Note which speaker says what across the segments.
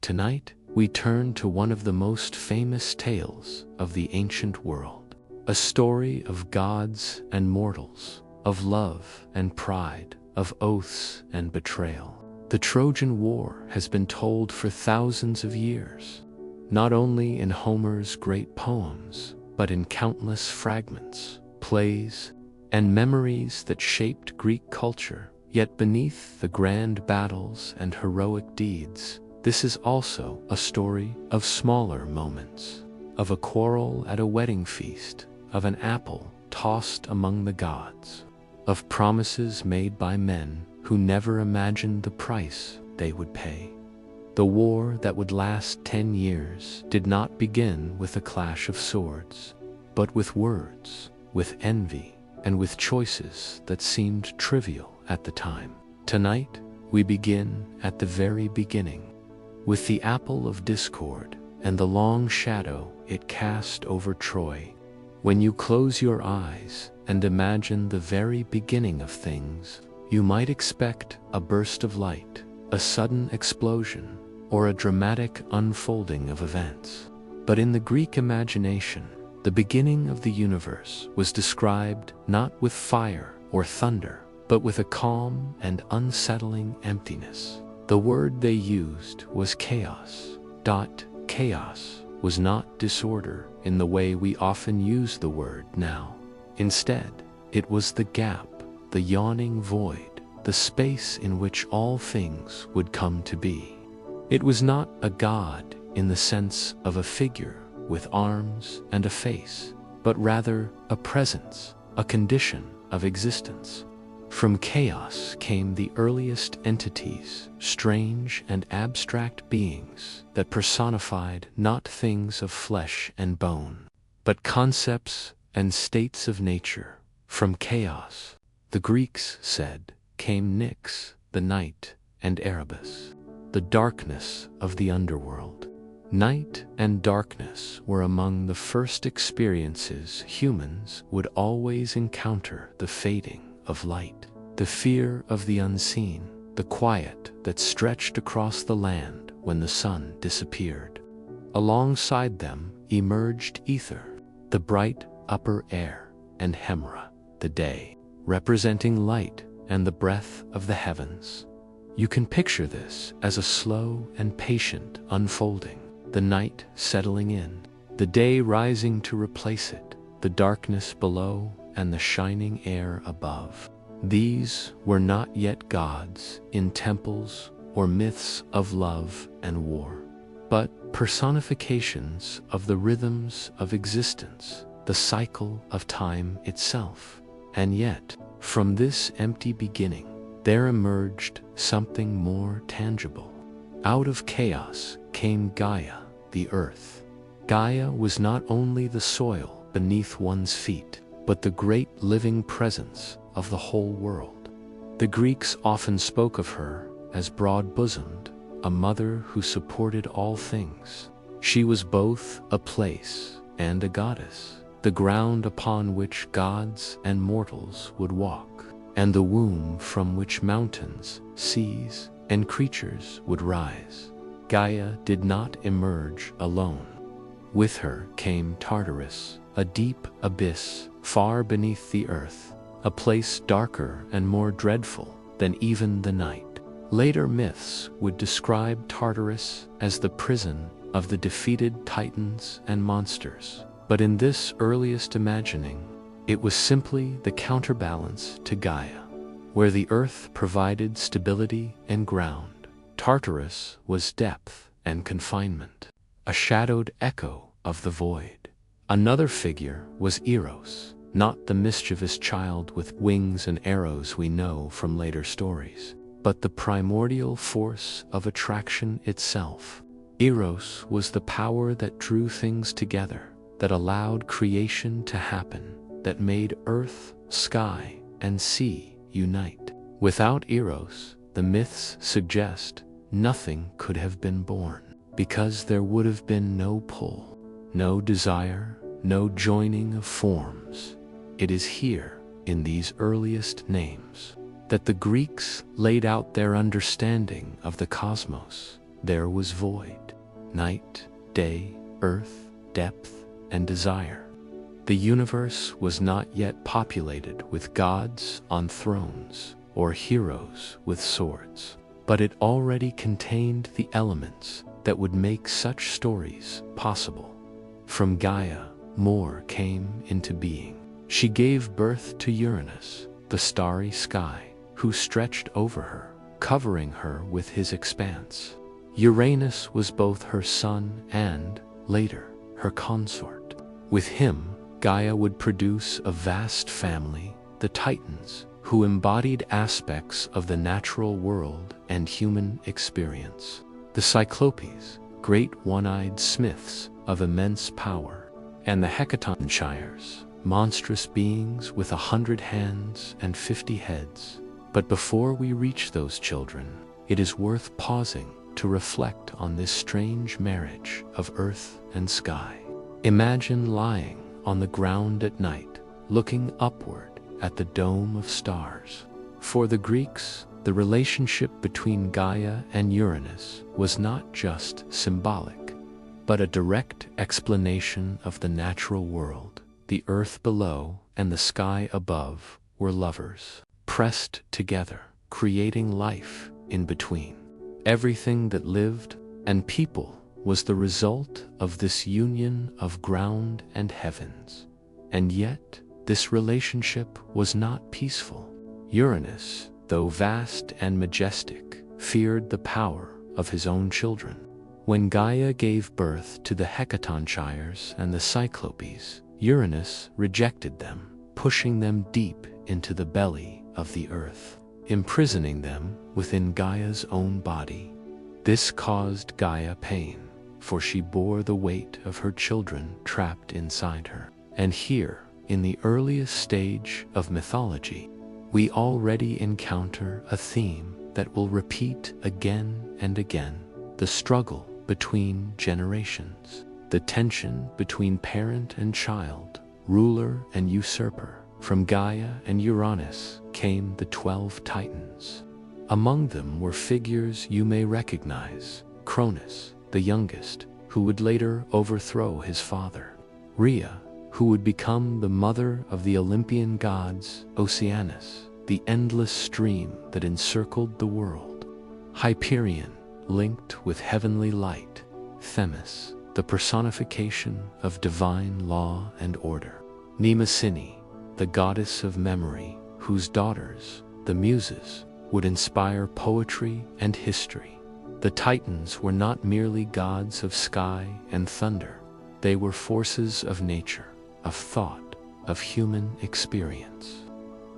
Speaker 1: Tonight, we turn to one of the most famous tales of the ancient world, a story of gods and mortals, of love and pride, of oaths and betrayal. The Trojan War has been told for thousands of years, not only in Homer's great poems, but in countless fragments, plays, and memories that shaped Greek culture. Yet beneath the grand battles and heroic deeds, this is also a story of smaller moments, of a quarrel at a wedding feast, of an apple tossed among the gods, of promises made by men who never imagined the price they would pay. The war that would last 10 years did not begin with a clash of swords, but with words, with envy, and with choices that seemed trivial at the time. Tonight, we begin at the very beginning, with the apple of discord and the long shadow it cast over Troy. When you close your eyes and imagine the very beginning of things, you might expect a burst of light, a sudden explosion, or a dramatic unfolding of events. But in the Greek imagination, the beginning of the universe was described not with fire or thunder, but with a calm and unsettling emptiness. The word they used was chaos. Chaos was not disorder in the way we often use the word now. Instead, it was the gap, the yawning void, the space in which all things would come to be. It was not a god in the sense of a figure with arms and a face, but rather a presence, a condition of existence. From chaos came the earliest entities, strange and abstract beings that personified not things of flesh and bone, but concepts and states of nature. From chaos, the Greeks said, came Nyx, the night, and Erebus, the darkness of the underworld. Night and darkness were among the first experiences humans would always encounter: the fading of light, the fear of the unseen, the quiet that stretched across the land when the sun disappeared. Alongside them emerged ether, the bright upper air, and Hemra, the day, representing light and the breath of the heavens. You can picture this as a slow and patient unfolding, the night settling in, the day rising to replace it, the darkness below and the shining air above. These were not yet gods in temples or myths of love and war, but personifications of the rhythms of existence, the cycle of time itself. And yet, from this empty beginning, there emerged something more tangible. Out of chaos came Gaia, the earth. Gaia was not only the soil beneath one's feet, but the great living presence of the whole world. The Greeks often spoke of her as broad-bosomed, a mother who supported all things. She was both a place and a goddess, the ground upon which gods and mortals would walk, and the womb from which mountains, seas, and creatures would rise. Gaia did not emerge alone. With her came Tartarus, a deep abyss far beneath the earth, a place darker and more dreadful than even the night. Later myths would describe Tartarus as the prison of the defeated titans and monsters. But in this earliest imagining, it was simply the counterbalance to Gaia. Where the earth provided stability and ground, Tartarus was depth and confinement, a shadowed echo of the void. Another figure was Eros, not the mischievous child with wings and arrows we know from later stories, but the primordial force of attraction itself. Eros was the power that drew things together, that allowed creation to happen, that made earth, sky, and sea unite. Without Eros, the myths suggest, nothing could have been born, because there would have been no pull, no desire, no joining of forms. It is here, in these earliest names, that the Greeks laid out their understanding of the cosmos. there was void. Night, day, earth, depth, and desire. The universe was not yet populated with gods on thrones or heroes with swords, but it already contained the elements that would make such stories possible. From Gaia, more came into being. She gave birth to Uranus, the starry sky, who stretched over her, covering her with his expanse. Uranus was both her son and, later, her consort. With him, Gaia would produce a vast family, the Titans, who embodied aspects of the natural world and human experience. The Cyclopes, great one-eyed smiths of immense power, and the Hecatonchires, monstrous beings with 100 hands and 50 heads. But before we reach those children, it is worth pausing to reflect on this strange marriage of earth and sky. Imagine lying on the ground at night, looking upward at the dome of stars. For the Greeks, the relationship between Gaia and Uranus was not just symbolic, but a direct explanation of the natural world. The earth below and the sky above were lovers, pressed together, creating life in between. Everything that lived and people was the result of this union of ground and heavens. And yet, this relationship was not peaceful. Uranus, though vast and majestic, feared the power of his own children. When Gaia gave birth to the Hecatonchires and the Cyclopes, Uranus rejected them, pushing them deep into the belly of the earth, imprisoning them within Gaia's own body. This caused Gaia pain, for she bore the weight of her children trapped inside her. And here, in the earliest stage of mythology, we already encounter a theme that will repeat again and again: the struggle between generations, the tension between parent and child, ruler and usurper. From Gaia and Uranus came the 12 Titans. Among them were figures you may recognize: Cronus, the youngest, who would later overthrow his father; Rhea, who would become the mother of the Olympian gods; Oceanus, the endless stream that encircled the world; Hyperion, linked with heavenly light; Themis, the personification of divine law and order; Mnemosyne, the goddess of memory, whose daughters, the Muses, would inspire poetry and history. The Titans were not merely gods of sky and thunder. They were forces of nature, of thought, of human experience.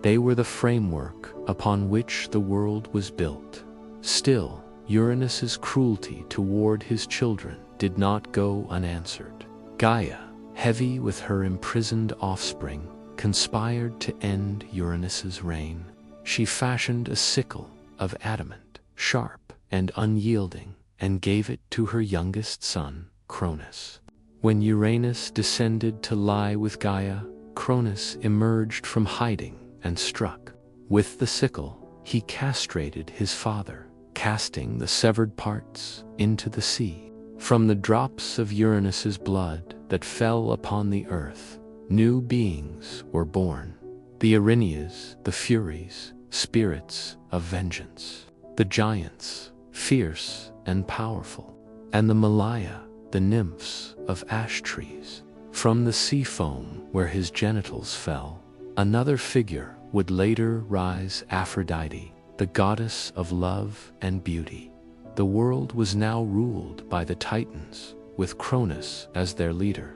Speaker 1: They were the framework upon which the world was built. Still, Uranus's cruelty toward his children did not go unanswered. Gaia, heavy with her imprisoned offspring, conspired to end Uranus's reign. She fashioned a sickle of adamant, sharp and unyielding, and gave it to her youngest son, Cronus. When Uranus descended to lie with Gaia, Cronus emerged from hiding and struck. With the sickle, he castrated his father, casting the severed parts into the sea. From the drops of Uranus's blood that fell upon the earth, new beings were born: the Erinyes, the Furies, spirits of vengeance; the giants, fierce and powerful; and the Malaya, the nymphs of ash trees. From the sea foam where his genitals fell, another figure would later rise: Aphrodite, the goddess of love and beauty. The world was now ruled by the Titans, with Cronus as their leader.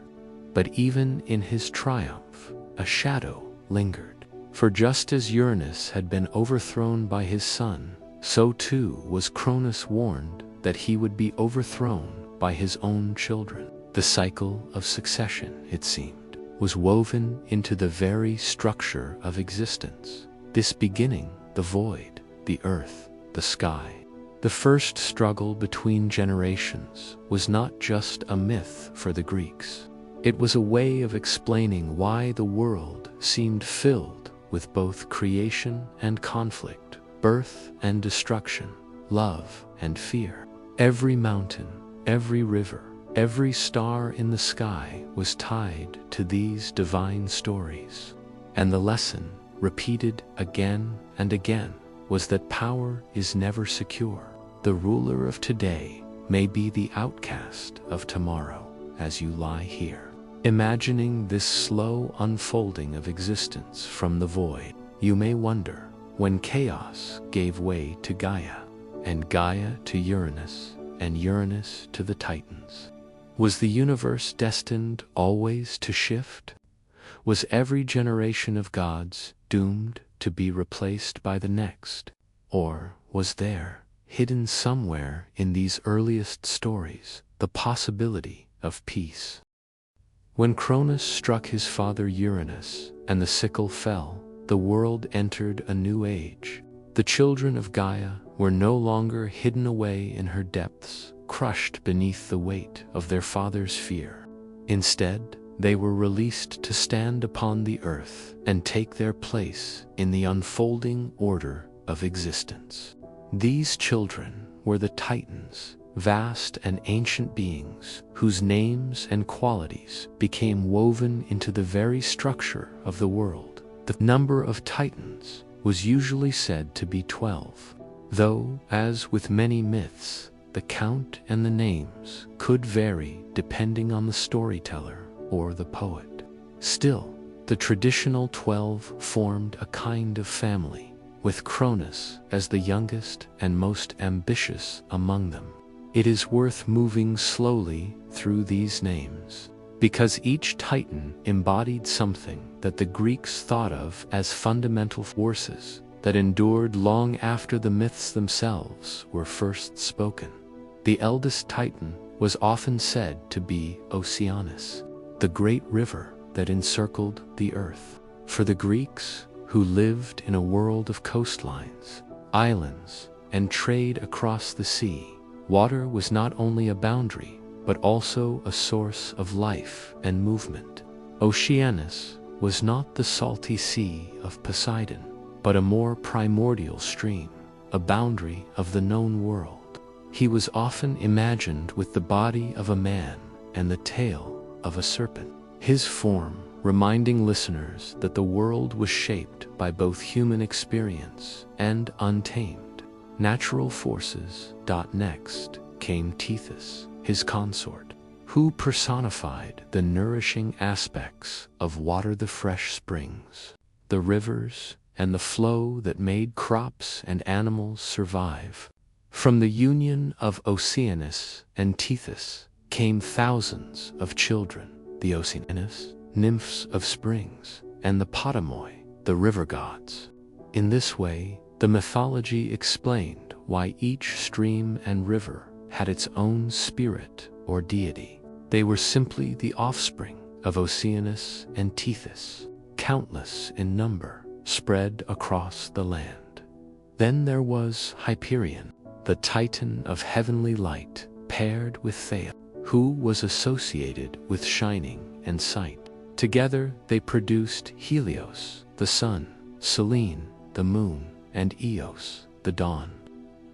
Speaker 1: But even in his triumph, a shadow lingered. For just as Uranus had been overthrown by his son, so too was Cronus warned that he would be overthrown by his own children. The cycle of succession, it seemed, was woven into the very structure of existence. This beginning, the void, the earth, the sky. The first struggle between generations was not just a myth for the Greeks. It was a way of explaining why the world seemed filled with both creation and conflict, birth and destruction, love and fear. Every mountain, every river, every star in the sky was tied to these divine stories. And the lesson, repeated again and again, was that power is never secure. The ruler of today may be the outcast of tomorrow as you lie here. Imagining this slow unfolding of existence from the void, you may wonder, when chaos gave way to Gaia, and Gaia to Uranus, and Uranus to the Titans, was the universe destined always to shift? Was every generation of gods doomed to be replaced by the next? Or was there, hidden somewhere in these earliest stories, the possibility of peace? When Cronus struck his father Uranus and the sickle fell, the world entered a new age. The children of Gaia were no longer hidden away in her depths, crushed beneath the weight of their father's fear. Instead, they were released to stand upon the earth and take their place in the unfolding order of existence. These children were the Titans, vast and ancient beings whose names and qualities became woven into the very structure of the world. The number of Titans was usually said to be 12, though, as with many myths, the count and the names could vary depending on the storyteller or the poet. Still, the traditional 12 formed a kind of family, with Cronus as the youngest and most ambitious among them. It is worth moving slowly through these names, because each Titan embodied something that the Greeks thought of as fundamental forces that endured long after the myths themselves were first spoken. The eldest Titan was often said to be Oceanus, the great river that encircled the earth. For the Greeks, who lived in a world of coastlines, islands, and trade across the sea, water was not only a boundary, but also a source of life and movement. Oceanus was not the salty sea of Poseidon, but a more primordial stream, a boundary of the known world. He was often imagined with the body of a man and the tail of a serpent, his form reminding listeners that the world was shaped by both human experience and untamed natural forces. Next came Tethys, his consort, who personified the nourishing aspects of water, the fresh springs, the rivers, and the flow that made crops and animals survive. From the union of Oceanus and Tethys came thousands of children, the Oceanus, nymphs of springs, and the Potamoi, the river gods. In this way, the mythology explained why each stream and river had its own spirit or deity. They were simply the offspring of Oceanus and Tethys, countless in number, spread across the land. Then there was Hyperion, the Titan of heavenly light, paired with Theia, who was associated with shining and sight. Together they produced Helios, the sun, Selene, the moon, and Eos, the dawn.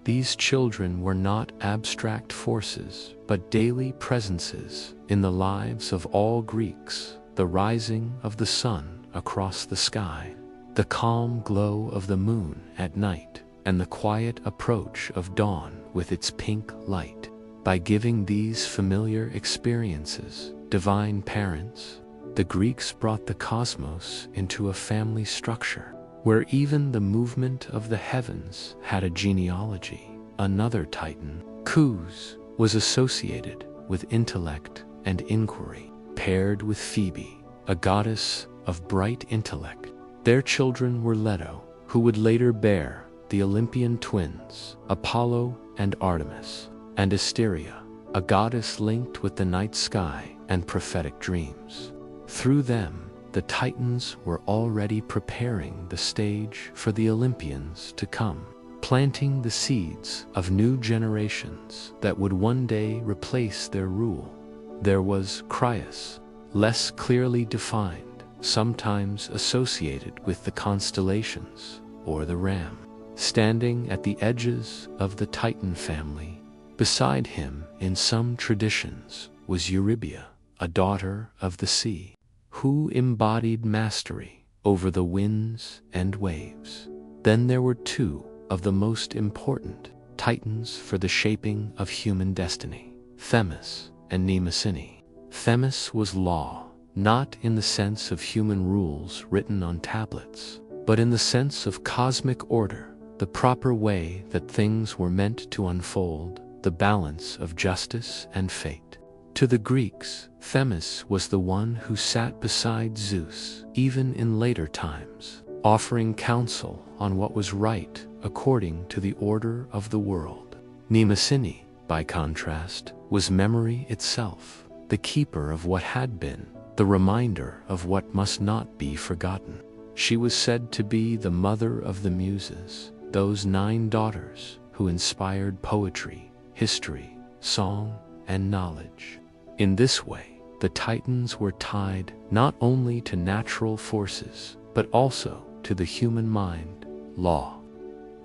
Speaker 1: These children were not abstract forces, but daily presences in the lives of all Greeks: the rising of the sun across the sky, the calm glow of the moon at night, and the quiet approach of dawn with its pink light. By giving these familiar experiences divine parents, the Greeks brought the cosmos into a family structure, where even the movement of the heavens had a genealogy. Another Titan, Cus, was associated with intellect and inquiry, paired with Phoebe, a goddess of bright intellect. Their children were Leto, who would later bear the Olympian twins, Apollo and Artemis, and Asteria, a goddess linked with the night sky and prophetic dreams. Through them, the Titans were already preparing the stage for the Olympians to come, planting the seeds of new generations that would one day replace their rule. There was Crius, less clearly defined, sometimes associated with the constellations or the ram. Standing at the edges of the Titan family, Beside him, in some traditions, was Eurybia, a daughter of the sea, who embodied mastery over the winds and waves. Then there were two of the most important titans for the shaping of human destiny, Themis and Mnemosyne. Themis was law, not in the sense of human rules written on tablets, but in the sense of cosmic order, the proper way that things were meant to unfold, the balance of justice and fate. To the Greeks, Themis was the one who sat beside Zeus, even in later times, offering counsel on what was right according to the order of the world. Mnemosyne, by contrast, was memory itself, the keeper of what had been, the reminder of what must not be forgotten. She was said to be the mother of the Muses, those 9 daughters who inspired poetry, history, song, and knowledge. In this way, the Titans were tied not only to natural forces, but also to the human mind. Law,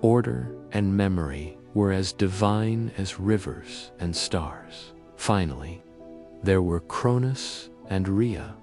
Speaker 1: order, and memory were as divine as rivers and stars. Finally, there were Cronus and Rhea.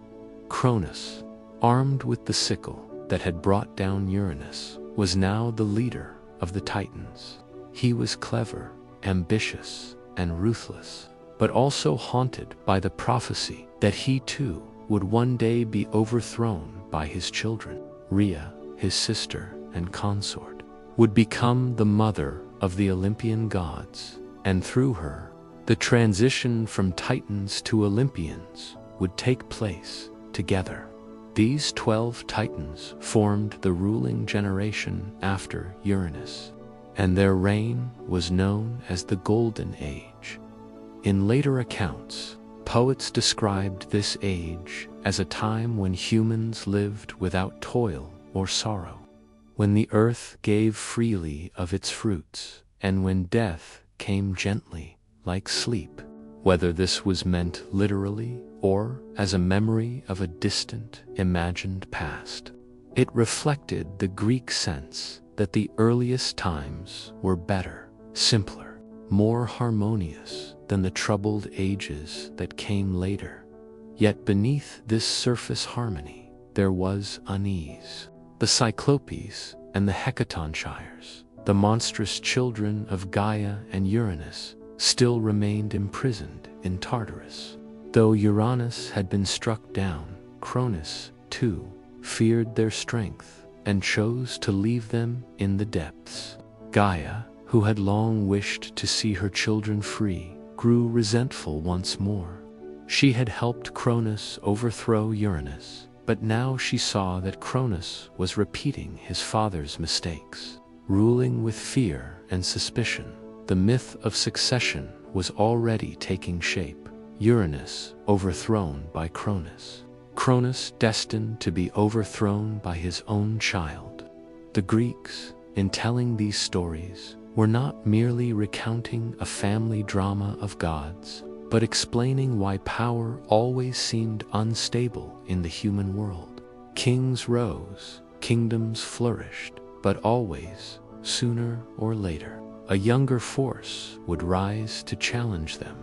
Speaker 1: Cronus, armed with the sickle that had brought down Uranus, was now the leader of the Titans. He was clever, ambitious, and ruthless, but also haunted by the prophecy that he too would one day be overthrown by his children. Rhea, his sister and consort, would become the mother of the Olympian gods, and through her, the transition from Titans to Olympians would take place together. These 12 Titans formed the ruling generation after Uranus, and their reign was known as the Golden Age. In later accounts, poets described this age as a time when humans lived without toil or sorrow, when the earth gave freely of its fruits, and when death came gently like sleep. Whether this was meant literally or as a memory of a distant, imagined past, it reflected the Greek sense that the earliest times were better, simpler, more harmonious than the troubled ages that came later. Yet beneath this surface harmony, there was unease. The Cyclopes and the Hecatonchires, the monstrous children of Gaia and Uranus, still remained imprisoned in Tartarus. Though Uranus had been struck down, Cronus, too, feared their strength and chose to leave them in the depths. Gaia, who had long wished to see her children free, grew resentful once more. She had helped Cronus overthrow Uranus, but now she saw that Cronus was repeating his father's mistakes. Ruling with fear and suspicion, the myth of succession was already taking shape. Uranus overthrown by Cronus. Cronus destined to be overthrown by his own child. The Greeks, in telling these stories, were not merely recounting a family drama of gods, but explaining why power always seemed unstable in the human world. Kings rose, kingdoms flourished, but always, sooner or later, a younger force would rise to challenge them.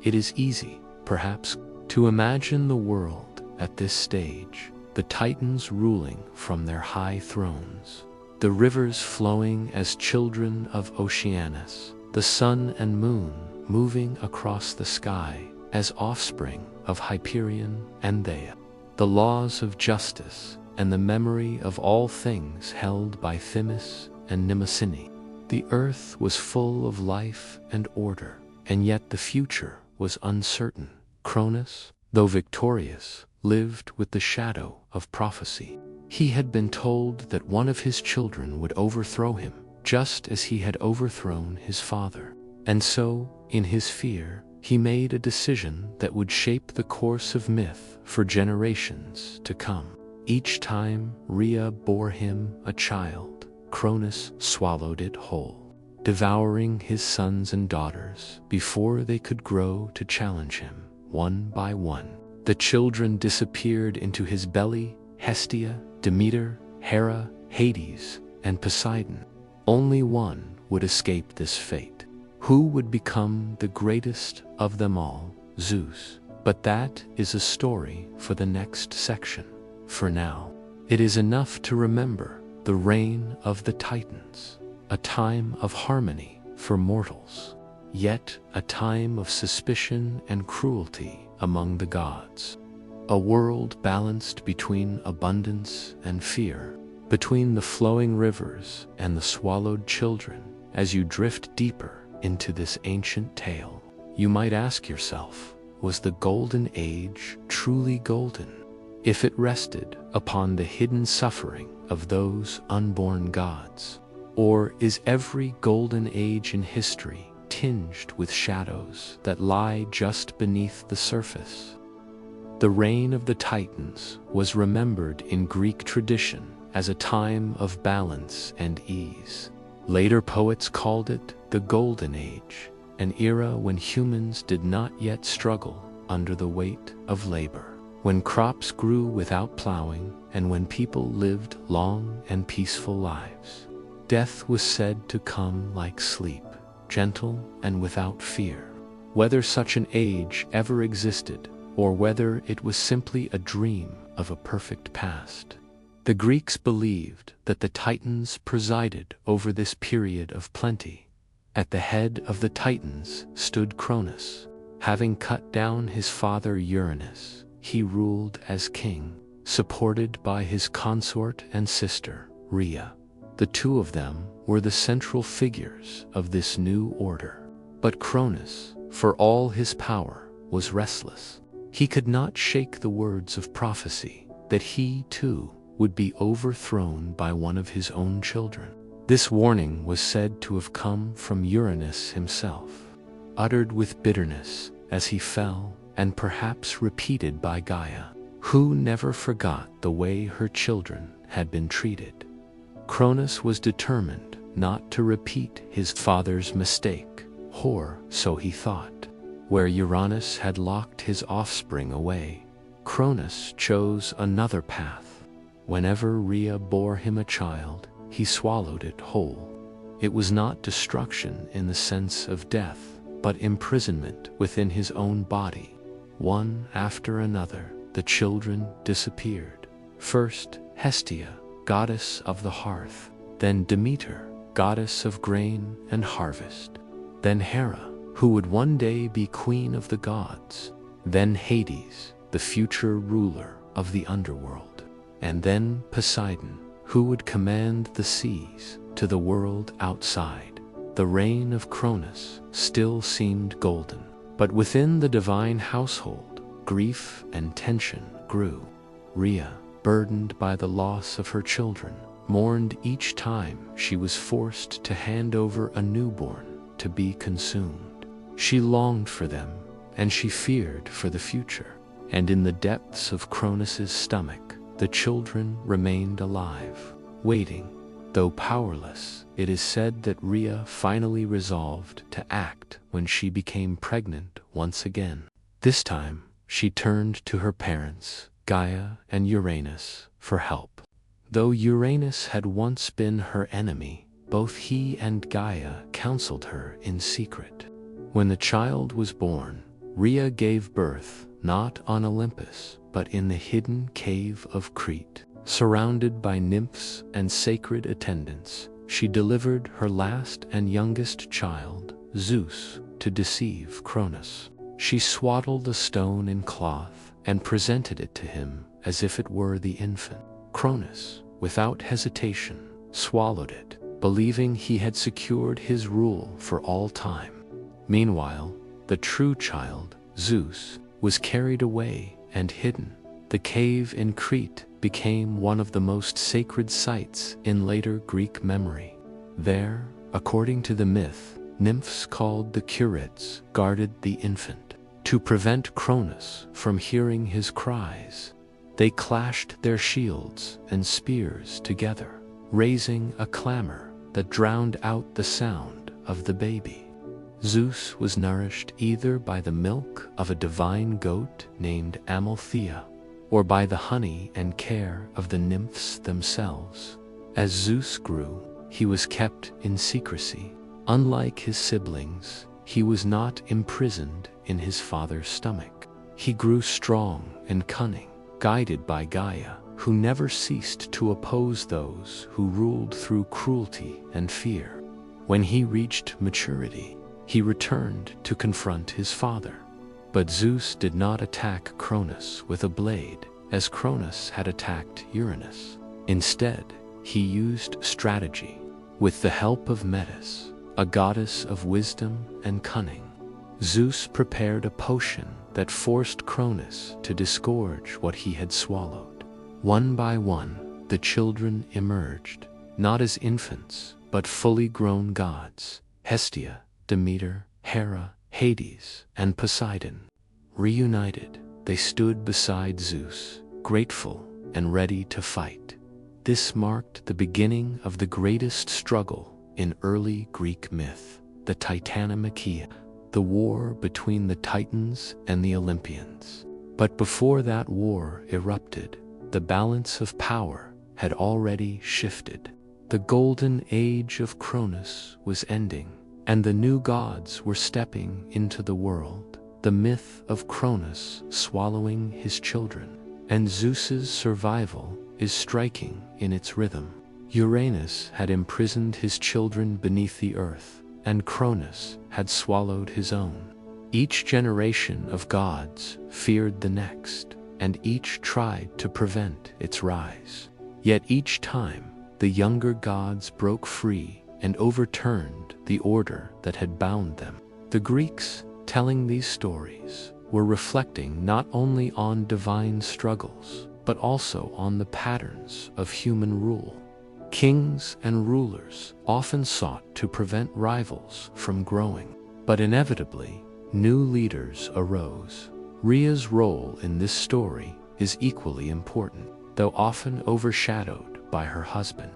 Speaker 1: It is easy, perhaps, to imagine the world at this stage, the Titans ruling from their high thrones, the rivers flowing as children of Oceanus, the sun and moon moving across the sky as offspring of Hyperion and Theia, the laws of justice and the memory of all things held by Themis and Mnemosyne. The earth was full of life and order, and yet the future was uncertain. Cronus, though victorious, lived with the shadow of prophecy. He had been told that one of his children would overthrow him, just as he had overthrown his father. And so, in his fear, he made a decision that would shape the course of myth for generations to come. Each time Rhea bore him a child, Cronus swallowed it whole, devouring his sons and daughters before they could grow to challenge him. One by one, the children disappeared into his belly: Hestia, Demeter, Hera, Hades, and Poseidon. Only one would escape this fate. Who would become the greatest of them all? Zeus. But that is a story for the next section. For now, it is enough to remember the reign of the Titans, a time of harmony for mortals, yet a time of suspicion and cruelty among the gods. A world balanced between abundance and fear, between the flowing rivers and the swallowed children. As you drift deeper into this ancient tale, you might ask yourself, was the Golden Age truly golden? If it rested upon the hidden suffering of those unborn gods? Or is every golden age in history tinged with shadows that lie just beneath the surface? The reign of the Titans was remembered in Greek tradition as a time of balance and ease. Later poets called it the Golden Age, an era when humans did not yet struggle under the weight of labor, when crops grew without plowing, and when people lived long and peaceful lives. Death was said to come like sleep, gentle and without fear. Whether such an age ever existed, or whether it was simply a dream of a perfect past, the Greeks believed that the Titans presided over this period of plenty. At the head of the Titans stood Cronus. Having cut down his father Uranus, he ruled as king, supported by his consort and sister, Rhea. The two of them were the central figures of this new order. But Cronus, for all his power, was restless. He could not shake the words of prophecy that he, too, would be overthrown by one of his own children. This warning was said to have come from Uranus himself, uttered with bitterness as he fell, and perhaps repeated by Gaia, who never forgot the way her children had been treated. Cronus was determined not to repeat his father's mistake, or so he thought. Where Uranus had locked his offspring away, Cronus chose another path. Whenever Rhea bore him a child, he swallowed it whole. It was not destruction in the sense of death, but imprisonment within his own body. One after another, the children disappeared. First Hestia, goddess of the hearth, then Demeter, goddess of grain and harvest, then Hera, who would one day be queen of the gods, then Hades, the future ruler of the underworld, and then Poseidon, who would command the seas to the world outside. The reign of Cronus still seemed golden, but within the divine household, grief and tension grew. Rhea, burdened by the loss of her children, mourned each time she was forced to hand over a newborn to be consumed. She longed for them, and she feared for the future. And in the depths of Cronus's stomach, the children remained alive, waiting. Though powerless, it is said that Rhea finally resolved to act when she became pregnant once again. This time, she turned to her parents, Gaia and Uranus, for help. Though Uranus had once been her enemy, both he and Gaia counseled her in secret. When the child was born, Rhea gave birth not on Olympus, but in the hidden cave of Crete. Surrounded by nymphs and sacred attendants, she delivered her last and youngest child, Zeus, to deceive Cronus. She swaddled the stone in cloth and presented it to him as if it were the infant. Cronus, without hesitation, swallowed it, believing he had secured his rule for all time. Meanwhile, the true child, Zeus, was carried away and hidden. The cave in Crete became one of the most sacred sites in later Greek memory. There, according to the myth, nymphs called the Curetes guarded the infant. To prevent Cronus from hearing his cries, they clashed their shields and spears together, raising a clamor that drowned out the sound of the baby. Zeus was nourished either by the milk of a divine goat named Amalthea, or by the honey and care of the nymphs themselves. As Zeus grew, he was kept in secrecy. Unlike his siblings, he was not imprisoned in his father's stomach. He grew strong and cunning, guided by Gaia, who never ceased to oppose those who ruled through cruelty and fear. When he reached maturity, he returned to confront his father. But Zeus did not attack Cronus with a blade, as Cronus had attacked Uranus. Instead, he used strategy. With the help of Metis, a goddess of wisdom and cunning, Zeus prepared a potion that forced Cronus to disgorge what he had swallowed. One by one, the children emerged, not as infants, but fully grown gods: Hestia, Demeter, Hera, Hades, and Poseidon. Reunited, they stood beside Zeus, grateful and ready to fight. This marked the beginning of the greatest struggle in early Greek myth, the Titanomachia, the war between the Titans and the Olympians. But before that war erupted, the balance of power had already shifted. The golden age of Cronus was ending, and the new gods were stepping into the world. The myth of Cronus swallowing his children, and Zeus's survival is striking in its rhythm. Uranus had imprisoned his children beneath the earth, and Cronus had swallowed his own. Each generation of gods feared the next, and each tried to prevent its rise. Yet each time, the younger gods broke free and overturned the order that had bound them. The Greeks, telling these stories, were reflecting not only on divine struggles, but also on the patterns of human rule. Kings and rulers often sought to prevent rivals from growing, but inevitably, new leaders arose. Rhea's role in this story is equally important, though often overshadowed by her husband.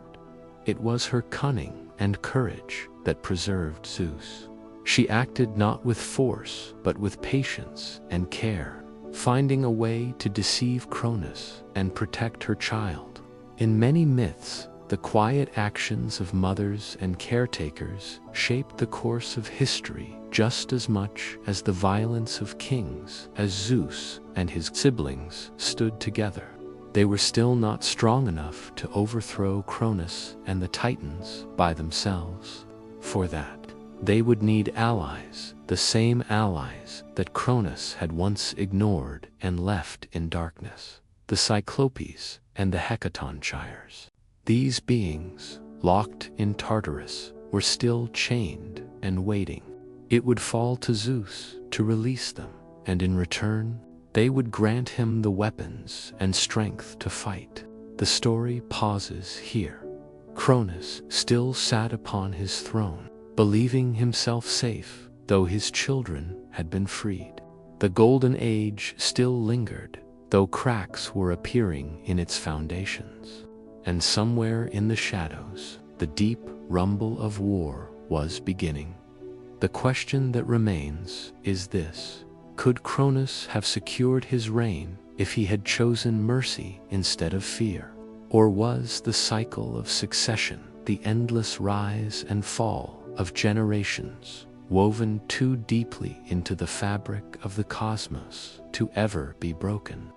Speaker 1: It was her cunning and courage that preserved Zeus. She acted not with force, but with patience and care, finding a way to deceive Cronus and protect her child. In many myths, the quiet actions of mothers and caretakers shaped the course of history just as much as the violence of kings. As Zeus and his siblings stood together, they were still not strong enough to overthrow Cronus and the Titans by themselves. For that, they would need allies, the same allies that Cronus had once ignored and left in darkness: the Cyclopes and the Hecatonchires. These beings, locked in Tartarus, were still chained and waiting. It would fall to Zeus to release them, and in return, they would grant him the weapons and strength to fight. The story pauses here. Cronus still sat upon his throne, believing himself safe, though his children had been freed. The Golden Age still lingered, though cracks were appearing in its foundations. And somewhere in the shadows, the deep rumble of war was beginning. The question that remains is this: could Cronus have secured his reign if he had chosen mercy instead of fear? Or was the cycle of succession, the endless rise and fall of generations, woven too deeply into the fabric of the cosmos to ever be broken?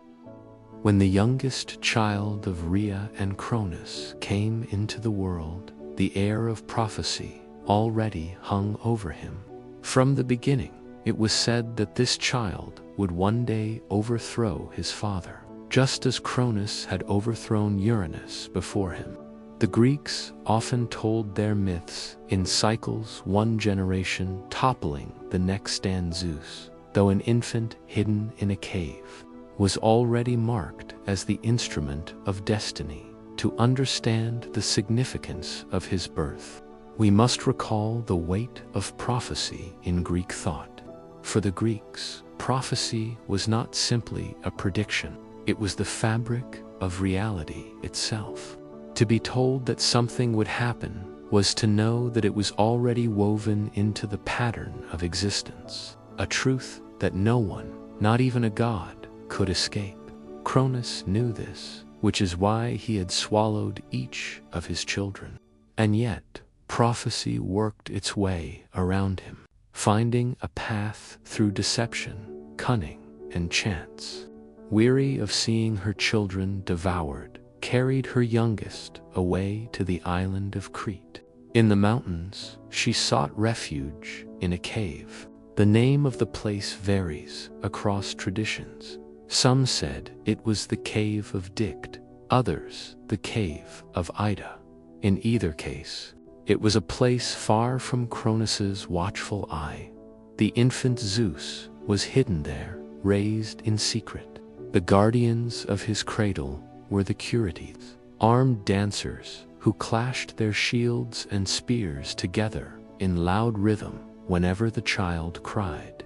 Speaker 1: When the youngest child of Rhea and Cronus came into the world, the air of prophecy already hung over him. From the beginning, it was said that this child would one day overthrow his father, just as Cronus had overthrown Uranus before him. The Greeks often told their myths in cycles, one generation toppling the next, and Zeus, though an infant hidden in a cave, was already marked as the instrument of destiny. To understand the significance of his birth, we must recall the weight of prophecy in Greek thought. For the Greeks, prophecy was not simply a prediction, it was the fabric of reality itself. To be told that something would happen was to know that it was already woven into the pattern of existence, a truth that no one, not even a god, could escape. Cronus knew this, which is why he had swallowed each of his children. And yet, prophecy worked its way around him, finding a path through deception, cunning, and chance. Weary of seeing her children devoured, carried her youngest away to the island of Crete. In the mountains, she sought refuge in a cave. The name of the place varies across traditions. Some said it was the Cave of Dict, others the Cave of Ida. In either case, it was a place far from Cronus's watchful eye. The infant Zeus was hidden there, raised in secret. The guardians of his cradle were the Curetes, armed dancers who clashed their shields and spears together in loud rhythm whenever the child cried.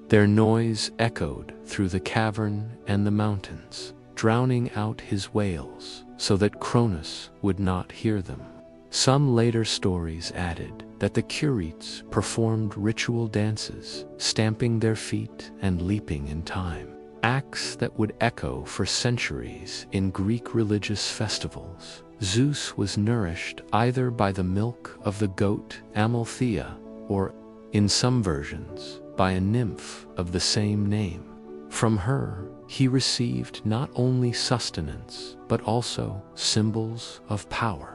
Speaker 1: Their noise echoed through the cavern and the mountains, drowning out his wails so that Cronus would not hear them. Some later stories added that the Curetes performed ritual dances, stamping their feet and leaping in time, acts that would echo for centuries in Greek religious festivals. Zeus was nourished either by the milk of the goat Amalthea or, in some versions, by a nymph of the same name. From her, he received not only sustenance, but also symbols of power.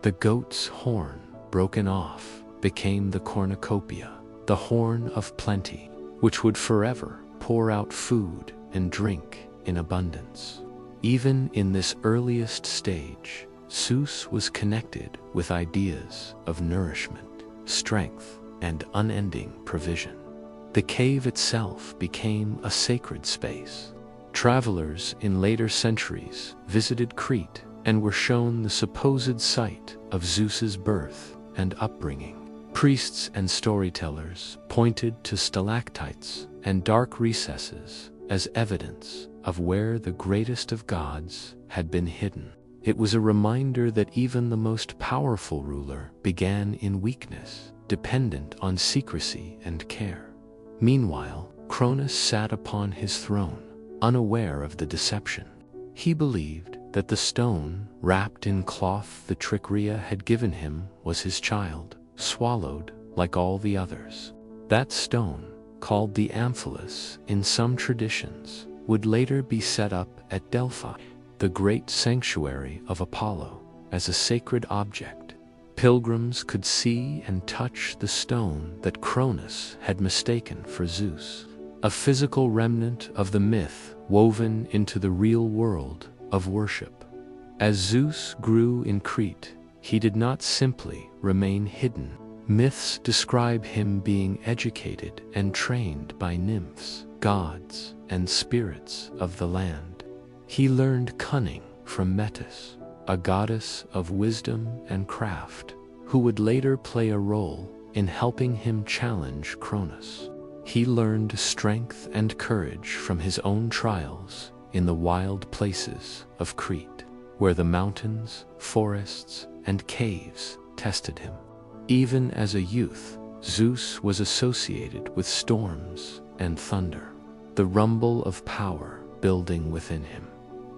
Speaker 1: The goat's horn, broken off, became the cornucopia, the horn of plenty, which would forever pour out food and drink in abundance. Even in this earliest stage, Zeus was connected with ideas of nourishment, strength, and unending provision. The cave itself became a sacred space. Travelers in later centuries visited Crete and were shown the supposed site of Zeus's birth and upbringing. Priests and storytellers pointed to stalactites and dark recesses as evidence of where the greatest of gods had been hidden. It was a reminder that even the most powerful ruler began in weakness, dependent on secrecy and care. Meanwhile, Cronus sat upon his throne, unaware of the deception. He believed that the stone, wrapped in cloth the Trichrea had given him, was his child, swallowed like all the others. That stone, called the Amphilis in some traditions, would later be set up at Delphi, the great sanctuary of Apollo, as a sacred object. Pilgrims could see and touch the stone that Cronus had mistaken for Zeus, a physical remnant of the myth woven into the real world of worship. As Zeus grew in Crete, he did not simply remain hidden. Myths describe him being educated and trained by nymphs, gods, and spirits of the land. He learned cunning from Metis, a goddess of wisdom and craft, who would later play a role in helping him challenge Cronus. He learned strength and courage from his own trials in the wild places of Crete, where the mountains, forests, and caves tested him. Even as a youth, Zeus was associated with storms and thunder, the rumble of power building within him.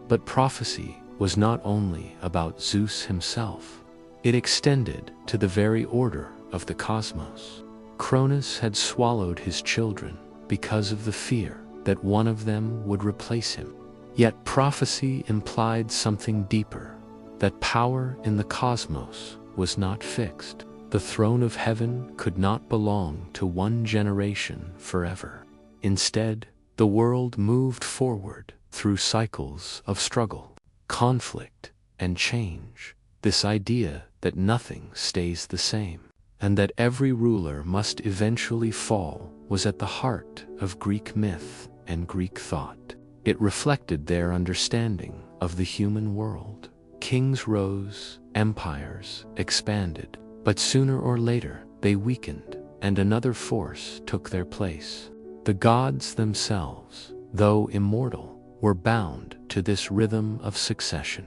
Speaker 1: But prophecy was not only about Zeus himself. It extended to the very order of the cosmos. Cronus had swallowed his children because of the fear that one of them would replace him. Yet prophecy implied something deeper, that power in the cosmos was not fixed. The throne of heaven could not belong to one generation forever. Instead, the world moved forward through cycles of struggle, conflict, and change. This idea that nothing stays the same, and that every ruler must eventually fall, was at the heart of Greek myth and Greek thought. It reflected their understanding of the human world. Kings rose, empires expanded, but sooner or later they weakened, and another force took their place. The gods themselves, though immortal, were bound to this rhythm of succession.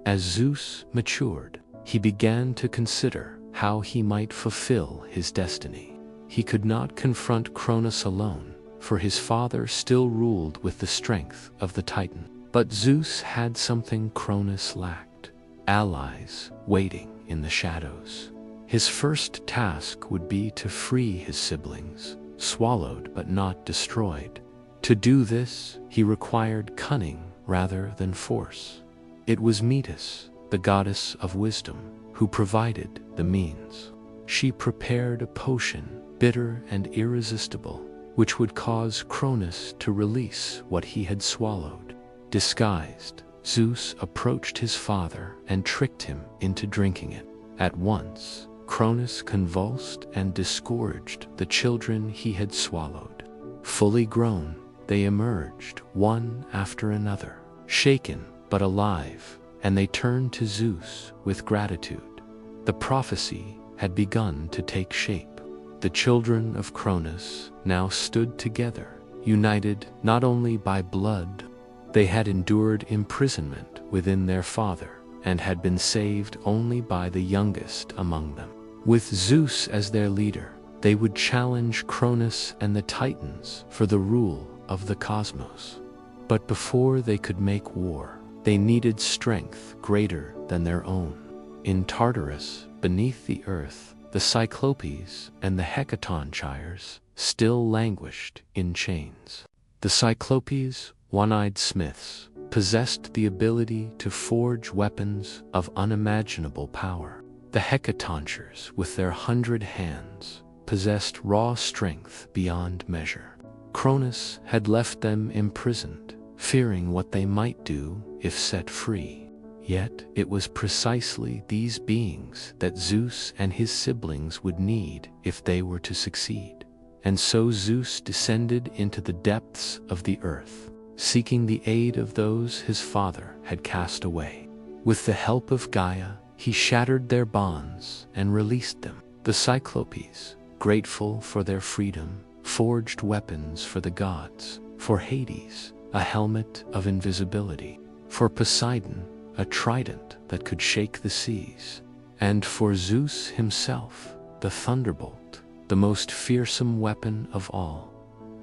Speaker 1: As Zeus matured, he began to consider how he might fulfill his destiny. He could not confront Cronus alone, for his father still ruled with the strength of the Titan. But Zeus had something Cronus lacked: allies waiting in the shadows. His first task would be to free his siblings, swallowed but not destroyed. To do this, he required cunning rather than force. It was Metis, the goddess of wisdom, who provided the means. She prepared a potion, bitter and irresistible, which would cause Cronus to release what he had swallowed. Disguised, Zeus approached his father and tricked him into drinking it. At once, Cronus convulsed and disgorged the children he had swallowed. Fully grown, they emerged one after another, shaken but alive, and they turned to Zeus with gratitude. The prophecy had begun to take shape. The children of Cronus now stood together, united not only by blood. They had endured imprisonment within their father and had been saved only by the youngest among them. With Zeus as their leader, they would challenge Cronus and the Titans for the rule of the cosmos. But before they could make war, they needed strength greater than their own. In Tartarus, beneath the earth, the Cyclopes and the Hecatonchires still languished in chains. The Cyclopes, one-eyed smiths, possessed the ability to forge weapons of unimaginable power. The Hecatonchires, with their 100 hands, possessed raw strength beyond measure. Cronus had left them imprisoned, fearing what they might do if set free. Yet it was precisely these beings that Zeus and his siblings would need if they were to succeed. And so Zeus descended into the depths of the earth, seeking the aid of those his father had cast away. With the help of Gaia, he shattered their bonds and released them. The Cyclopes, grateful for their freedom, forged weapons for the gods. For Hades, a helmet of invisibility. For Poseidon, a trident that could shake the seas. And for Zeus himself, the thunderbolt, the most fearsome weapon of all.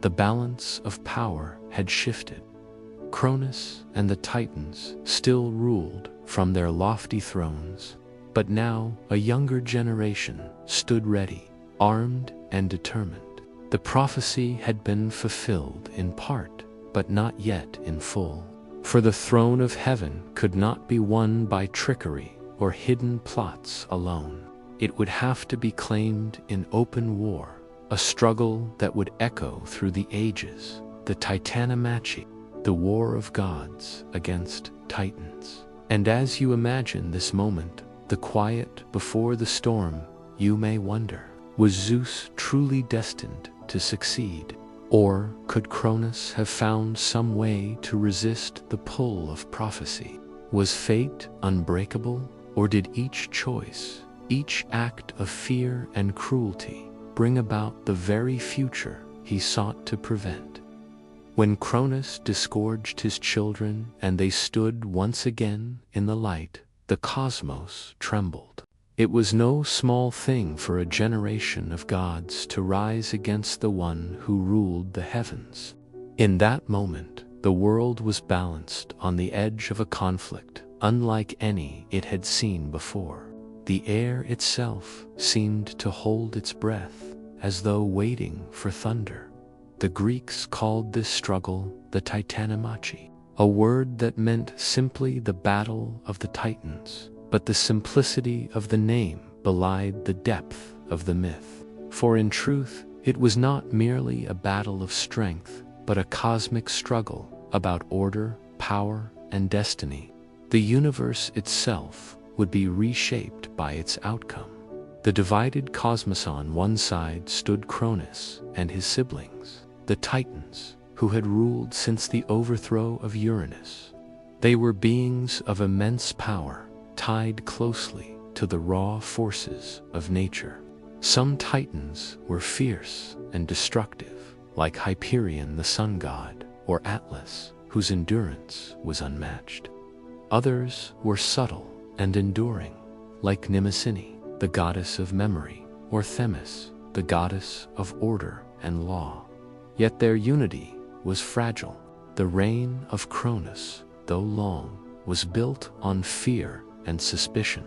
Speaker 1: The balance of power had shifted. Cronus and the Titans still ruled from their lofty thrones, but now a younger generation stood ready, armed and determined. The prophecy had been fulfilled in part, but not yet in full. For the throne of heaven could not be won by trickery or hidden plots alone. It would have to be claimed in open war, a struggle that would echo through the ages, the Titanomachi, the war of gods against titans. And as you imagine this moment, the quiet before the storm, you may wonder, was Zeus truly destined to succeed? Or could Cronus have found some way to resist the pull of prophecy? Was fate unbreakable, or did each choice, each act of fear and cruelty, bring about the very future he sought to prevent? When Cronus disgorged his children and they stood once again in the light, the cosmos trembled. It was no small thing for a generation of gods to rise against the one who ruled the heavens. In that moment, the world was balanced on the edge of a conflict unlike any it had seen before. The air itself seemed to hold its breath, as though waiting for thunder. The Greeks called this struggle the Titanomachi, a word that meant simply the battle of the Titans, but the simplicity of the name belied the depth of the myth. For in truth, it was not merely a battle of strength, but a cosmic struggle about order, power, and destiny. The universe itself would be reshaped by its outcome. The divided cosmos on one side stood Cronus and his siblings, the Titans, who had ruled since the overthrow of Uranus. They were beings of immense power, tied closely to the raw forces of nature. Some Titans were fierce and destructive, like Hyperion the sun god, or Atlas, whose endurance was unmatched. Others were subtle and enduring, like Mnemosyne, the goddess of memory, or Themis, the goddess of order and law. Yet their unity was fragile. The reign of Cronus, though long, was built on fear and suspicion.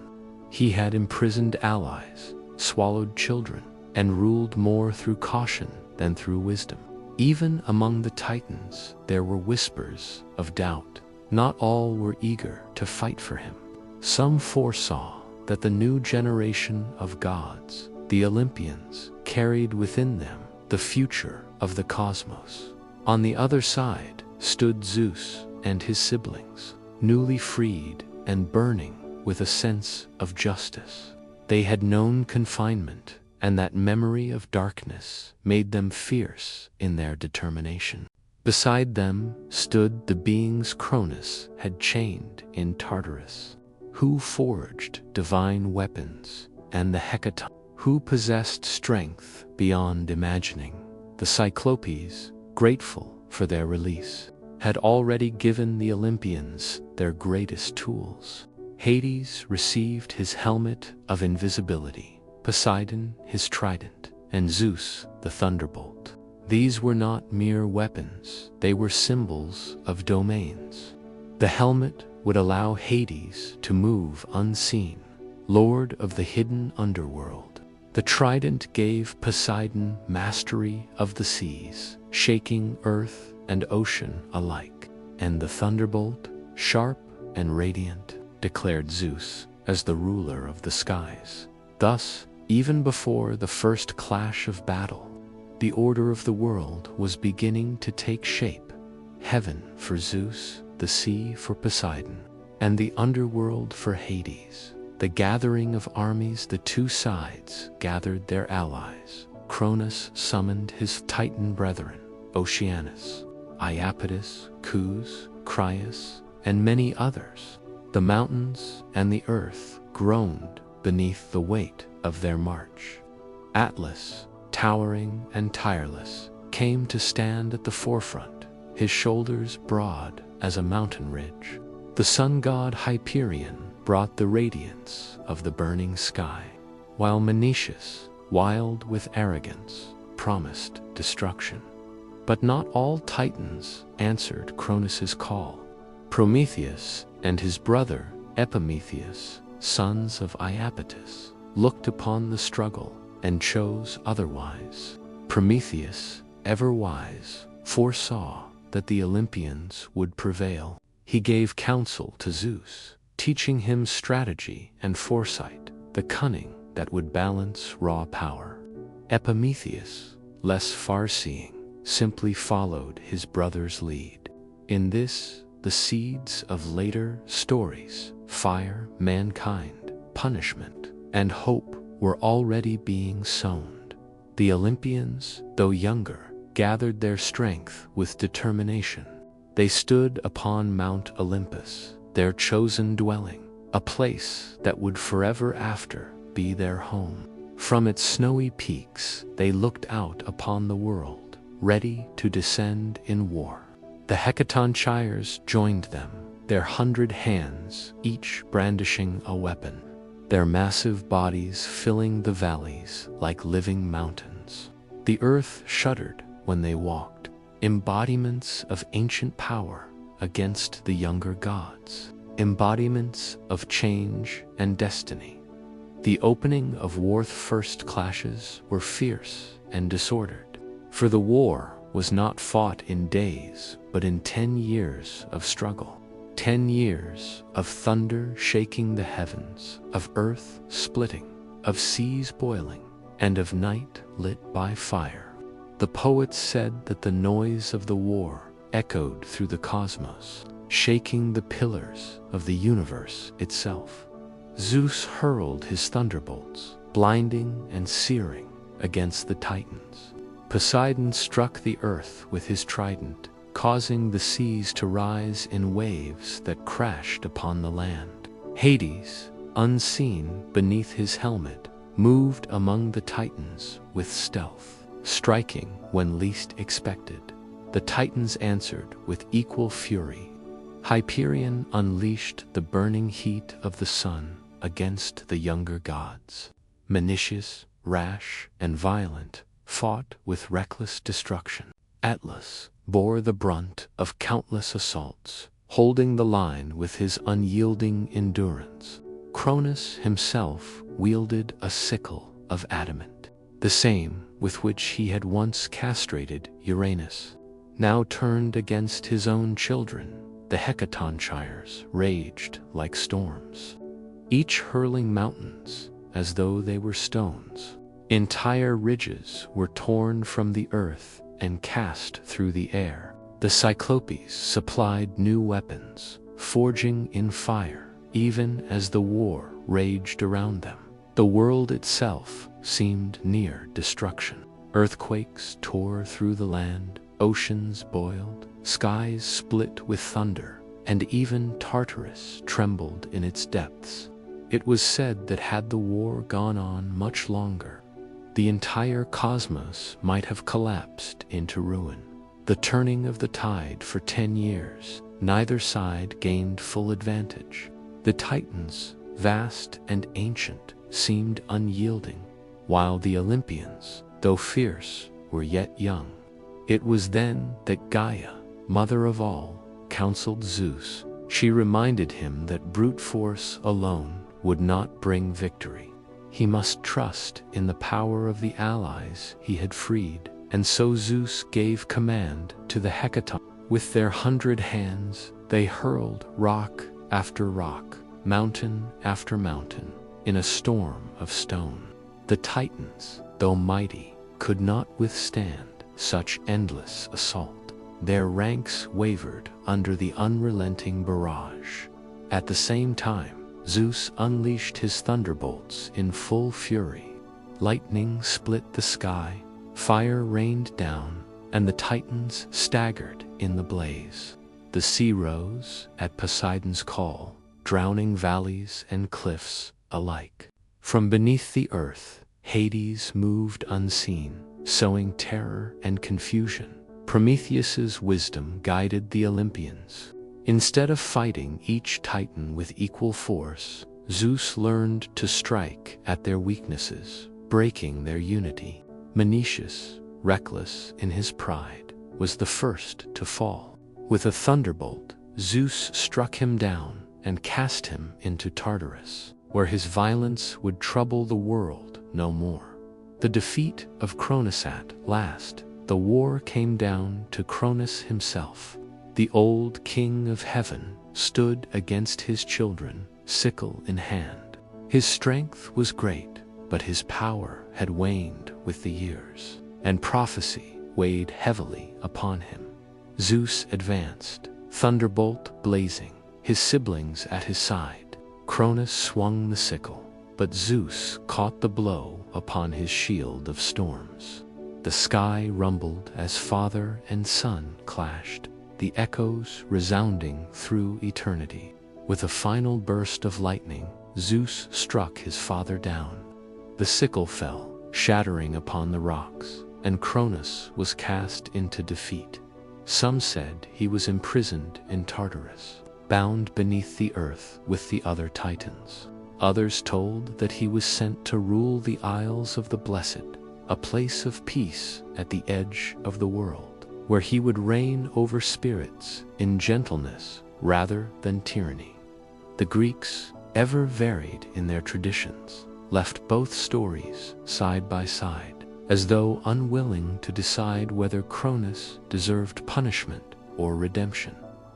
Speaker 1: He had imprisoned allies, swallowed children, and ruled more through caution than through wisdom. Even among the Titans there were whispers of doubt. Not all were eager to fight for him. Some foresaw that the new generation of gods, the Olympians, carried within them the future of the cosmos. On the other side stood Zeus and his siblings, newly freed and burning with a sense of justice. They had known confinement, and that memory of darkness made them fierce in their determination. Beside them stood the beings Cronus had chained in Tartarus, who forged divine weapons, and the Hecaton, who possessed strength beyond imagining. The Cyclopes, grateful for their release, had already given the Olympians their greatest tools. Hades received his helmet of invisibility, Poseidon his trident, and Zeus the thunderbolt. These were not mere weapons, they were symbols of domains. The helmet would allow Hades to move unseen, lord of the hidden underworld. The trident gave Poseidon mastery of the seas, shaking earth and ocean alike. And the thunderbolt, sharp and radiant, declared Zeus as the ruler of the skies. Thus, even before the first clash of battle, the order of the world was beginning to take shape. Heaven for Zeus, the sea for Poseidon, and the underworld for Hades. The gathering of armies, the two sides gathered their allies. Cronus summoned his Titan brethren, Oceanus, Iapetus, Cus, Crius, and many others. The mountains and the earth groaned beneath the weight of their march. Atlas, towering and tireless, came to stand at the forefront, his shoulders broad as a mountain ridge. The sun god Hyperion brought the radiance of the burning sky, while Menetius, wild with arrogance, promised destruction. But not all Titans answered Cronus's call. Prometheus and his brother Epimetheus, sons of Iapetus, looked upon the struggle and chose otherwise. Prometheus, ever wise, foresaw that the Olympians would prevail. He gave counsel to Zeus, teaching him strategy and foresight, the cunning that would balance raw power. Epimetheus, less far-seeing, simply followed his brother's lead. In this, the seeds of later stories, fire, mankind, punishment, and hope were already being sown. The Olympians, though younger, gathered their strength with determination. They stood upon Mount Olympus, their chosen dwelling, a place that would forever after be their home. From its snowy peaks, they looked out upon the world, ready to descend in war. The Hecatonchires joined them, their 100 hands, each brandishing a weapon, their massive bodies filling the valleys like living mountains. The earth shuddered when they walked, embodiments of ancient power against the younger gods, embodiments of change and destiny. The opening of war's first clashes were fierce and disordered, for the war was not fought in days, but in 10 years of struggle. 10 years of thunder shaking the heavens, of earth splitting, of seas boiling, and of night lit by fire. The poets said that the noise of the war echoed through the cosmos, shaking the pillars of the universe itself. Zeus hurled his thunderbolts, blinding and searing, against the Titans. Poseidon struck the earth with his trident, causing the seas to rise in waves that crashed upon the land. Hades, unseen beneath his helmet, moved among the Titans with stealth, striking when least expected. The Titans answered with equal fury. Hyperion unleashed the burning heat of the sun against the younger gods. Menetius, rash and violent, fought with reckless destruction. Atlas bore the brunt of countless assaults, holding the line with his unyielding endurance. Cronus himself wielded a sickle of adamant, the same with which he had once castrated Uranus, now turned against his own children. The hecatonchires raged like storms, each hurling mountains as though they were stones. Entire ridges were torn from the earth and cast through the air. The Cyclopes supplied new weapons, forging in fire, even as the war raged around them. The world itself seemed near destruction. Earthquakes tore through the land, oceans boiled, skies split with thunder, and even Tartarus trembled in its depths. It was said that had the war gone on much longer, the entire cosmos might have collapsed into ruin. The turning of the tide for 10 years, neither side gained full advantage. The Titans, vast and ancient, seemed unyielding, while the Olympians, though fierce, were yet young. It was then that Gaia, mother of all, counseled Zeus. She reminded him that brute force alone would not bring victory. He must trust in the power of the allies he had freed, and so Zeus gave command to the Hecaton. With their 100 hands, they hurled rock after rock, mountain after mountain, in a storm of stone. The Titans, though mighty, could not withstand such endless assault. Their ranks wavered under the unrelenting barrage. At the same time, Zeus unleashed his thunderbolts in full fury. Lightning split the sky, fire rained down, and the Titans staggered in the blaze. The sea rose at Poseidon's call, drowning valleys and cliffs alike. From beneath the earth, Hades moved unseen, sowing terror and confusion. Prometheus's wisdom guided the Olympians. Instead of fighting each Titan with equal force, Zeus learned to strike at their weaknesses, breaking their unity. Menetius, reckless in his pride, was the first to fall. With a thunderbolt, Zeus struck him down and cast him into Tartarus, where his violence would trouble the world no more. The defeat of Cronus at last, the war came down to Cronus himself. The old king of heaven stood against his children, sickle in hand. His strength was great, but his power had waned with the years, and prophecy weighed heavily upon him. Zeus advanced, thunderbolt blazing, his siblings at his side. Cronus swung the sickle, but Zeus caught the blow upon his shield of storms. The sky rumbled as father and son clashed, the echoes resounding through eternity. With a final burst of lightning, Zeus struck his father down. The sickle fell, shattering upon the rocks, and Cronus was cast into defeat. Some said he was imprisoned in Tartarus, bound beneath the earth with the other Titans. Others told that he was sent to rule the Isles of the Blessed, a place of peace at the edge of the world, where he would reign over spirits in gentleness rather than tyranny. The Greeks, ever varied in their traditions, left both stories side by side, as though unwilling to decide whether Cronus deserved punishment or redemption.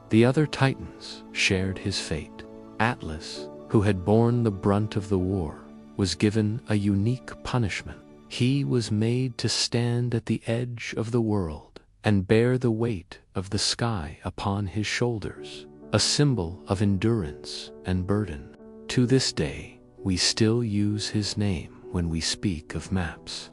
Speaker 1: The other Titans shared his fate. Atlas, who had borne the brunt of the war, was given a unique punishment. He was made to stand at the edge of the world and bear the weight of the sky upon his shoulders, a symbol of endurance and burden. To this day, we still use his name when we speak of maps,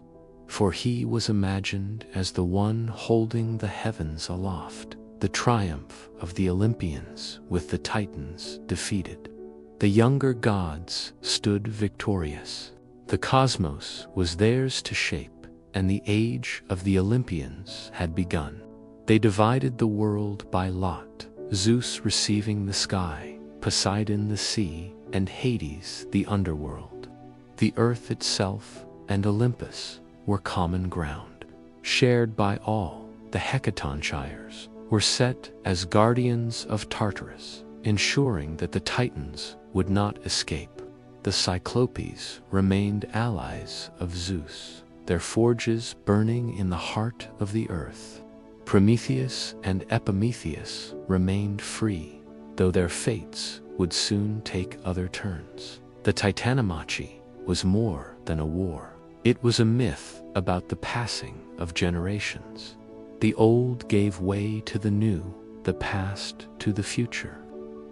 Speaker 1: for he was imagined as the one holding the heavens aloft, the triumph of the Olympians with the Titans defeated. The younger gods stood victorious. The cosmos was theirs to shape, and the age of the Olympians had begun. They divided the world by lot, Zeus receiving the sky, Poseidon the sea, and Hades the underworld. The earth itself and Olympus were common ground. Shared by all, the hecatonchires were set as guardians of Tartarus, ensuring that the Titans would not escape. the Cyclopes remained allies of Zeus, their forges burning in the heart of the earth. Prometheus and Epimetheus remained free, though their fates would soon take other turns. The Titanomachy was more than a war. It was a myth about the passing of generations. The old gave way to the new, the past to the future.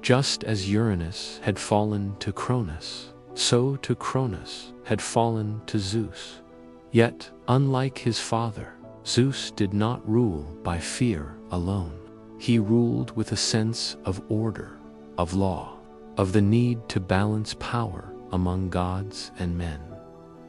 Speaker 1: Just as Uranus had fallen to Cronus, so to Cronus had fallen to Zeus. Yet, unlike his father, Zeus did not rule by fear alone. He ruled with a sense of order, of law, of the need to balance power among gods and men.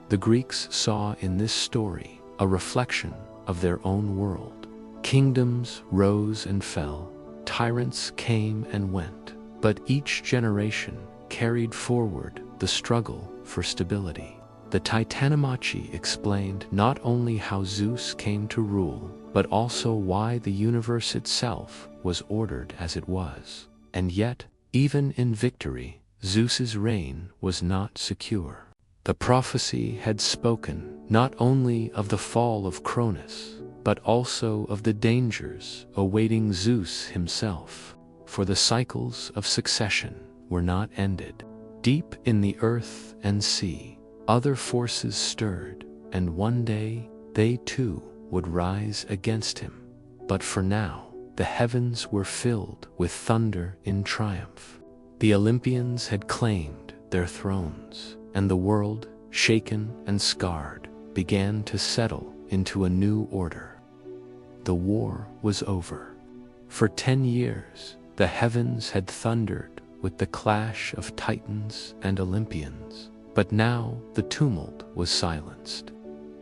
Speaker 1: The Greeks saw in this story a reflection of their own world. Kingdoms rose and fell, tyrants came and went, but each generation carried forward the struggle for stability. The Titanomachy explained not only how Zeus came to rule, but also why the universe itself was ordered as it was. And yet, even in victory, Zeus's reign was not secure. The prophecy had spoken not only of the fall of Cronus, but also of the dangers awaiting Zeus himself, for the cycles of succession were not ended. Deep in the earth and sea, other forces stirred, and one day they too would rise against him. But for now, the heavens were filled with thunder in triumph. The Olympians had claimed their thrones, and the world, shaken and scarred, began to settle into a new order. The war was over. For 10 years, the heavens had thundered with the clash of Titans and Olympians. But now the tumult was silenced.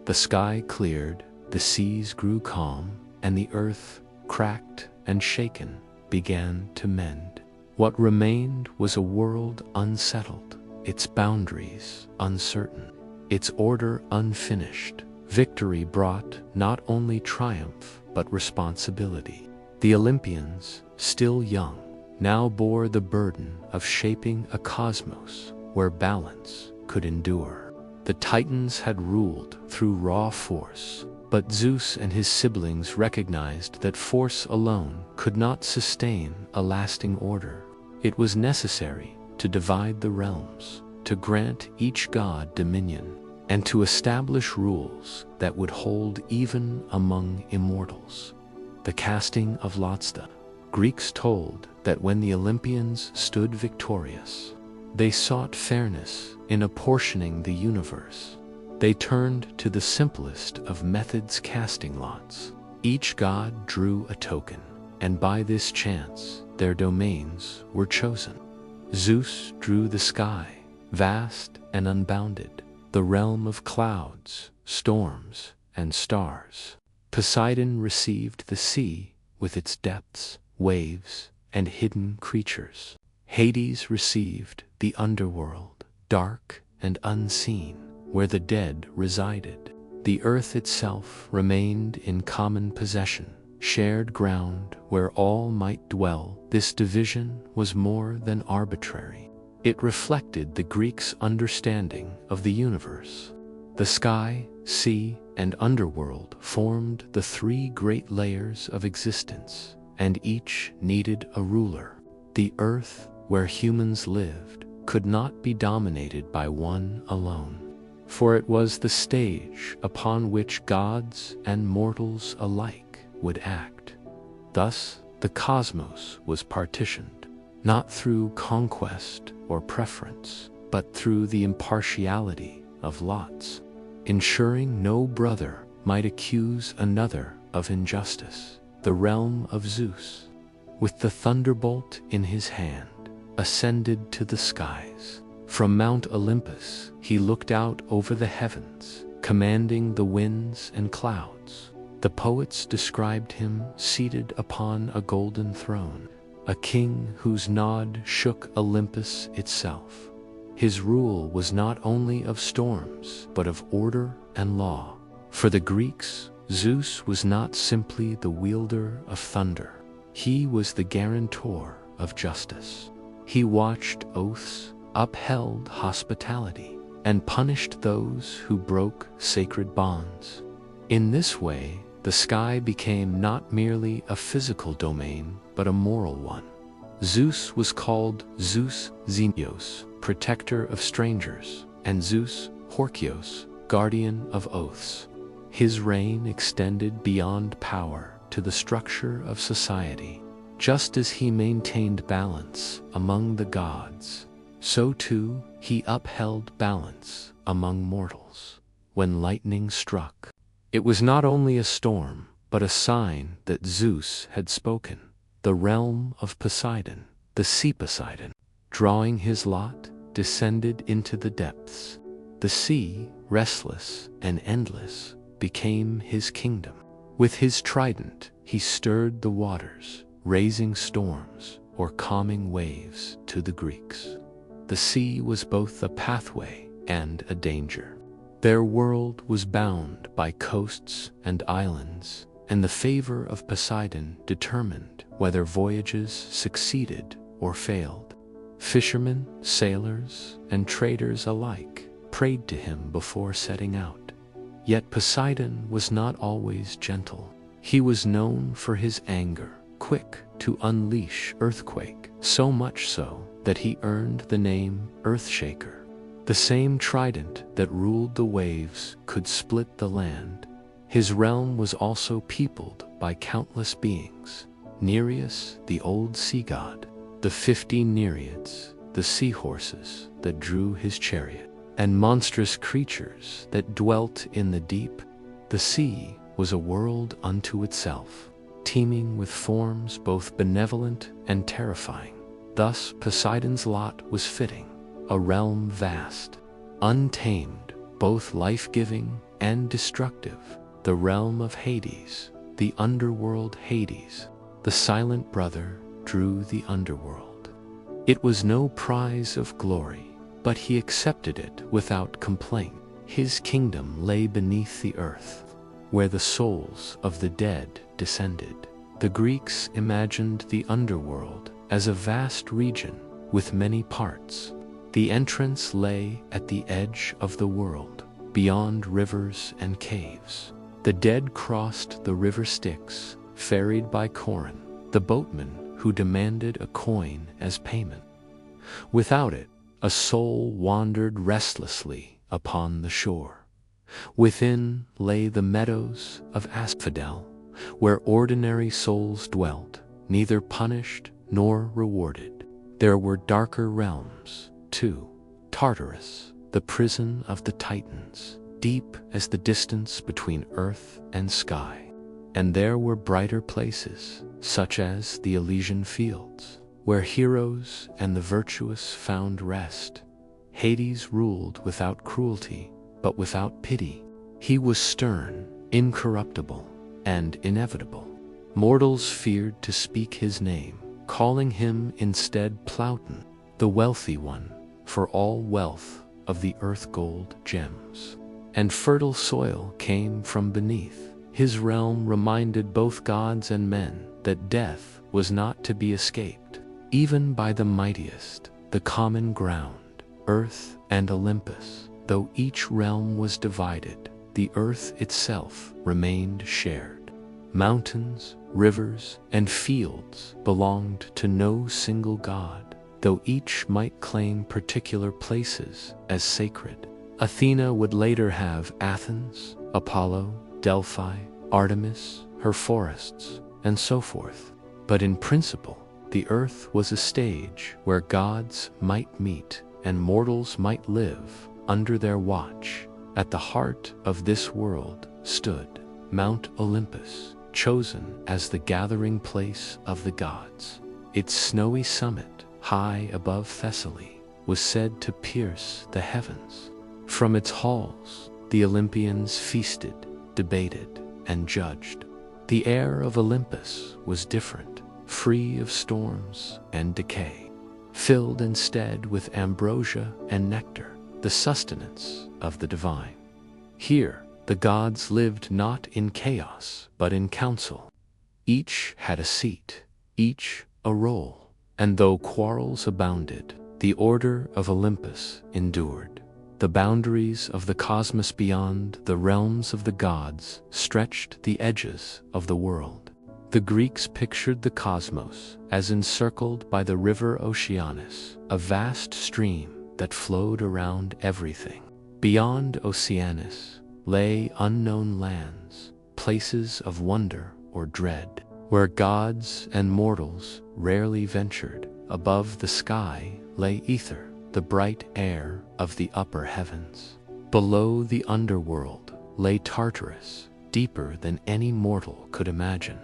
Speaker 1: The sky cleared, the seas grew calm, and the earth, cracked and shaken, began to mend. What remained was a world unsettled, its boundaries uncertain, its order unfinished. Victory brought not only triumph but responsibility. The Olympians, still young, now bore the burden of shaping a cosmos where balance could endure. The Titans had ruled through raw force, but Zeus and his siblings recognized that force alone could not sustain a lasting order. It was necessary to divide the realms, to grant each god dominion, and to establish rules that would hold even among immortals. The casting of lots. The Greeks told that when the Olympians stood victorious, they sought fairness in apportioning the universe. They turned to the simplest of methods, casting lots. Each god drew a token, and by this chance their domains were chosen. Zeus drew the sky, vast and unbounded, the realm of clouds, storms, and stars. Poseidon received the sea with its depths, waves, and hidden creatures. Hades received the underworld, dark and unseen, where the dead resided. The earth itself remained in common possession, shared ground where all might dwell. This division was more than arbitrary. It reflected the Greeks' understanding of the universe. The sky, sea, and underworld formed the 3 great layers of existence, and each needed a ruler. The earth, where humans lived, could not be dominated by one alone, for it was the stage upon which gods and mortals alike would act. Thus, the cosmos was partitioned, not through conquest or preference, but through the impartiality of lots, ensuring no brother might accuse another of injustice. The realm of Zeus, with the thunderbolt in his hand, ascended to the skies. From Mount Olympus, he looked out over the heavens, commanding the winds and clouds. The poets described him seated upon a golden throne, a king whose nod shook Olympus itself. His rule was not only of storms, but of order and law. For the Greeks, Zeus was not simply the wielder of thunder. He was the guarantor of justice. He watched oaths, upheld hospitality, and punished those who broke sacred bonds. In this way, the sky became not merely a physical domain, but a moral one. Zeus was called Zeus Xenios, protector of strangers, and Zeus Horkios, guardian of oaths. His reign extended beyond power to the structure of society. Just as he maintained balance among the gods, so too he upheld balance among mortals. When lightning struck, it was not only a storm, but a sign that Zeus had spoken. The realm of Poseidon, the sea Poseidon, drawing his lot, descended into the depths. The sea, restless and endless, became his kingdom. With his trident, he stirred the waters, raising storms or calming waves to the Greeks. The sea was both a pathway and a danger. Their world was bound by coasts and islands, and the favor of Poseidon determined whether voyages succeeded or failed. Fishermen, sailors, and traders alike prayed to him before setting out. Yet Poseidon was not always gentle. He was known for his anger, quick to unleash earthquake, so much so that he earned the name Earthshaker. The same trident that ruled the waves could split the land. His realm was also peopled by countless beings. Nereus, the old sea god, the 50 Nereids, the seahorses that drew his chariot, and monstrous creatures that dwelt in the deep. The sea was a world unto itself, teeming with forms both benevolent and terrifying. Thus Poseidon's lot was fitting, a realm vast, untamed, both life-giving and destructive, the realm of Hades, the underworld Hades. The silent brother drew the underworld. It was no prize of glory, but he accepted it without complaint. His kingdom lay beneath the earth, where the souls of the dead descended. The Greeks imagined the underworld as a vast region with many parts. The entrance lay at the edge of the world, beyond rivers and caves. The dead crossed the river Styx, ferried by Corin, the boatman who demanded a coin as payment. Without it, a soul wandered restlessly upon the shore. Within lay the meadows of Asphodel, where ordinary souls dwelt, neither punished nor rewarded. There were darker realms, too. Tartarus, the prison of the Titans, deep as the distance between earth and sky. And there were brighter places, such as the Elysian fields, where heroes and the virtuous found rest. Hades ruled without cruelty, but without pity. He was stern, incorruptible, and inevitable. Mortals feared to speak his name, calling him instead Plauton, the wealthy one, for all wealth of the earth gold gems. And fertile soil came from beneath. His realm reminded both gods and men that death was not to be escaped, even by the mightiest. The common ground, earth and Olympus, though each realm was divided, the earth itself remained shared. Mountains, rivers, and fields belonged to no single god, though each might claim particular places as sacred. Athena would later have Athens, Apollo, Delphi, Artemis, her forests, and so forth. But in principle, the earth was a stage where gods might meet and mortals might live under their watch. At the heart of this world stood Mount Olympus, chosen as the gathering place of the gods. Its snowy summit, high above Thessaly, was said to pierce the heavens. From its halls, the Olympians feasted, debated, and judged. The air of Olympus was different, free of storms and decay, filled instead with ambrosia and nectar, the sustenance of the divine. Here, the gods lived not in chaos, but in council. Each had a seat, each a role, and though quarrels abounded, The order of Olympus endured. The boundaries of the cosmos beyond the realms of the gods stretched the edges of the world. The Greeks pictured the cosmos as encircled by the river Oceanus, a vast stream that flowed around everything. Beyond Oceanus lay unknown lands, places of wonder or dread, where gods and mortals rarely ventured. Above the sky lay ether, the bright air of the upper heavens. Below the underworld lay Tartarus, deeper than any mortal could imagine.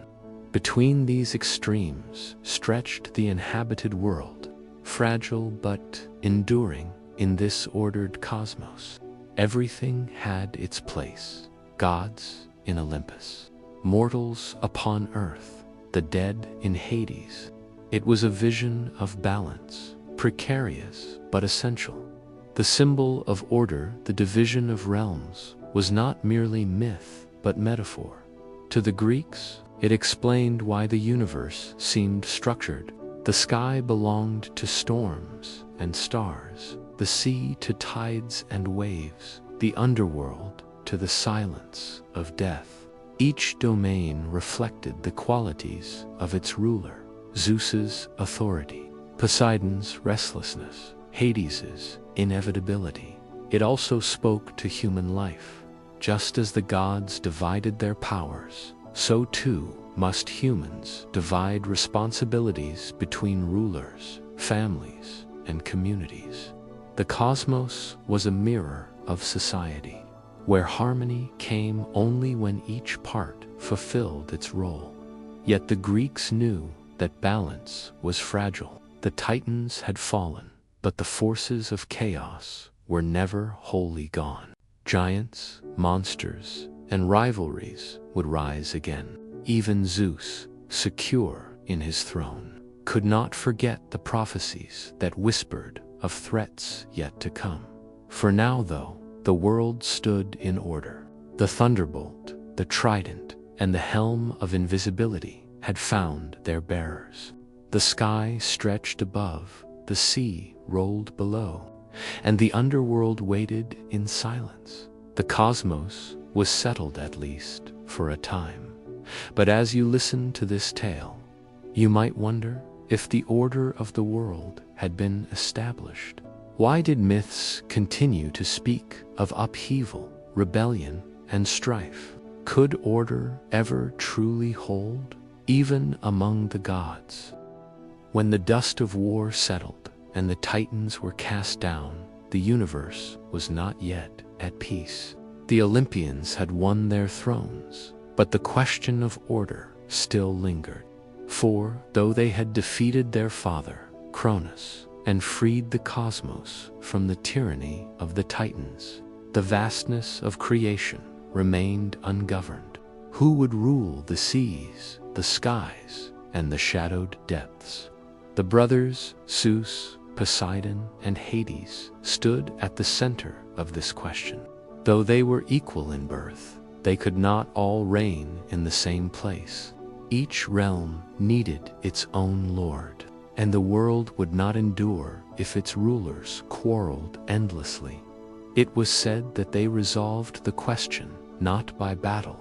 Speaker 1: Between these extremes stretched the inhabited world, fragile but enduring in this ordered cosmos. Everything had its place: gods in Olympus, mortals upon earth, the dead in Hades. It was a vision of balance, precarious but essential. The symbol of order, the division of realms, was not merely myth but metaphor. To the Greeks, it explained why the universe seemed structured. The sky belonged to storms and stars, the sea to tides and waves, the underworld to the silence of death. Each domain reflected the qualities of its ruler: Zeus's authority, Poseidon's restlessness, Hades's inevitability. It also spoke to human life. Just as the gods divided their powers, so too must humans divide responsibilities between rulers, families, and communities. The cosmos was a mirror of society, where harmony came only when each part fulfilled its role. Yet the Greeks knew that balance was fragile. The Titans had fallen, but the forces of chaos were never wholly gone. Giants, monsters, and rivalries would rise again. Even Zeus, secure in his throne, could not forget the prophecies that whispered of threats yet to come. For now, though, the world stood in order. The thunderbolt, the trident, and the helm of invisibility had found their bearers. The sky stretched above, the sea rolled below, and the underworld waited in silence. The cosmos was settled, at least for a time. But as you listen to this tale, you might wonder if the order of the world had been established. Why did myths continue to speak of upheaval, rebellion, and strife? Could order ever truly hold, even among the gods? When the dust of war settled and the Titans were cast down, the universe was not yet at peace. The Olympians had won their thrones, but the question of order still lingered. For though they had defeated their father, Cronus, and freed the cosmos from the tyranny of the Titans, the vastness of creation remained ungoverned. Who would rule the seas, the skies, and the shadowed depths? The brothers Zeus, Poseidon, and Hades stood at the center of this question. Though they were equal in birth, they could not all reign in the same place. Each realm needed its own lord, and the world would not endure if its rulers quarreled endlessly. It was said that they resolved the question not by battle,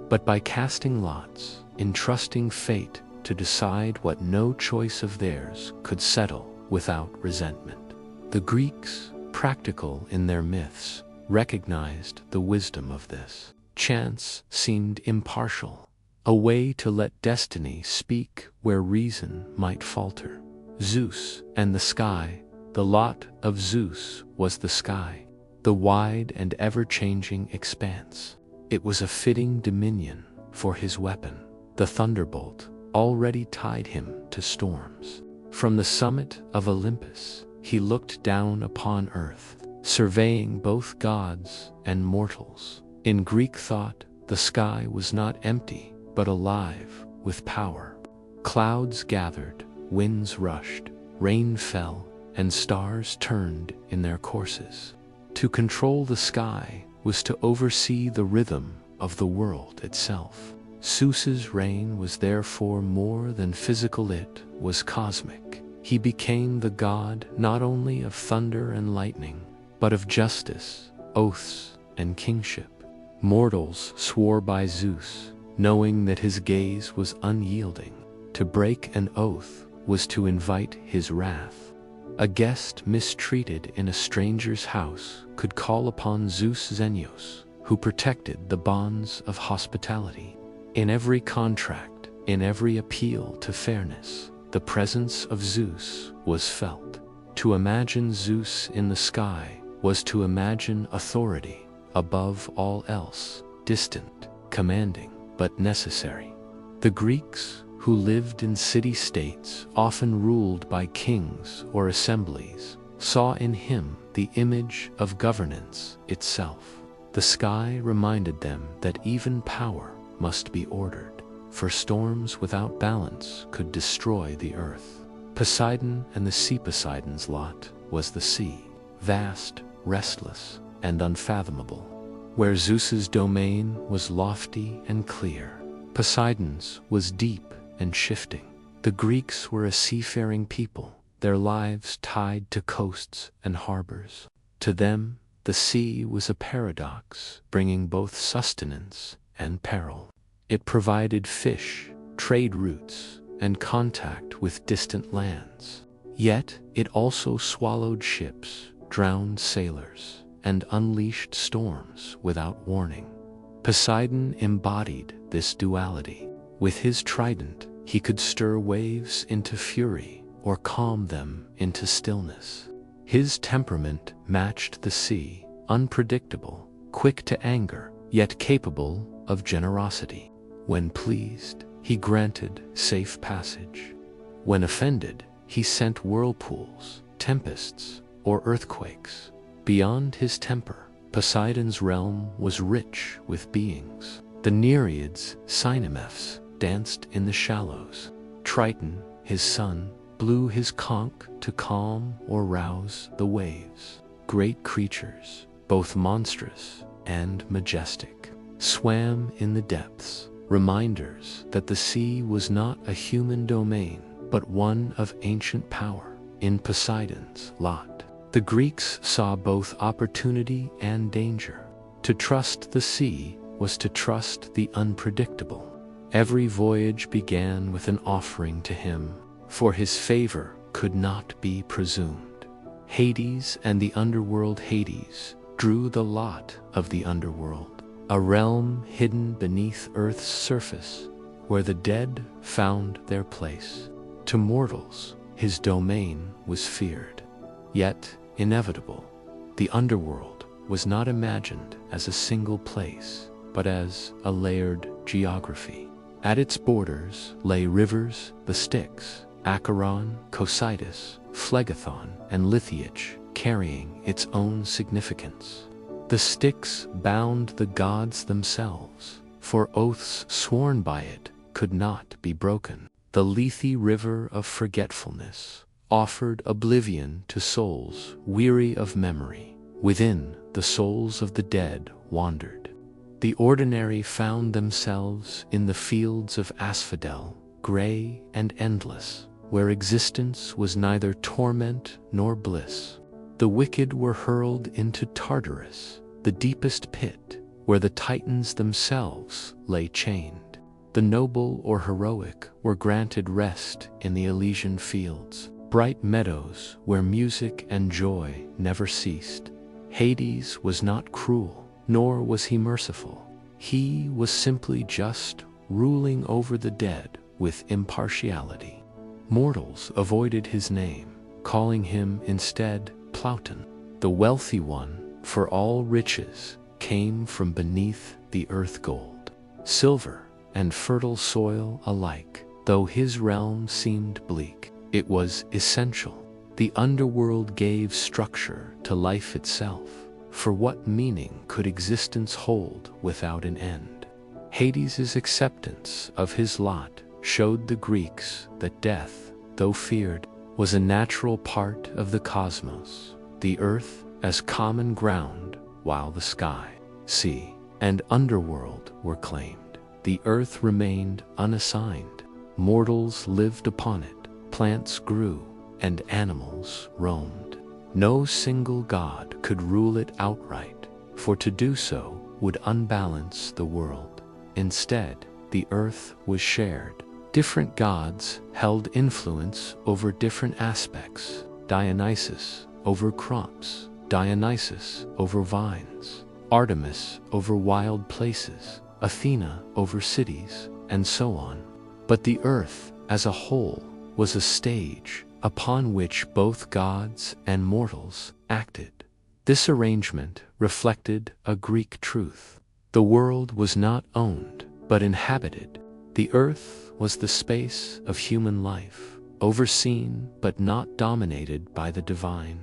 Speaker 1: but by casting lots, entrusting fate to decide what no choice of theirs could settle without resentment. The Greeks, practical in their myths, recognized the wisdom of this. Chance seemed impartial, a way to let destiny speak where reason might falter. Zeus and the sky. The lot of Zeus was the sky, the wide and ever-changing expanse. It was a fitting dominion for his weapon. The thunderbolt already tied him to storms. From the summit of Olympus, he looked down upon earth, surveying both gods and mortals. In Greek thought, the sky was not empty, but alive with power. Clouds gathered, winds rushed, rain fell, and stars turned in their courses. To control the sky was to oversee the rhythm of the world itself. Zeus's reign was therefore more than physical, it was cosmic. he became the god not only of thunder and lightning, but of justice, oaths, and kingship. Mortals swore by Zeus, knowing that his gaze was unyielding. To break an oath was to invite his wrath. A guest mistreated in a stranger's house could call upon Zeus Xenios, who protected the bonds of hospitality. In every contract, in every appeal to fairness, the presence of Zeus was felt. To imagine Zeus in the sky was to imagine authority above all else, distant, commanding, but necessary. The Greeks, who lived in city-states often ruled by kings or assemblies, saw in him the image of governance itself. The sky reminded them that even power must be ordered, for storms without balance could destroy the earth. Poseidon and the sea Poseidon's lot was the sea, vast, restless, and unfathomable. Where Zeus's domain was lofty and clear, Poseidon's was deep and shifting. The Greeks were a seafaring people, their lives tied to coasts and harbors. To them, the sea was a paradox, bringing both sustenance and peril. It provided fish, trade routes, and contact with distant lands. Yet it also swallowed ships, drowned sailors, and unleashed storms without warning. Poseidon embodied this duality. With his trident, he could stir waves into fury or calm them into stillness. His temperament matched the sea, unpredictable, quick to anger, yet capable of generosity. When pleased, he granted safe passage. When offended, he sent whirlpools, tempests, or earthquakes. Beyond his temper, Poseidon's realm was rich with beings. The Nereids, Cynemeths, danced in the shallows. Triton, his son, blew his conch to calm or rouse the waves. Great creatures, both monstrous and majestic, swam in the depths, reminders that the sea was not a human domain, but one of ancient power. In Poseidon's lot, the Greeks saw both opportunity and danger. To trust the sea was to trust the unpredictable. Every voyage began with an offering to him, for his favor could not be presumed. Hades and the underworld Hades drew the lot of the underworld, a realm hidden beneath Earth's surface, where the dead found their place. To mortals, his domain was feared, yet inevitable. The underworld was not imagined as a single place, but as a layered geography. At its borders lay rivers, the Styx, Acheron, Cocytus, Phlegethon, and Lithiage, carrying its own significance. The Styx bound the gods themselves, for oaths sworn by it could not be broken. The Lethe river of forgetfulness offered oblivion to souls weary of memory. Within, the souls of the dead wandered. The ordinary found themselves in the fields of asphodel, gray and endless, where existence was neither torment nor bliss. The wicked were hurled into Tartarus, the deepest pit, where the Titans themselves lay chained. The noble or heroic were granted rest in the Elysian fields, bright meadows where music and joy never ceased. Hades was not cruel, nor was he merciful. He was simply just, ruling over the dead with impartiality. Mortals avoided his name, calling him instead Plauton, the wealthy one, for all riches came from beneath the earth gold, silver, and fertile soil alike. Though his realm seemed bleak, it was essential. The underworld gave structure to life itself. For what meaning could existence hold without an end? Hades' acceptance of his lot showed the Greeks that death, though feared, was a natural part of the cosmos, the earth as common ground, while the sky, sea, and underworld were claimed. The earth remained unassigned. Mortals lived upon it, plants grew, and animals roamed. No single god could rule it outright, for to do so would unbalance the world. Instead, the earth was shared. Different gods held influence over different aspects. Dionysus over crops, Dionysus over vines, Artemis over wild places, Athena over cities, and so on. But the earth as a whole was a stage upon which both gods and mortals acted. This arrangement reflected a Greek truth. The world was not owned, but inhabited. The earth was the space of human life, overseen but not dominated by the divine.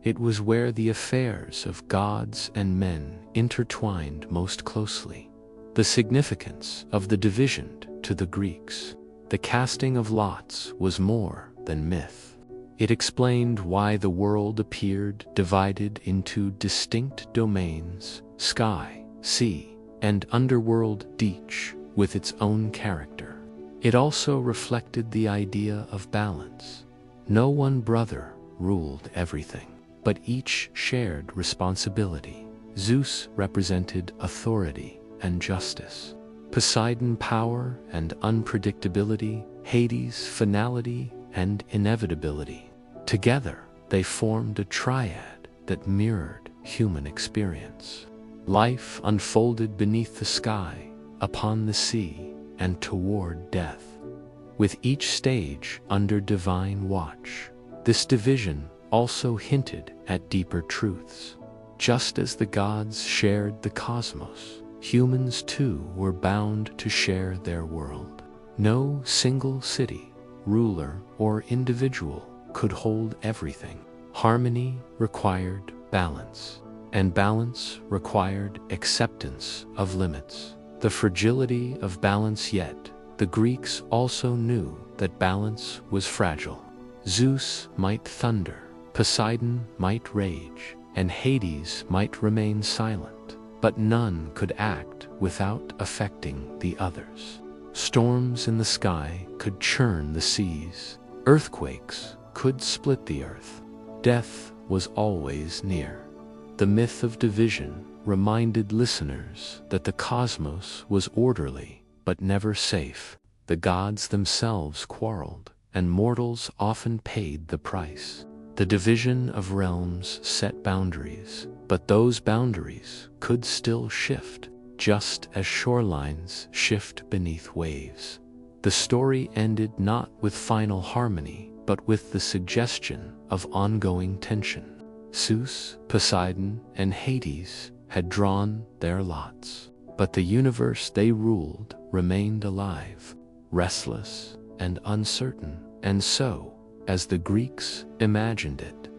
Speaker 1: It was where the affairs of gods and men intertwined most closely. The significance of the division to the Greeks, the casting of lots, was more than myth. It explained why the world appeared divided into distinct domains: sky, sea, and underworld, each with its own character. It also reflected the idea of balance. No one brother ruled everything, but each shared responsibility. Zeus represented authority and justice, Poseidon power and unpredictability, Hades finality and inevitability. Together, they formed a triad that mirrored human experience. Life unfolded beneath the sky, upon the sea, and toward death, with each stage under divine watch. This division also hinted at deeper truths. Just as the gods shared the cosmos, humans too were bound to share their world. No single city, ruler, or individual could hold everything. Harmony required balance, and balance required acceptance of limits. The fragility of balance, yet the Greeks also knew that balance was fragile. Zeus might thunder, Poseidon might rage, and Hades might remain silent, but none could act without affecting the others. Storms in the sky could churn the seas, earthquakes could split the earth. Death was always near. The myth of division reminded listeners that the cosmos was orderly but never safe. The gods themselves quarreled, and mortals often paid the price. The division of realms set boundaries, but those boundaries could still shift, just as shorelines shift beneath waves. The story ended not with final harmony, but with the suggestion of ongoing tension. Zeus, Poseidon, and Hades had drawn their lots, but the universe they ruled remained alive, restless and uncertain, and so, as the Greeks imagined it,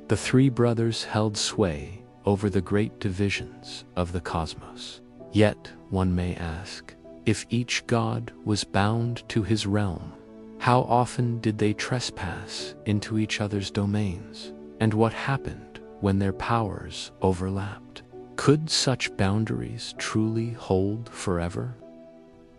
Speaker 1: the three brothers held sway over the great divisions of the cosmos. Yet, one may ask, if each god was bound to his realm, how often did they trespass into each other's domains? And what happened when their powers overlapped? Could such boundaries truly hold forever?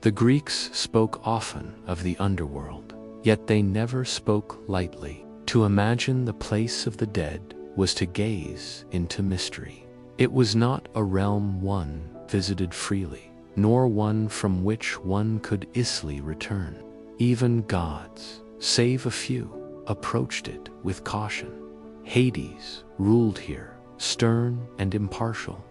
Speaker 1: The Greeks spoke often of the underworld, yet they never spoke lightly. To imagine the place of the dead was to gaze into mystery. It was not a realm one visited freely, nor one from which one could easily return. Even gods, save a few, approached it with caution. Hades ruled here, stern and impartial.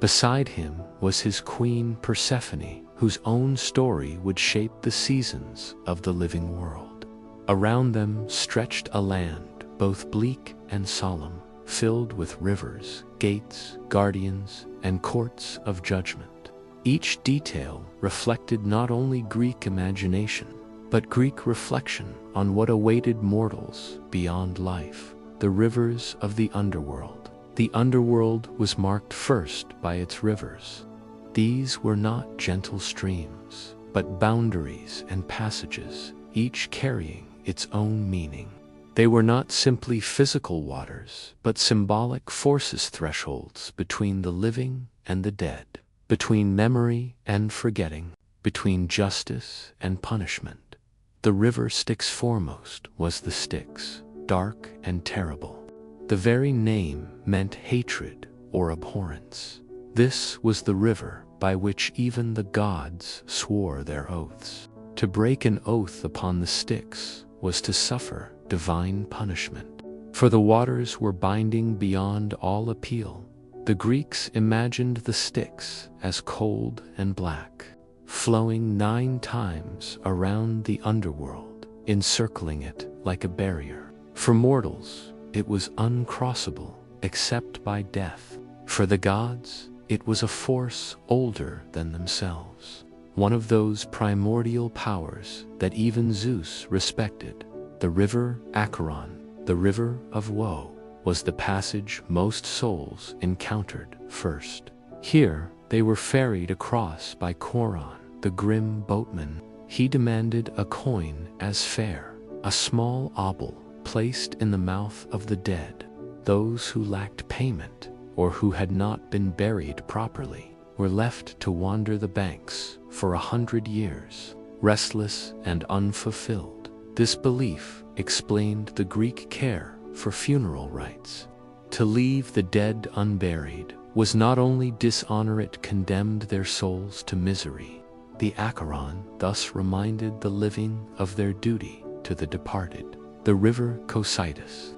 Speaker 1: Beside him was his queen Persephone, whose own story would shape the seasons of the living world. Around them stretched a land, both bleak and solemn, filled with rivers, gates, guardians, and courts of judgment. Each detail reflected not only Greek imagination, but Greek reflection on what awaited mortals beyond life. The rivers of the underworld. The underworld was marked first by its rivers. These were not gentle streams, but boundaries and passages, each carrying its own meaning. They were not simply physical waters, but symbolic forces, thresholds between the living and the dead, between memory and forgetting, between justice and punishment. The river Styx foremost was the Styx, dark and terrible. The very name meant hatred or abhorrence. This was the river by which even the gods swore their oaths. To break an oath upon the Styx was to suffer divine punishment, for the waters were binding beyond all appeal. The Greeks imagined the Styx as cold and black, flowing 9 times around the underworld, encircling it like a barrier. For mortals, it was uncrossable except by death. For the gods, it was a force older than themselves, one of those primordial powers that even Zeus respected. The river Acheron, the river of woe, was the passage most souls encountered first. Here, they were ferried across by Choron, the grim boatman. He demanded a coin as fare, a small obol placed in the mouth of the dead. Those who lacked payment, or who had not been buried properly, were left to wander the banks for 100 years, restless and unfulfilled. This belief explained the Greek care for funeral rites. To leave the dead unburied was not only dishonor, it condemned their souls to misery. The Acheron thus reminded the living of their duty to the departed. The river Cocytus,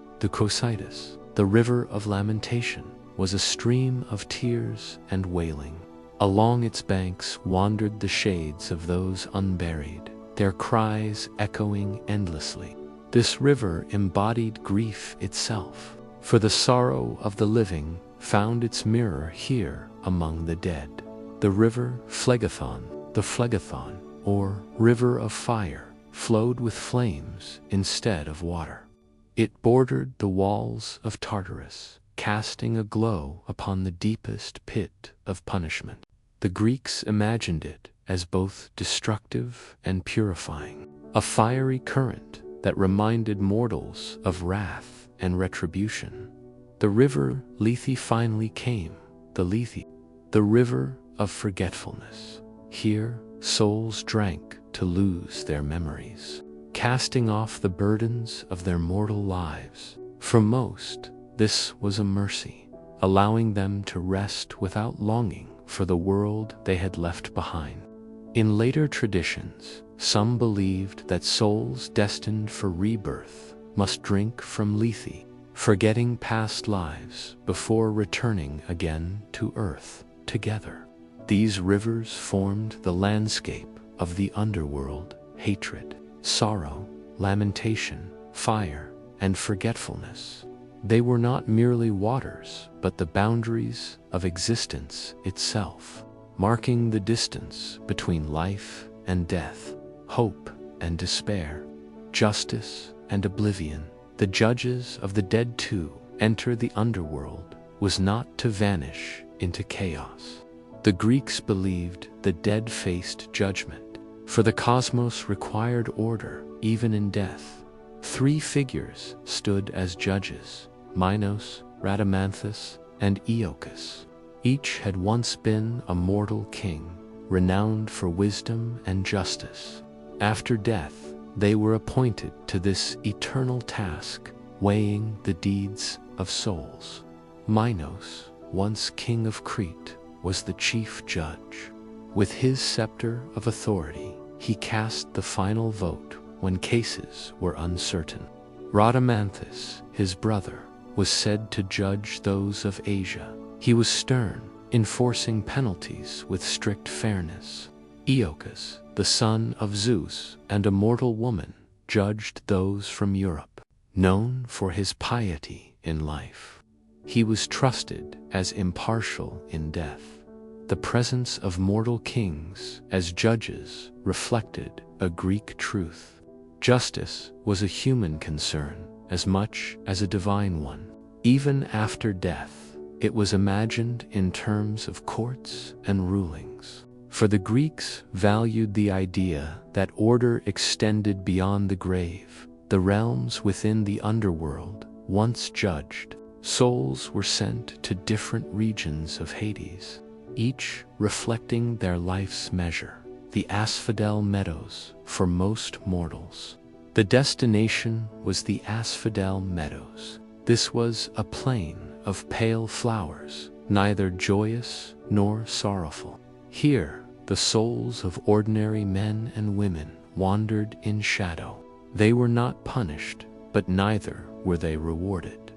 Speaker 1: the river of lamentation, was a stream of tears and wailing. Along its banks wandered the shades of those unburied, their cries echoing endlessly. This river embodied grief itself, for the sorrow of the living found its mirror here among the dead. The river Phlegethon, or river of fire, flowed with flames instead of water. It bordered the walls of Tartarus, casting a glow upon the deepest pit of punishment. The Greeks imagined it as both destructive and purifying, a fiery current that reminded mortals of wrath and retribution. The river Lethe finally came, the river of forgetfulness. Here, souls drank to lose their memories, casting off the burdens of their mortal lives. For most, this was a mercy, allowing them to rest without longing for the world they had left behind. In later traditions, some believed that souls destined for rebirth must drink from Lethe, forgetting past lives before returning again to earth together. These rivers formed the landscape of the underworld: hatred, sorrow, lamentation, fire, and forgetfulness. They were not merely waters, but the boundaries of existence itself, marking the distance between life and death, hope and despair, justice and oblivion. The judges of the dead too enter the underworld, was not to vanish into chaos. The Greeks believed the dead faced judgment, for the cosmos required order even in death. 3 figures stood as judges: Minos, Rhadamanthus, and Iolcus. Each had once been a mortal king, renowned for wisdom and justice. After death, they were appointed to this eternal task, weighing the deeds of souls. Minos, once king of Crete, was the chief judge. With his scepter of authority, he cast the final vote when cases were uncertain. Rhadamanthus, his brother, was said to judge those of Asia. He was stern, enforcing penalties with strict fairness. Iolcus, the son of Zeus and a mortal woman, judged those from Europe. Known for his piety in life, he was trusted as impartial in death. The presence of mortal kings as judges reflected a Greek truth. Justice was a human concern as much as a divine one. Even after death, it was imagined in terms of courts and rulings. For the Greeks valued the idea that order extended beyond the grave. The realms within the underworld, once judged, souls were sent to different regions of Hades, each reflecting their life's measure. The asphodel meadows for most mortals, The destination was the Asphodel Meadows. This was a plain of pale flowers, neither joyous nor sorrowful. Here, the souls of ordinary men and women wandered in shadow. They were not punished, but neither were they rewarded.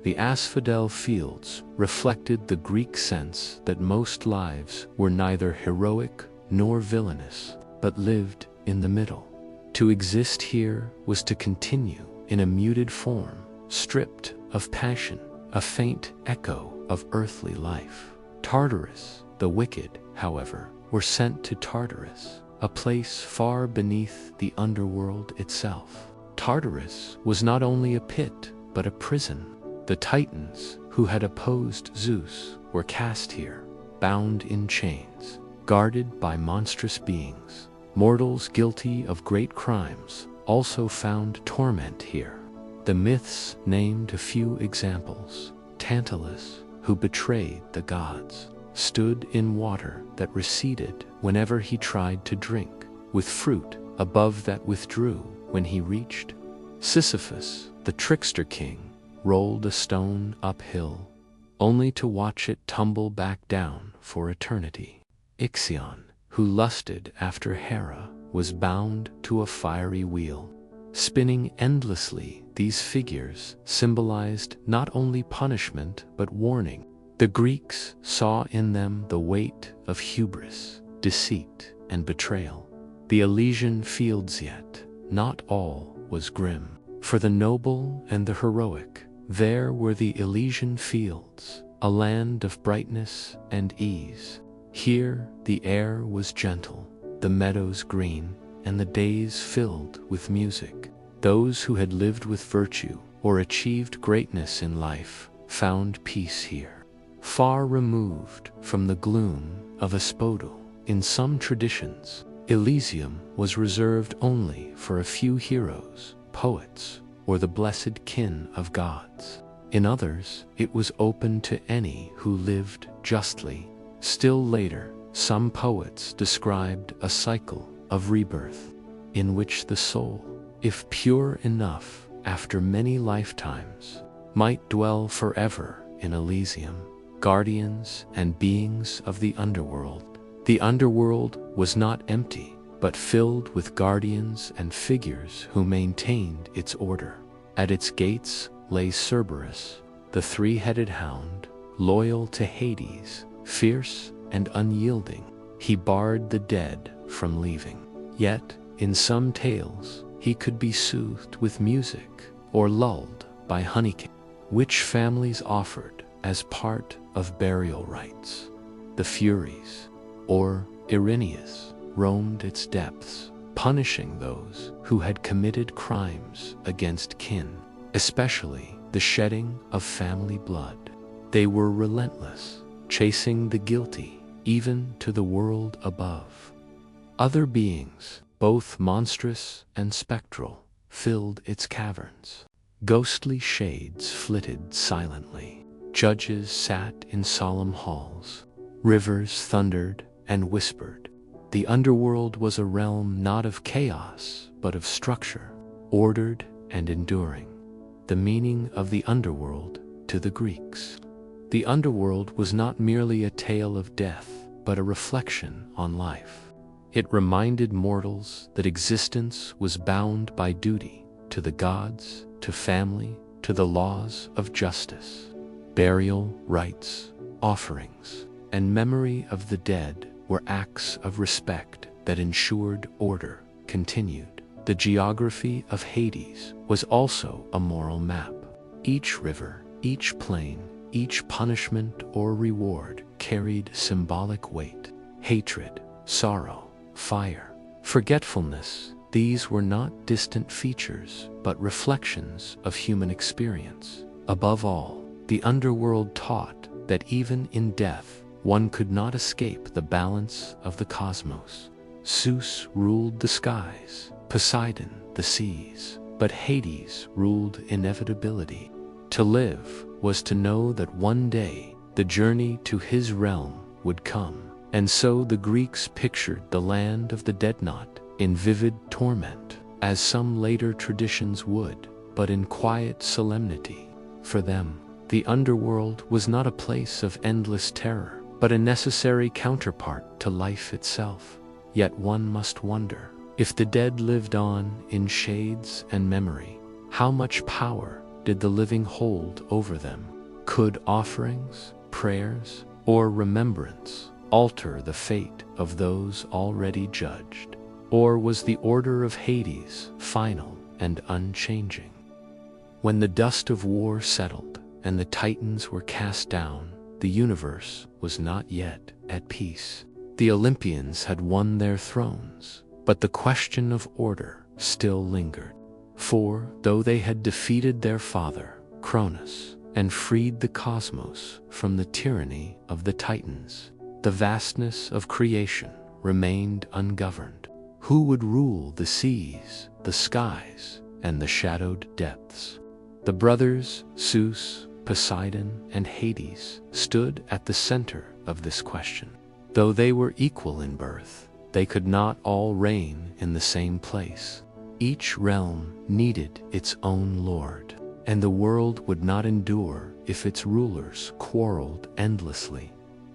Speaker 1: The asphodel fields reflected the Greek sense that most lives were neither heroic nor villainous, but lived in the middle. To exist here was to continue in a muted form, stripped of passion, a faint echo of earthly life. Tartarus, the wicked, however, were sent to Tartarus, a place far beneath the underworld itself. Tartarus was not only a pit, but a prison. The Titans, who had opposed Zeus, were cast here, bound in chains, guarded by monstrous beings. Mortals guilty of great crimes also found torment here. The myths named a few examples. Tantalus, who betrayed the gods, stood in water that receded whenever he tried to drink, with fruit above that withdrew when he reached. Sisyphus, the trickster king, rolled a stone uphill, only to watch it tumble back down for eternity. Ixion, who lusted after Hera, was bound to a fiery wheel. Spinning endlessly, these figures symbolized not only punishment but warning. The Greeks saw in them the weight of hubris, deceit, and betrayal. The Elysian fields yet, not all was grim. For the noble and the heroic, there were the Elysian fields, a land of brightness and ease. Here the air was gentle, the meadows green, and the days filled with music. Those who had lived with virtue or achieved greatness in life found peace here. Far removed from the gloom of Asphodel, in some traditions, Elysium was reserved only for a few heroes, poets, or the blessed kin of gods. In others, it was open to any who lived justly. Still later, some poets described a cycle of rebirth, in which the soul, if pure enough after many lifetimes, might dwell forever in Elysium. Guardians and beings of the underworld. The underworld was not empty, but filled with guardians and figures who maintained its order. At its gates lay Cerberus, the three-headed hound, loyal to Hades, fierce and unyielding. He barred the dead from leaving. Yet, in some tales, he could be soothed with music or lulled by honeycomb, which families offered as part of burial rites. The Furies, or Irenaeus, roamed its depths, punishing those who had committed crimes against kin, especially the shedding of family blood. They were relentless, chasing the guilty even to the world above. Other beings, both monstrous and spectral, filled its caverns. Ghostly shades flitted silently. Judges sat in solemn halls. Rivers thundered and whispered. The underworld was a realm not of chaos, but of structure, ordered and enduring. The meaning of the underworld to the Greeks. The underworld was not merely a tale of death, but a reflection on life. It reminded mortals that existence was bound by duty to the gods, to family, to the laws of justice. Burial rites, offerings, and memory of the dead were acts of respect that ensured order continued. The geography of Hades was also a moral map. Each river, each plain, each punishment or reward carried symbolic weight. Hatred, sorrow, fire, forgetfulness, these were not distant features, but reflections of human experience. Above all, the underworld taught that even in death, one could not escape the balance of the cosmos. Zeus ruled the skies, Poseidon the seas, but Hades ruled inevitability. To live was to know that one day the journey to his realm would come, and so the Greeks pictured the land of the dead not in vivid torment, as some later traditions would, but in quiet solemnity. For them, the underworld was not a place of endless terror, but a necessary counterpart to life itself. Yet one must wonder, if the dead lived on in shades and memory, how much power did the living hold over them? Could offerings, prayers, or remembrance alter the fate of those already judged? Or was the order of Hades final and unchanging? When the dust of war settled and the Titans were cast down, the universe was not yet at peace. The Olympians had won their thrones, but the question of order still lingered. For, though they had defeated their father, Cronus, and freed the cosmos from the tyranny of the Titans, the vastness of creation remained ungoverned. Who would rule the seas, the skies, and the shadowed depths? The brothers Zeus, Poseidon, and Hades stood at the center of this question. Though they were equal in birth, they could not all reign in the same place. Each realm needed its own lord, and the world would not endure if its rulers quarreled endlessly.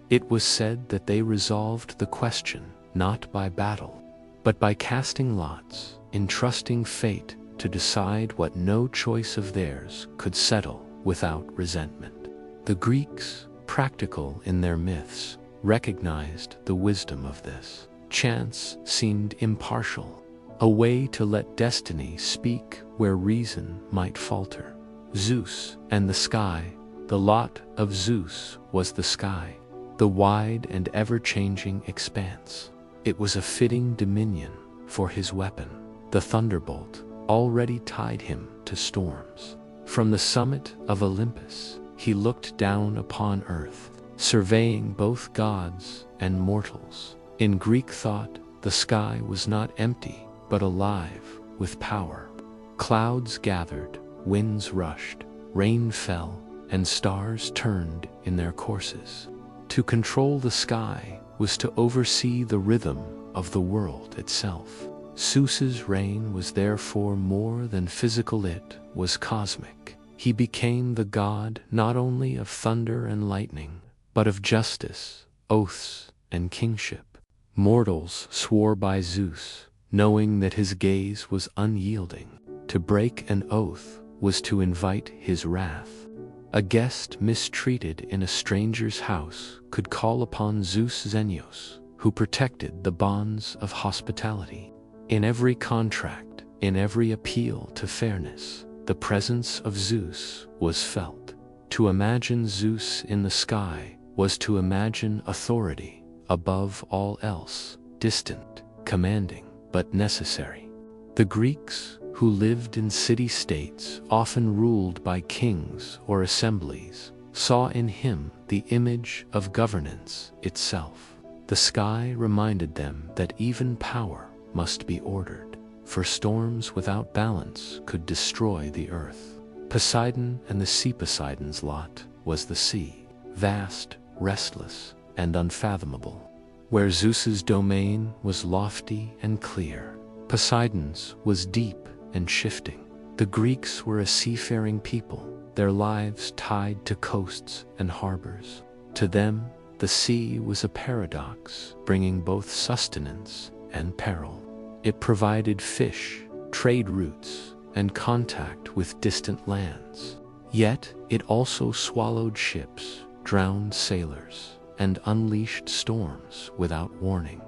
Speaker 1: It was said that they resolved the question not by battle, but by casting lots, entrusting fate to decide what no choice of theirs could settle without resentment. The Greeks, practical in their myths, recognized the wisdom of this. Chance seemed impartial, a way to let destiny speak where reason might falter. Zeus and the sky. The lot of Zeus was the sky, the wide and ever-changing expanse. It was a fitting dominion for his weapon. The thunderbolt already tied him to storms. From the summit of Olympus, he looked down upon earth, surveying both gods and mortals. In Greek thought, the sky was not empty, but alive with power. Clouds gathered, winds rushed, rain fell, and stars turned in their courses. To control the sky was to oversee the rhythm of the world itself. Zeus's reign was therefore more than physical, it was cosmic. He became the god not only of thunder and lightning, but of justice, oaths, and kingship. Mortals swore by Zeus, knowing that his gaze was unyielding. To break an oath was to invite his wrath. A guest mistreated in a stranger's house could call upon Zeus Xenios, who protected the bonds of hospitality. In every contract, in every appeal to fairness, the presence of Zeus was felt. To imagine Zeus in the sky was to imagine authority above all else, distant, commanding, but necessary. The Greeks, who lived in city-states often ruled by kings or assemblies, saw in him the image of governance itself. The sky reminded them that even power must be ordered, for storms without balance could destroy the earth. Poseidon and the sea Poseidon's lot was the sea, vast, restless, and unfathomable. Where Zeus's domain was lofty and clear, Poseidon's was deep and shifting. The Greeks were a seafaring people, their lives tied to coasts and harbors. To them, the sea was a paradox, bringing both sustenance and peril. It provided fish, trade routes, and contact with distant lands. Yet, it also swallowed ships, drowned sailors, and unleashed storms without warning.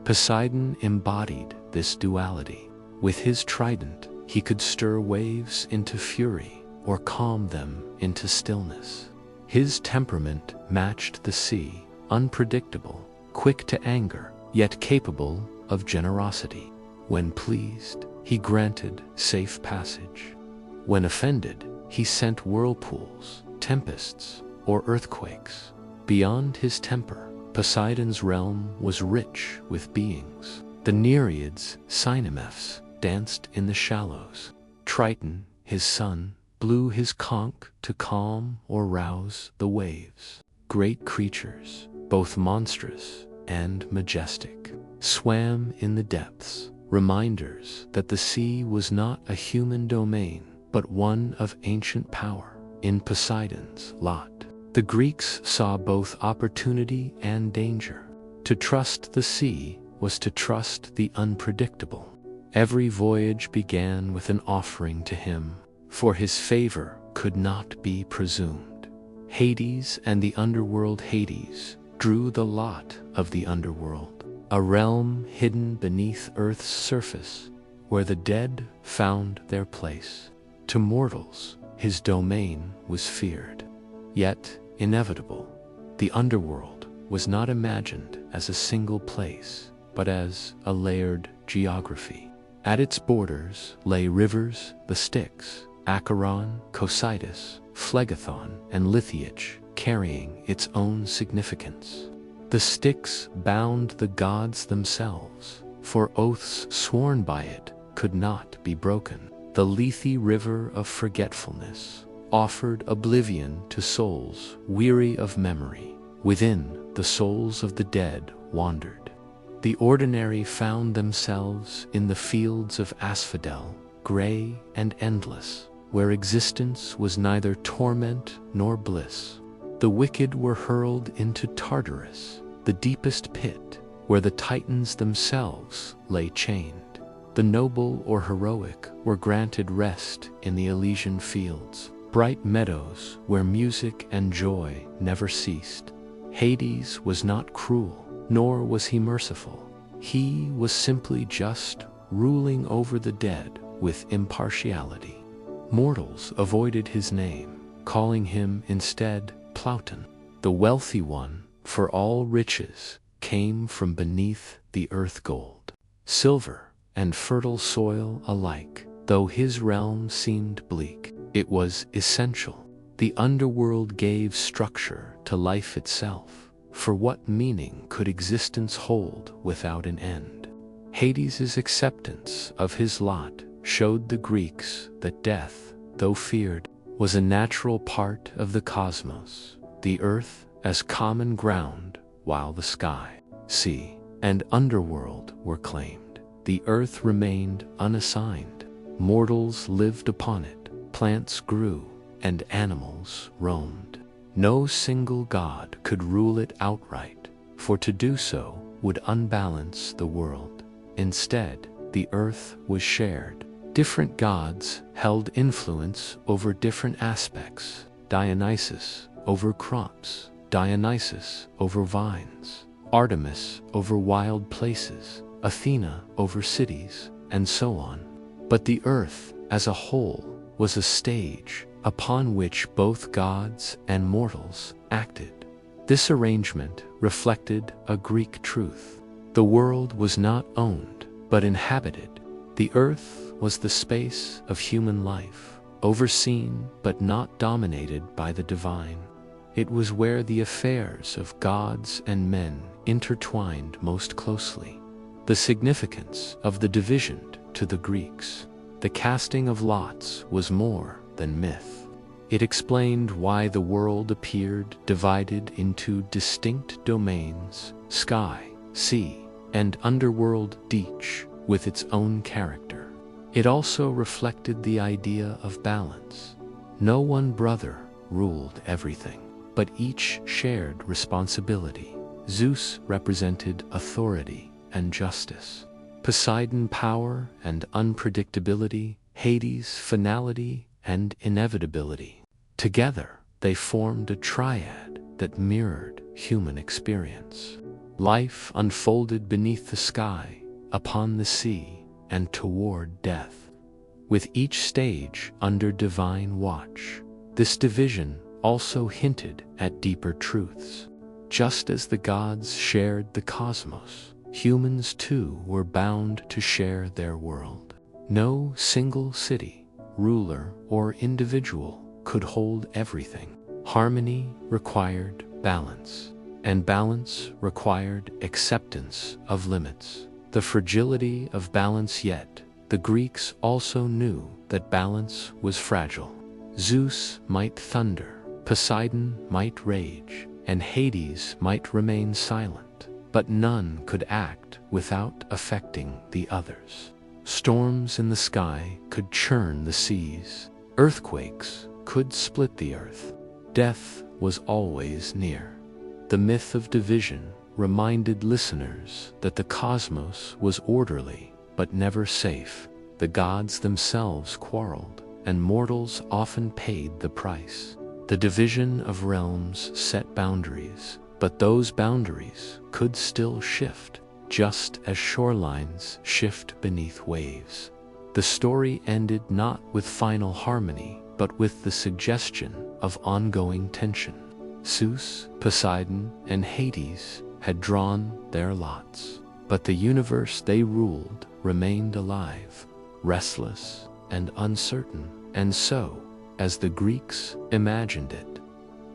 Speaker 1: Poseidon embodied this duality. With his trident, he could stir waves into fury or calm them into stillness. His temperament matched the sea, unpredictable, quick to anger, yet capable of generosity. When pleased, he granted safe passage. When offended, he sent whirlpools, tempests, or earthquakes. Beyond his temper, Poseidon's realm was rich with beings. The Nereids, Cynemeths, danced in the shallows. Triton, his son, blew his conch to calm or rouse the waves. Great creatures, both monstrous and majestic, swam in the depths, reminders that the sea was not a human domain, but one of ancient power. In Poseidon's lot, the Greeks saw both opportunity and danger. To trust the sea was to trust the unpredictable. Every voyage began with an offering to him, for his favor could not be presumed. Hades and the underworld Hades drew the lot of the underworld, a realm hidden beneath Earth's surface, where the dead found their place. To mortals, his domain was feared, yet inevitable. The underworld was not imagined as a single place, but as a layered geography. At its borders lay rivers, the Styx, Acheron, Cocytus, Phlegethon, and Lithiage, carrying its own significance. The Styx bound the gods themselves, for oaths sworn by it could not be broken. The Lethe river of forgetfulness offered oblivion to souls weary of memory. Within, the souls of the dead wandered. The ordinary found themselves in the fields of asphodel, gray and endless, where existence was neither torment nor bliss. The wicked were hurled into Tartarus, the deepest pit, where the Titans themselves lay chained. The noble or heroic were granted rest in the Elysian fields, bright meadows where music and joy never ceased. Hades was not cruel, nor was he merciful. He was simply just, ruling over the dead with impartiality. Mortals avoided his name, calling him instead Plauton, the wealthy one, for all riches came from beneath the earth gold, silver, and fertile soil alike. Though his realm seemed bleak, it was essential. The underworld gave structure to life itself, for what meaning could existence hold without an end? Hades's acceptance of his lot showed the Greeks that death, though feared, was a natural part of the cosmos, the earth as common ground, while the sky, sea, and underworld were claimed. The earth remained unassigned. Mortals lived upon it, plants grew, and animals roamed. No single god could rule it outright, for to do so would unbalance the world. Instead, the earth was shared. Different gods held influence over different aspects. Dionysus over crops, Dionysus over vines, Artemis over wild places, Athena over cities, and so on. But the earth, as a whole, was a stage upon which both gods and mortals acted. This arrangement reflected a Greek truth. The world was not owned, but inhabited. The earth was the space of human life, overseen but not dominated by the divine. It was where the affairs of gods and men intertwined most closely. The significance of the division to the Greeks, the casting of lots, was more than myth. It explained why the world appeared divided into distinct domains: sky, sea, and underworld, each with its own character. It also reflected the idea of balance. No one brother ruled everything, but each shared responsibility. Zeus represented authority and justice, Poseidon power and unpredictability, Hades finality and inevitability. Together, they formed a triad that mirrored human experience. Life unfolded beneath the sky, upon the sea, and toward death, with each stage under divine watch. This division also hinted at deeper truths. Just as the gods shared the cosmos, humans too were bound to share their world. No single city, ruler, or individual could hold everything. Harmony required balance, and balance required acceptance of limits. The fragility of balance, yet the Greeks also knew that balance was fragile. Zeus might thunder, Poseidon might rage, and Hades might remain silent. but none could act without affecting the others. Storms in the sky could churn the seas. Earthquakes could split the earth. Death was always near. The myth of division reminded listeners that the cosmos was orderly but never safe. The gods themselves quarreled, and mortals often paid the price. The division of realms set boundaries, but those boundaries could still shift, just as shorelines shift beneath waves. The story ended not with final harmony, but with the suggestion of ongoing tension. Zeus, Poseidon, and Hades had drawn their lots, but the universe they ruled remained alive, restless and uncertain, and so, as the Greeks imagined it,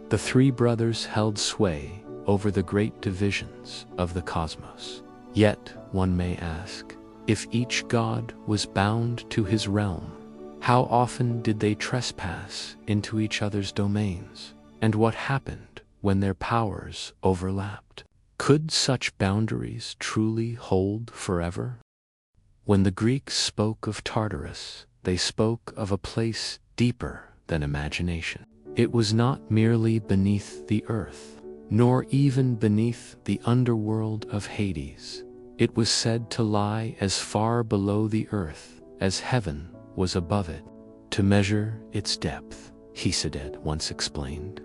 Speaker 1: the three brothers held sway over the great divisions of the cosmos. Yet, one may ask, if each god was bound to his realm, how often did they trespass into each other's domains? And what happened when their powers overlapped? Could such boundaries truly hold forever? When the Greeks spoke of Tartarus, they spoke of a place deeper than imagination. It was not merely beneath the earth, nor even beneath the underworld of Hades. It was said to lie as far below the earth as heaven was above it. To measure its depth, Hesiod once explained,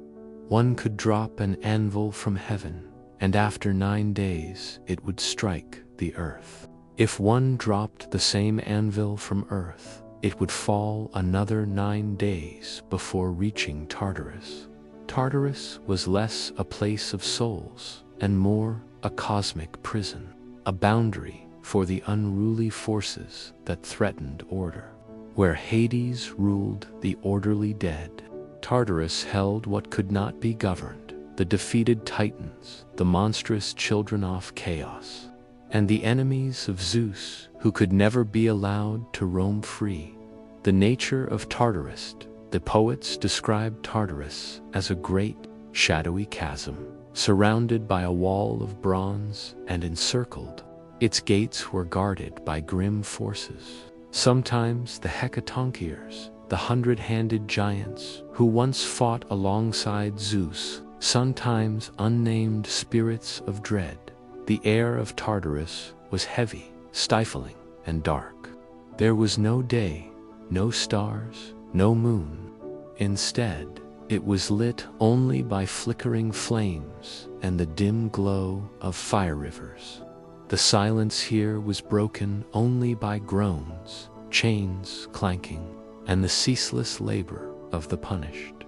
Speaker 1: one could drop an anvil from heaven, and after 9 days it would strike the earth. If one dropped the same anvil from earth, it would fall another 9 days before reaching Tartarus. Tartarus was less a place of souls and more a cosmic prison, a boundary for the unruly forces that threatened order. Where Hades ruled the orderly dead, Tartarus held what could not be governed, the defeated titans, the monstrous children of chaos, and the enemies of Zeus who could never be allowed to roam free. The nature of Tartarus. The poets described Tartarus as a great, shadowy chasm, surrounded by a wall of bronze and encircled. Its gates were guarded by grim forces. Sometimes the Hecatoncheires, the 100-handed giants who once fought alongside Zeus, sometimes unnamed spirits of dread. The air of Tartarus was heavy, stifling, and dark. There was no day, no stars, no moon. Instead, it was lit only by flickering flames and the dim glow of fire rivers. The silence here was broken only by groans, chains clanking, and the ceaseless labor of the punished.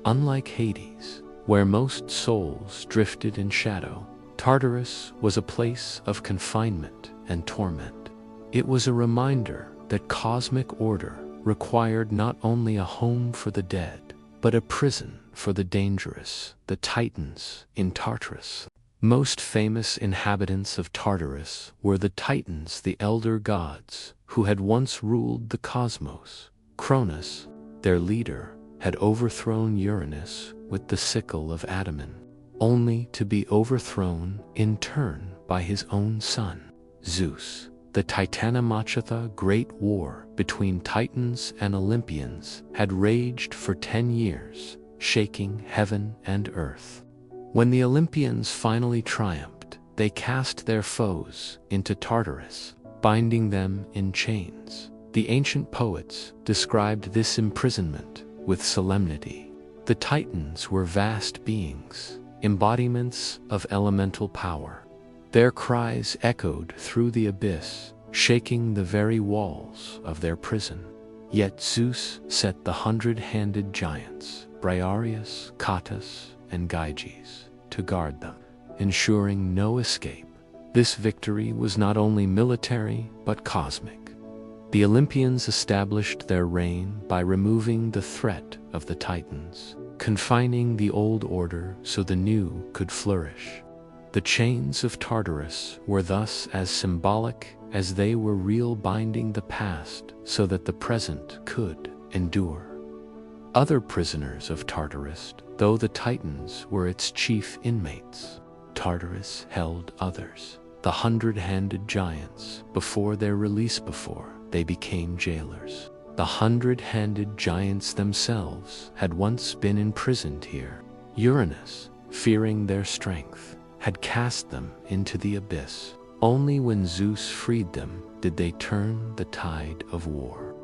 Speaker 1: Unlike Hades, where most souls drifted in shadow, Tartarus was a place of confinement and torment. It was a reminder that cosmic order required not only a home for the dead, but a prison for the dangerous, the Titans in Tartarus. Most famous inhabitants of Tartarus were the Titans, the elder gods, who had once ruled the cosmos. Cronus, their leader, had overthrown Uranus with the sickle of Adamant, only to be overthrown in turn by his own son, Zeus. The Titanomachatha Great War between Titans and Olympians had raged for 10 years, shaking heaven and earth. When the Olympians finally triumphed, they cast their foes into Tartarus, binding them in chains. The ancient poets described this imprisonment with solemnity. The Titans were vast beings, embodiments of elemental power. Their cries echoed through the abyss, shaking the very walls of their prison. Yet Zeus set the 100-handed giants, Briareus, Cottus, and Gyges, to guard them, ensuring no escape. This victory was not only military, but cosmic. The Olympians established their reign by removing the threat of the Titans, confining the old order so the new could flourish. The chains of Tartarus were thus as symbolic as they were real, binding the past so that the present could endure. Other prisoners of Tartarus, though the Titans were its chief inmates. Tartarus held others, the 100-handed giants, before their release before they became jailers. The 100-handed giants themselves had once been imprisoned here. Uranus, fearing their strength, had cast them into the abyss. Only when Zeus freed them did they turn the tide of war.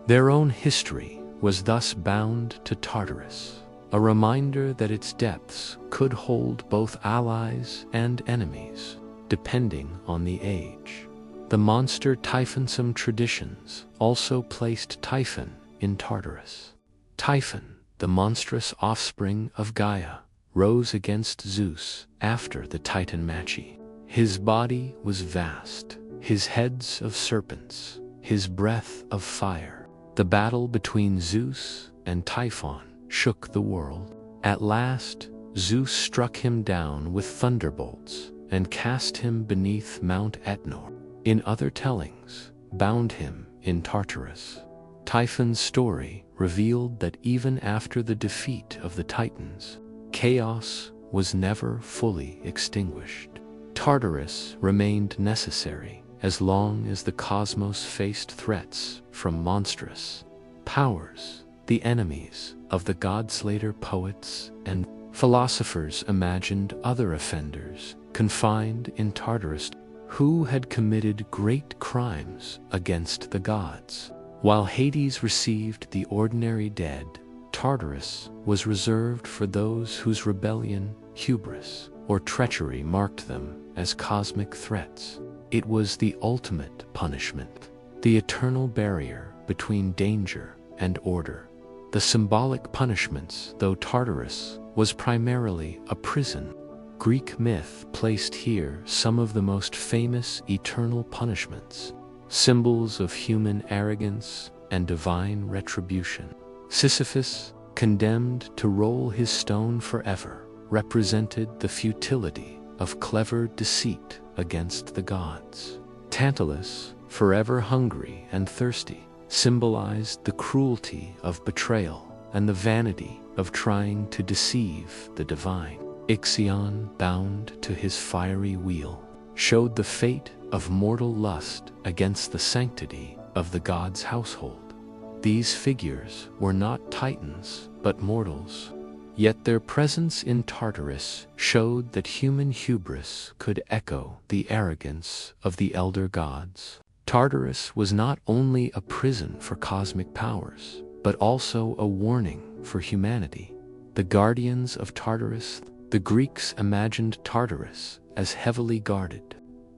Speaker 1: Their own history was thus bound to Tartarus, a reminder that its depths could hold both allies and enemies, depending on the age. The monster Typhonsome traditions also placed Typhon in Tartarus. Typhon, the monstrous offspring of Gaia, rose against Zeus after the Titan Machi. His body was vast, his heads of serpents, his breath of fire. The battle between Zeus and Typhon shook the world. At last, Zeus struck him down with thunderbolts and cast him beneath Mount Etna. In other tellings, bound him in Tartarus. Typhon's story revealed that even after the defeat of the Titans, chaos was never fully extinguished. Tartarus remained necessary as long as the cosmos faced threats from monstrous powers, the enemies of the god-slayer poets and philosophers imagined other offenders confined in Tartarus who had committed great crimes against the gods. While Hades received the ordinary dead, Tartarus was reserved for those whose rebellion, hubris, or treachery marked them as cosmic threats. It was the ultimate punishment, the eternal barrier between danger and order. The symbolic punishments, though Tartarus was primarily a prison, Greek myth placed here some of the most famous eternal punishments, symbols of human arrogance and divine retribution. Sisyphus, condemned to roll his stone forever, represented the futility of clever deceit against the gods. Tantalus, forever hungry and thirsty, symbolized the cruelty of betrayal and the vanity of trying to deceive the divine. Ixion, bound to his fiery wheel, showed the fate of mortal lust against the sanctity of the god's household. These figures were not titans, but mortals, yet their presence in Tartarus showed that human hubris could echo the arrogance of the elder gods. Tartarus was not only a prison for cosmic powers, but also a warning for humanity. The guardians of Tartarus, the Greeks imagined Tartarus as heavily guarded.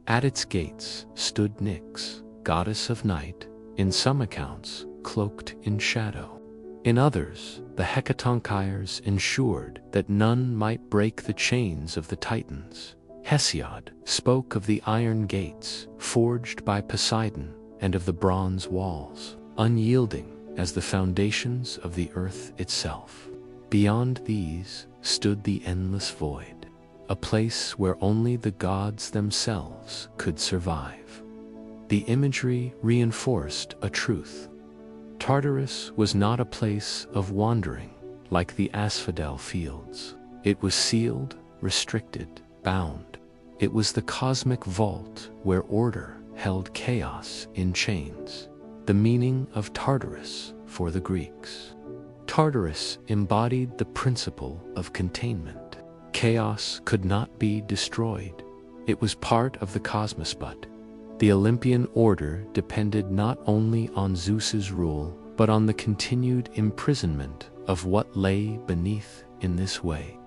Speaker 1: At its gates stood Nyx, goddess of night, in some accounts cloaked in shadow. In others, the Hecatonchires ensured that none might break the chains of the Titans. Hesiod spoke of the iron gates forged by Poseidon and of the bronze walls, unyielding as the foundations of the earth itself. Beyond these stood the endless void, a place where only the gods themselves could survive. The imagery reinforced a truth. Tartarus was not a place of wandering like the asphodel fields. It was sealed, restricted, bound. It was the cosmic vault where order held chaos in chains. The meaning of Tartarus for the Greeks. Tartarus embodied the principle of containment. Chaos could not be destroyed. It was part of the cosmos, but the Olympian order depended not only on Zeus's rule, but on the continued imprisonment of what lay beneath in this way.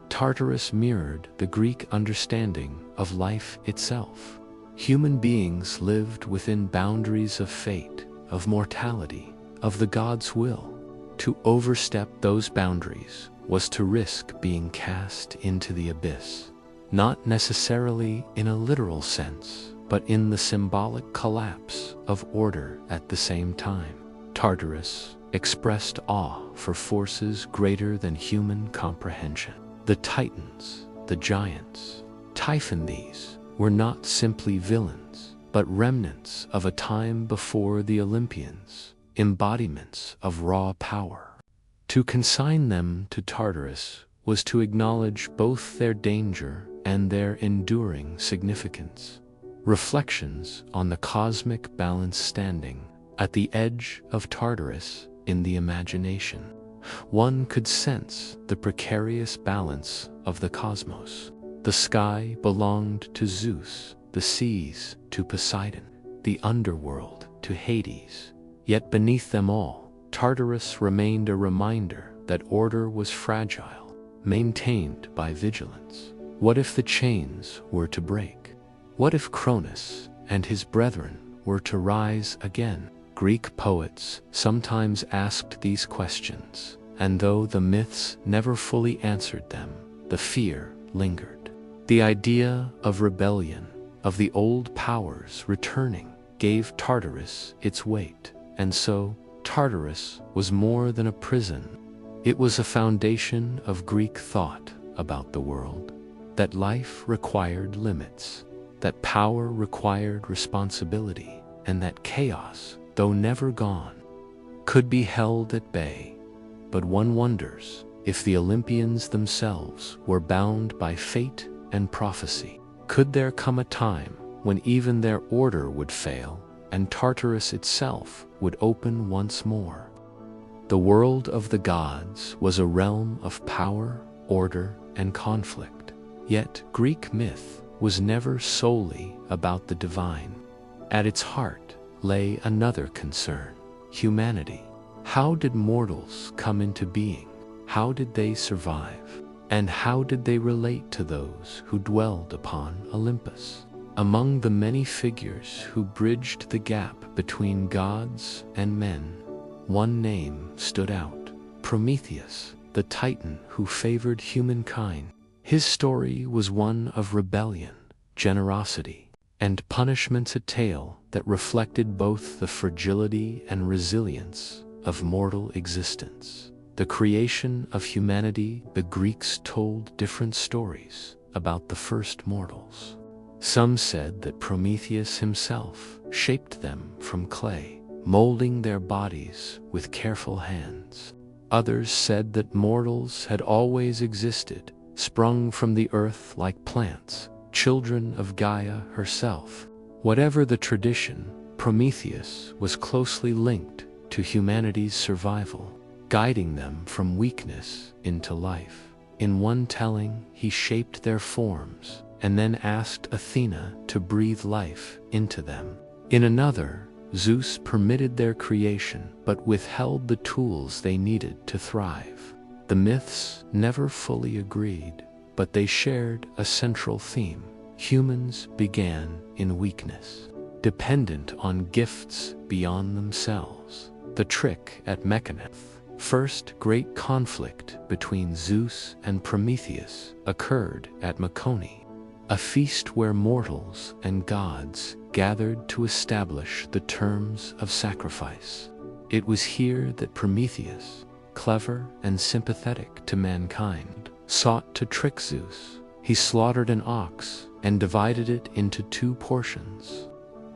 Speaker 1: Tartarus mirrored the Greek understanding of life itself. Human beings lived within boundaries of fate, of mortality, of the god's will. To overstep those boundaries was to risk being cast into the abyss, not necessarily in a literal sense, but in the symbolic collapse of order at the same time. Tartarus expressed awe for forces greater than human comprehension. The Titans, the giants, Typhon, these were not simply villains, but remnants of a time before the Olympians, embodiments of raw power. To consign them to Tartarus was to acknowledge both their danger and their enduring significance. Reflections on the cosmic balance standing at the edge of Tartarus in the imagination. One could sense the precarious balance of the cosmos. The sky belonged to Zeus, the seas to Poseidon, the underworld to Hades. Yet beneath them all, Tartarus remained a reminder that order was fragile, maintained by vigilance. What if the chains were to break? What if Cronus and his brethren were to rise again? Greek poets sometimes asked these questions, and though the myths never fully answered them, the fear lingered. The idea of rebellion, of the old powers returning, gave Tartarus its weight, and so Tartarus was more than a prison. It was a foundation of Greek thought about the world, that life required limits, that power required responsibility, and that chaos, though never gone, could be held at bay. But one wonders if the Olympians themselves were bound by fate and prophecy. Could there come a time when even their order would fail and Tartarus itself would open once more? The world of the gods was a realm of power, order, and conflict. Yet Greek myth was never solely about the divine. At its heart lay another concern: humanity. How did mortals come into being? How did they survive? And how did they relate to those who dwelled upon Olympus? Among the many figures who bridged the gap between gods and men, one name stood out: Prometheus, the Titan who favored humankind. His story was one of rebellion, generosity, and punishment, a tale that reflected both the fragility and resilience of mortal existence. The creation of humanity, the Greeks told different stories about the first mortals. Some said that Prometheus himself shaped them from clay, molding their bodies with careful hands. Others said that mortals had always existed, sprung from the earth like plants, children of Gaia herself. Whatever the tradition, Prometheus was closely linked to humanity's survival, guiding them from weakness into life. In one telling, he shaped their forms and then asked Athena to breathe life into them. In another, Zeus permitted their creation but withheld the tools they needed to thrive. The myths never fully agreed, but they shared a central theme. Humans began in weakness, dependent on gifts beyond themselves. The trick at Mechaneth. First great conflict between Zeus and Prometheus occurred at Mecone, a feast where mortals and gods gathered to establish the terms of sacrifice. It was here that Prometheus, clever and sympathetic to mankind, sought to trick Zeus. He slaughtered an ox and divided it into 2 portions.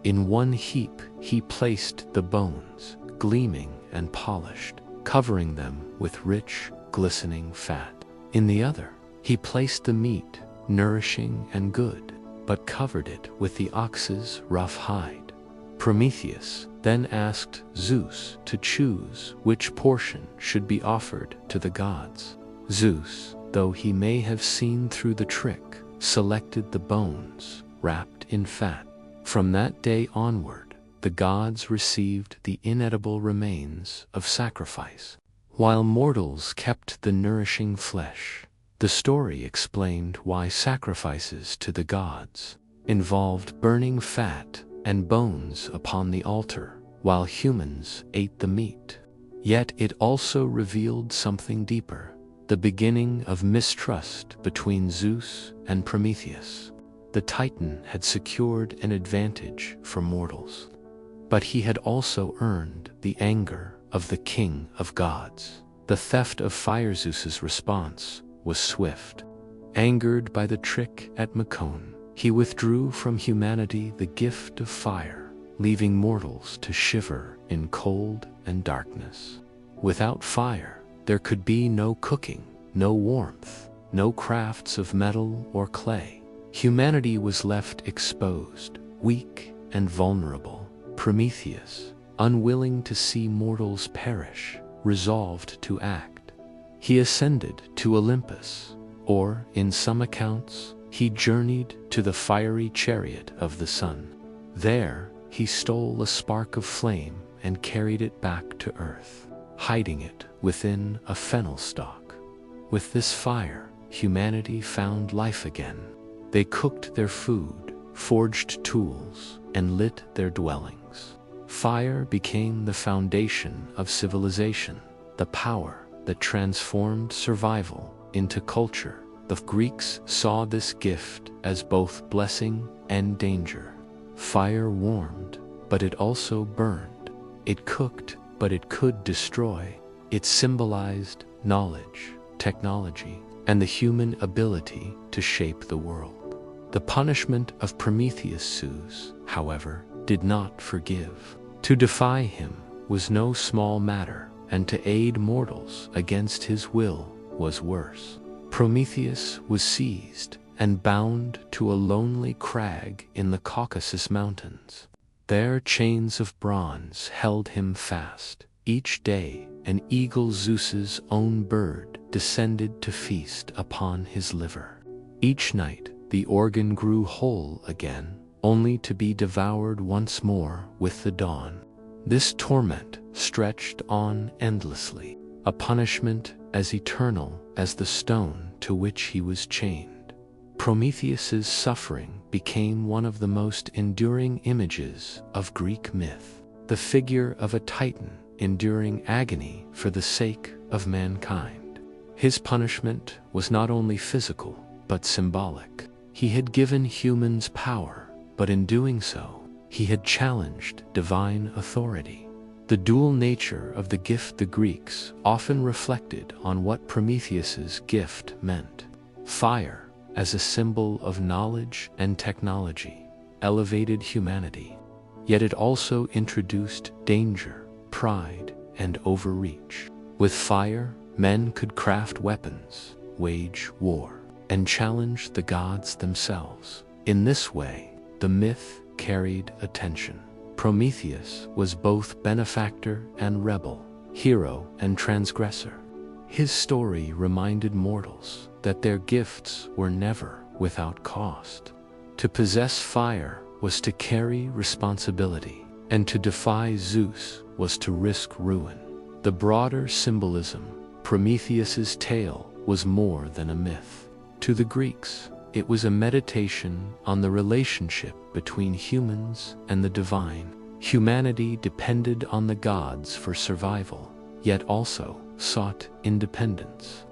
Speaker 1: In one heap he placed the bones, gleaming and polished, covering them with rich, glistening fat. In the other, he placed the meat, nourishing and good, but covered it with the ox's rough hide. Prometheus then asked Zeus to choose which portion should be offered to the gods. Zeus, though he may have seen through the trick, selected the bones wrapped in fat. From that day onward, the gods received the inedible remains of sacrifice, while mortals kept the nourishing flesh. The story explained why sacrifices to the gods involved burning fat and bones upon the altar, while humans ate the meat. Yet it also revealed something deeper: the beginning of mistrust between Zeus and Prometheus. The Titan had secured an advantage for mortals, but he had also earned the anger of the king of gods. The theft of fire. Zeus's response was swift. Angered by the trick at Mecone, he withdrew from humanity the gift of fire, leaving mortals to shiver in cold and darkness. Without fire, there could be no cooking, no warmth, no crafts of metal or clay. Humanity was left exposed, weak and vulnerable. Prometheus, unwilling to see mortals perish, resolved to act. He ascended to Olympus, or, in some accounts, he journeyed to the fiery chariot of the sun. There, he stole a spark of flame and carried it back to earth, hiding it within a fennel stalk. With this fire, humanity found life again. They cooked their food, forged tools, and lit their dwellings. Fire became the foundation of civilization, the power that transformed survival into culture. The Greeks saw this gift as both blessing and danger. Fire warmed, but it also burned. It cooked, but it could destroy. It symbolized knowledge, technology, and the human ability to shape the world. The punishment of Prometheus, Zeus, however, did not forgive. To defy him was no small matter, and to aid mortals against his will was worse. Prometheus was seized and bound to a lonely crag in the Caucasus Mountains. There chains of bronze held him fast. Each day an eagle, Zeus's own bird, descended to feast upon his liver. Each night the organ grew whole again, only to be devoured once more with the dawn. This torment stretched on endlessly, a punishment as eternal as the stone to which he was chained. Prometheus's suffering became one of the most enduring images of Greek myth, the figure of a titan enduring agony for the sake of mankind. His punishment was not only physical, but symbolic. He had given humans power, but in doing so, he had challenged divine authority. The dual nature of the gift the Greeks often reflected on what Prometheus's gift meant. Fire, as a symbol of knowledge and technology, elevated humanity. Yet it also introduced danger, pride, and overreach. With fire, men could craft weapons, wage war, and challenge the gods themselves. In this way, the myth carried a tension. Prometheus was both benefactor and rebel, hero and transgressor. His story reminded mortals that their gifts were never without cost. To possess fire was to carry responsibility, and to defy Zeus was to risk ruin. The broader symbolism, Prometheus's tale, was more than a myth. To the Greeks, it was a meditation on the relationship between humans and the divine. Humanity depended on the gods for survival, yet also sought independence.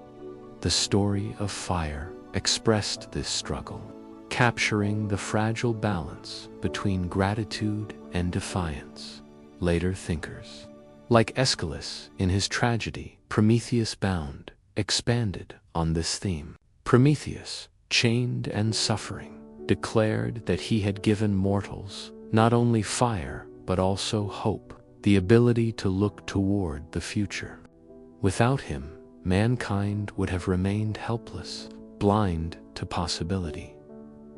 Speaker 1: The story of fire expressed this struggle, capturing the fragile balance between gratitude and defiance. Later thinkers, like Aeschylus in his tragedy Prometheus Bound, expanded on this theme. Prometheus, chained and suffering, declared that he had given mortals not only fire but also hope, the ability to look toward the future. Without him, mankind would have remained helpless, blind to possibility.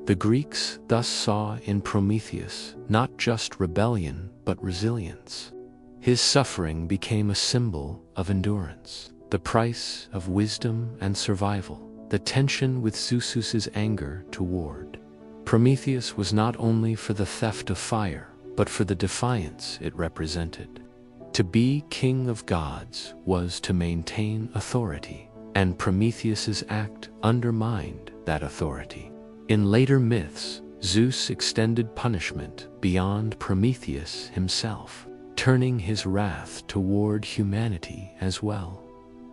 Speaker 1: The Greeks thus saw in Prometheus not just rebellion but resilience. His suffering became a symbol of endurance, the price of wisdom and survival. The tension with Zeus's anger toward Prometheus was not only for the theft of fire, but for the defiance it represented. To be king of gods was to maintain authority, and Prometheus's act undermined that authority. In later myths, Zeus extended punishment beyond Prometheus himself, turning his wrath toward humanity as well.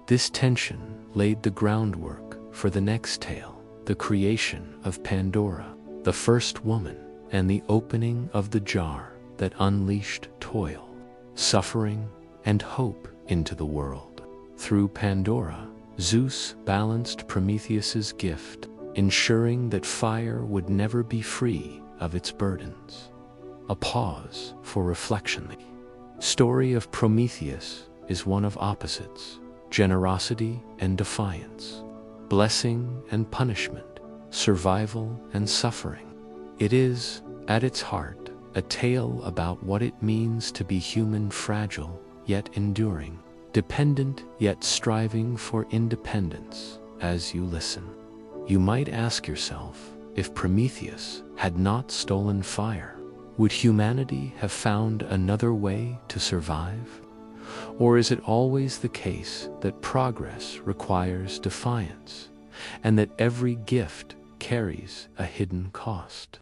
Speaker 1: This tension laid the groundwork for the next tale, the creation of Pandora, the first woman, and the opening of the jar that unleashed toil, suffering, and hope into the world. Through Pandora, Zeus balanced Prometheus's gift, ensuring that fire would never be free of its burdens. A pause for reflection. The story of Prometheus is one of opposites. generosity and defiance, blessing and punishment, survival and suffering. It is, at its heart, a tale about what it means to be human, fragile yet enduring, dependent yet striving for independence. As you listen, you might ask yourself, if Prometheus had not stolen fire, would humanity have found another way to survive? Or is it always the case that progress requires defiance, and that every gift carries a hidden cost?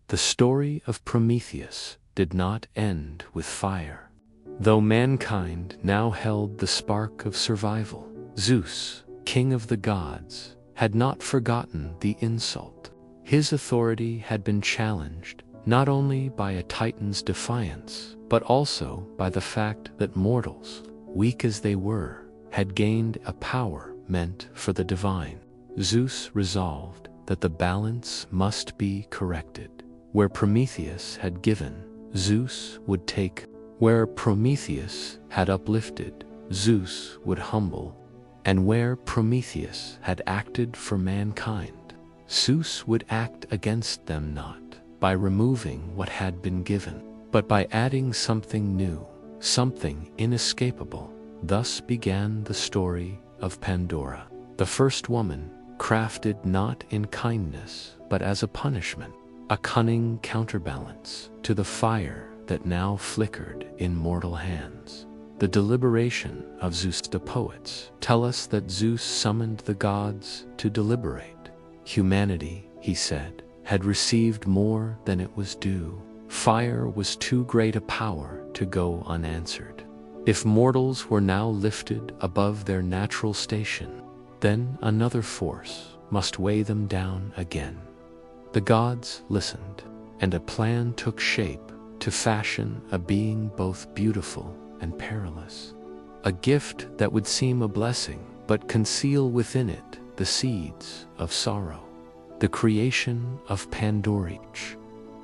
Speaker 1: The story of Prometheus did not end with fire. Though mankind now held the spark of survival, Zeus, king of the gods, had not forgotten the insult. His authority had been challenged not only by a titan's defiance, but also by the fact that mortals, weak as they were, had gained a power meant for the divine. Zeus resolved that the balance must be corrected. Where Prometheus had given, Zeus would take. Where Prometheus had uplifted, Zeus would humble. And where Prometheus had acted for mankind, Zeus would act against them, not by removing what had been given, but by adding something new, something inescapable. Thus began the story of Pandora, the first woman, crafted not in kindness but as a punishment, a cunning counterbalance to the fire that now flickered in mortal hands. The deliberation of Zeus. The poets tell us that Zeus summoned the gods to deliberate. Humanity, he said, had received more than it was due. Fire was too great a power to go unanswered. If mortals were now lifted above their natural station, then another force must weigh them down again. The gods listened, and a plan took shape to fashion a being both beautiful and perilous. A gift that would seem a blessing, but conceal within it the seeds of sorrow. The creation of Pandora.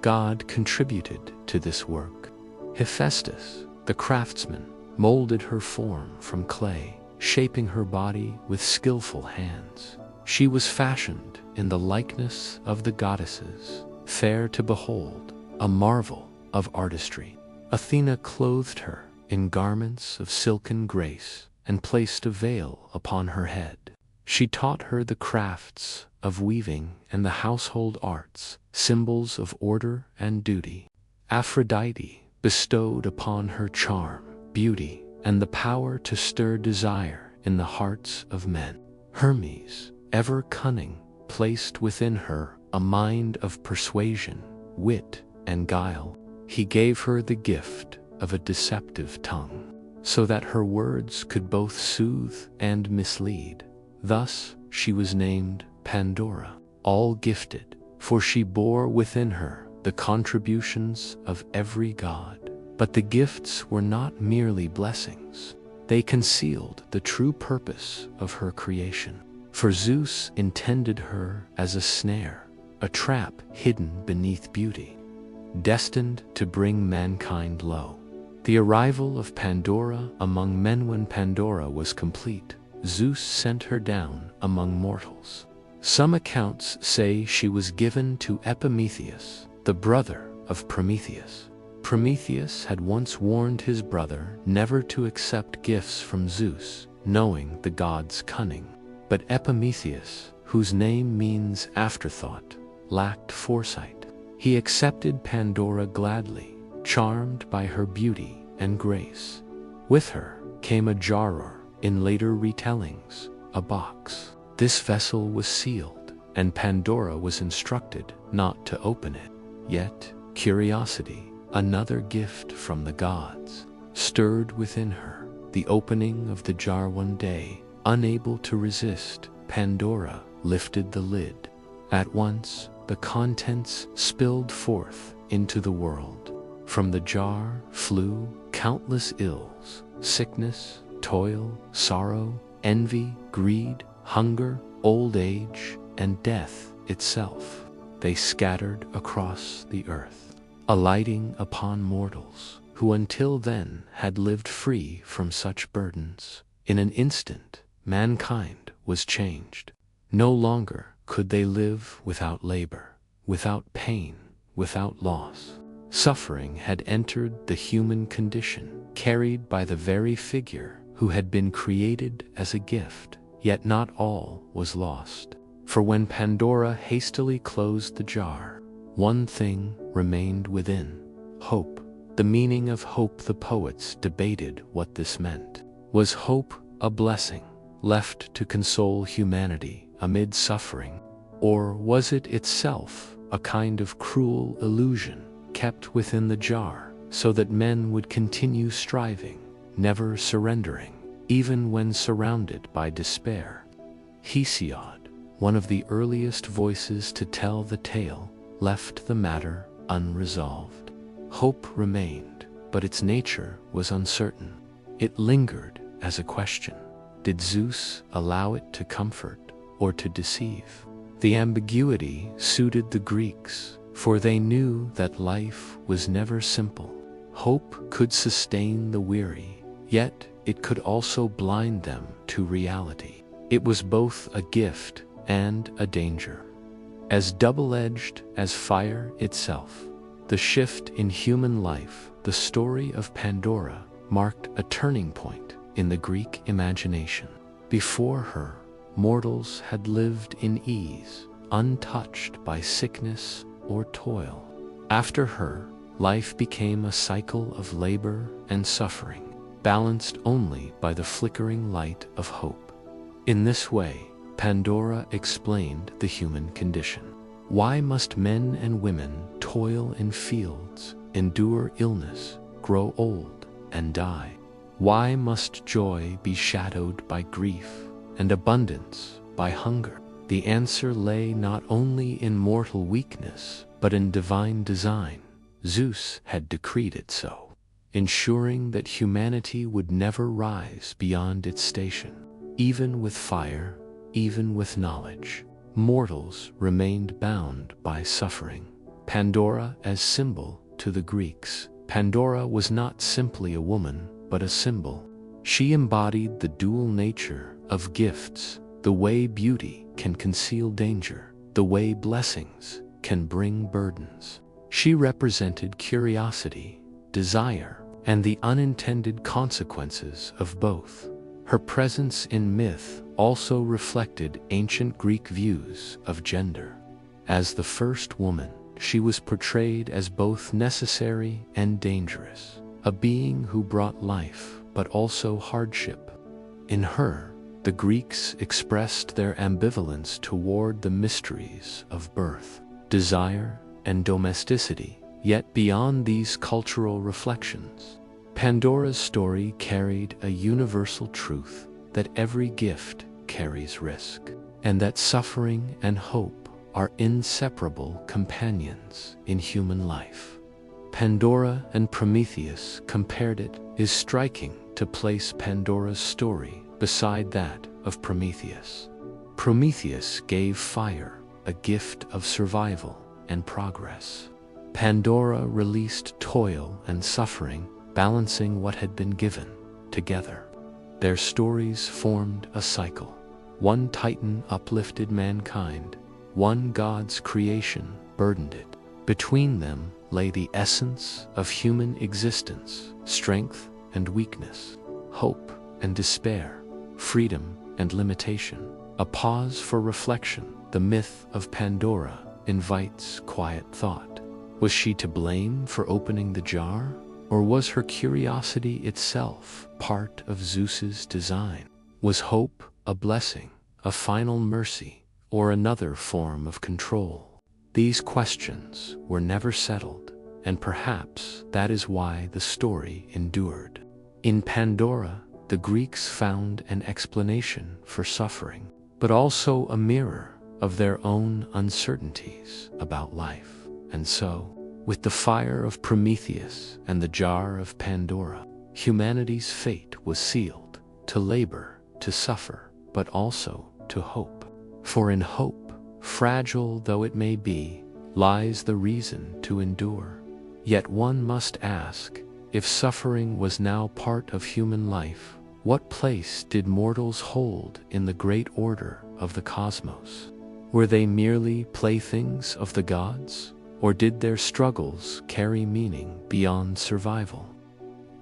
Speaker 1: God contributed to this work. Hephaestus, the craftsman, molded her form from clay, shaping her body with skillful hands. She was fashioned in the likeness of the goddesses, fair to behold, a marvel of artistry. Athena clothed her in garments of silken grace and placed a veil upon her head. She taught her the crafts of weaving and the household arts, symbols of order and duty. Aphrodite bestowed upon her charm, beauty, and the power to stir desire in the hearts of men. Hermes, ever cunning, placed within her a mind of persuasion, wit, and guile. He gave her the gift of a deceptive tongue, so that her words could both soothe and mislead. Thus she was named Pandora, all gifted, for she bore within her the contributions of every god. But the gifts were not merely blessings. They concealed the true purpose of her creation. For Zeus intended her as a snare, a trap hidden beneath beauty, destined to bring mankind low. The arrival of Pandora among men. When Pandora was complete, Zeus sent her down among mortals. Some accounts say she was given to Epimetheus, the brother of Prometheus. Prometheus had once warned his brother never to accept gifts from Zeus, knowing the god's cunning. But Epimetheus, whose name means afterthought, lacked foresight. He accepted Pandora gladly, charmed by her beauty and grace. With her came a jar, in later retellings, a box. This vessel was sealed, and Pandora was instructed not to open it. Yet, curiosity, another gift from the gods, stirred within her. The opening of the jar one day, unable to resist, Pandora lifted the lid. At once, the contents spilled forth into the world. From the jar flew countless ills, sickness, toil, sorrow, envy, greed, hunger, old age, and death itself. They scattered across the earth, alighting upon mortals who until then had lived free from such burdens. In an instant, mankind was changed. No longer could they live without labor, without pain, without loss. Suffering had entered the human condition, carried by the very figure who had been created as a gift. Yet not all was lost. For when Pandora hastily closed the jar, one thing remained within: hope. The meaning of hope, the poets debated what this meant. Was hope a blessing, left to console humanity amid suffering? Or was it itself a kind of cruel illusion, kept within the jar, so that men would continue striving, never surrendering, even when surrounded by despair? Hesiod, one of the earliest voices to tell the tale, left the matter unresolved. Hope remained, but its nature was uncertain. It lingered as a question. Did Zeus allow it to comfort or to deceive? The ambiguity suited the Greeks, for they knew that life was never simple. Hope could sustain the weary, yet it could also blind them to reality. It was both a gift and a danger. As double-edged as fire itself, the shift in human life, the story of Pandora, marked a turning point in the Greek imagination. Before her, mortals had lived in ease, untouched by sickness or toil. After her, life became a cycle of labor and suffering, balanced only by the flickering light of hope. In this way, Pandora explained the human condition. Why must men and women toil in fields, endure illness, grow old, and die? Why must joy be shadowed by grief, and abundance by hunger? The answer lay not only in mortal weakness, but in divine design. Zeus had decreed it so, ensuring that humanity would never rise beyond its station. Even with fire, even with knowledge, mortals remained bound by suffering. Pandora as symbol to the Greeks. Pandora was not simply a woman, but a symbol. She embodied the dual nature of gifts, the way beauty can conceal danger, the way blessings can bring burdens. She represented curiosity, desire, and the unintended consequences of both. Her presence in myth also reflected ancient Greek views of gender. As the first woman, she was portrayed as both necessary and dangerous, a being who brought life but also hardship. In her, the Greeks expressed their ambivalence toward the mysteries of birth, desire, and domesticity. Yet beyond these cultural reflections, Pandora's story carried a universal truth that every gift carries risk, and that suffering and hope are inseparable companions in human life. Pandora and Prometheus compared. It is striking to place Pandora's story beside that of Prometheus. Prometheus gave fire, a gift of survival and progress. Pandora released toil and suffering, balancing what had been given. Together, their stories formed a cycle. One titan uplifted mankind, one God's creation burdened it. Between them lay the essence of human existence, strength and weakness, hope and despair, freedom and limitation. A pause for reflection. The myth of Pandora invites quiet thought. Was she to blame for opening the jar? Or was her curiosity itself part of Zeus's design? Was hope a blessing, a final mercy, or another form of control? These questions were never settled, and perhaps that is why the story endured. In Pandora, the Greeks found an explanation for suffering, but also a mirror of their own uncertainties about life. And so, with the fire of Prometheus and the jar of Pandora, humanity's fate was sealed, to labor, to suffer, but also to hope. For in hope, fragile though it may be, lies the reason to endure. Yet one must ask, if suffering was now part of human life, What place did mortals hold in the great order of the cosmos? Were they merely playthings of the gods, or did their struggles carry meaning beyond survival?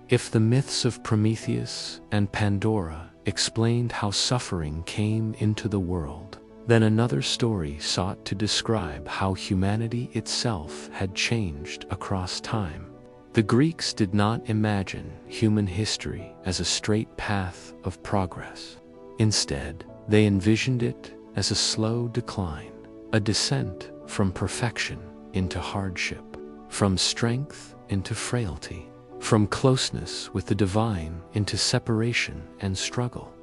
Speaker 1: If the myths of Prometheus and Pandora explained how suffering came into the world, then another story sought to describe how humanity itself had changed across time. The Greeks did not imagine human history as a straight path of progress. Instead, they envisioned it as a slow decline, a descent from perfection into hardship, from strength into frailty, from closeness with the divine into separation and struggle.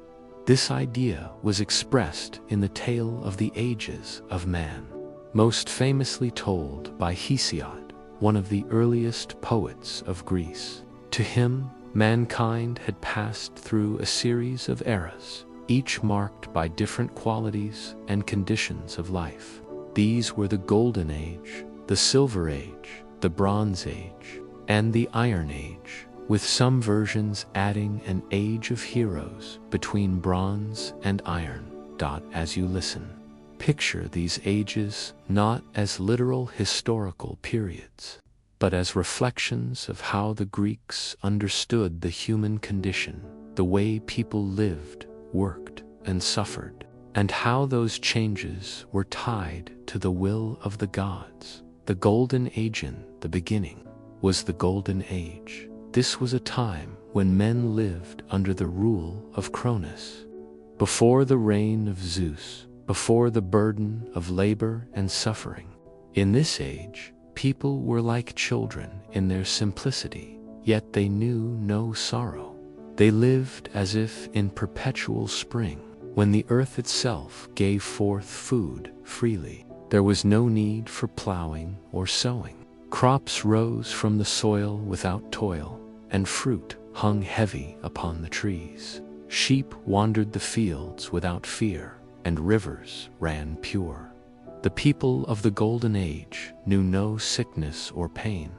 Speaker 1: This idea was expressed in the tale of the ages of man, most famously told by Hesiod, one of the earliest poets of Greece. To him, mankind had passed through a series of eras, each marked by different qualities and conditions of life. These were the Golden Age, the Silver Age, the Bronze Age, and the Iron Age, with some versions adding an age of heroes between bronze and iron. As you listen, picture these ages not as literal historical periods, but as reflections of how the Greeks understood the human condition, the way people lived, worked, and suffered, and how those changes were tied to the will of the gods. The Golden Age, in the beginning, was the Golden Age. This was a time when men lived under the rule of Cronus. Before the reign of Zeus, before the burden of labor and suffering. In this age, people were like children in their simplicity, yet they knew no sorrow. They lived as if in perpetual spring, when the earth itself gave forth food freely. There was no need for plowing or sowing. Crops rose from the soil without toil, and fruit hung heavy upon the trees. Sheep wandered the fields without fear, and rivers ran pure. The people of the Golden Age knew no sickness or pain.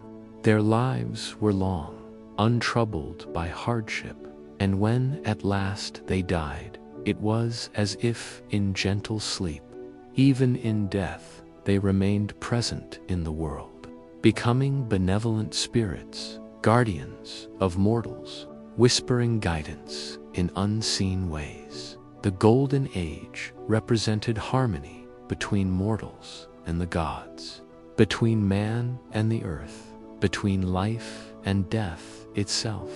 Speaker 1: Their lives were long, untroubled by hardship, and when at last they died, it was as if in gentle sleep. Even in death, they remained present in the world, becoming benevolent spirits, guardians of mortals, whispering guidance in unseen ways. The Golden Age represented harmony between mortals and the gods, between man and the earth, between life and death itself.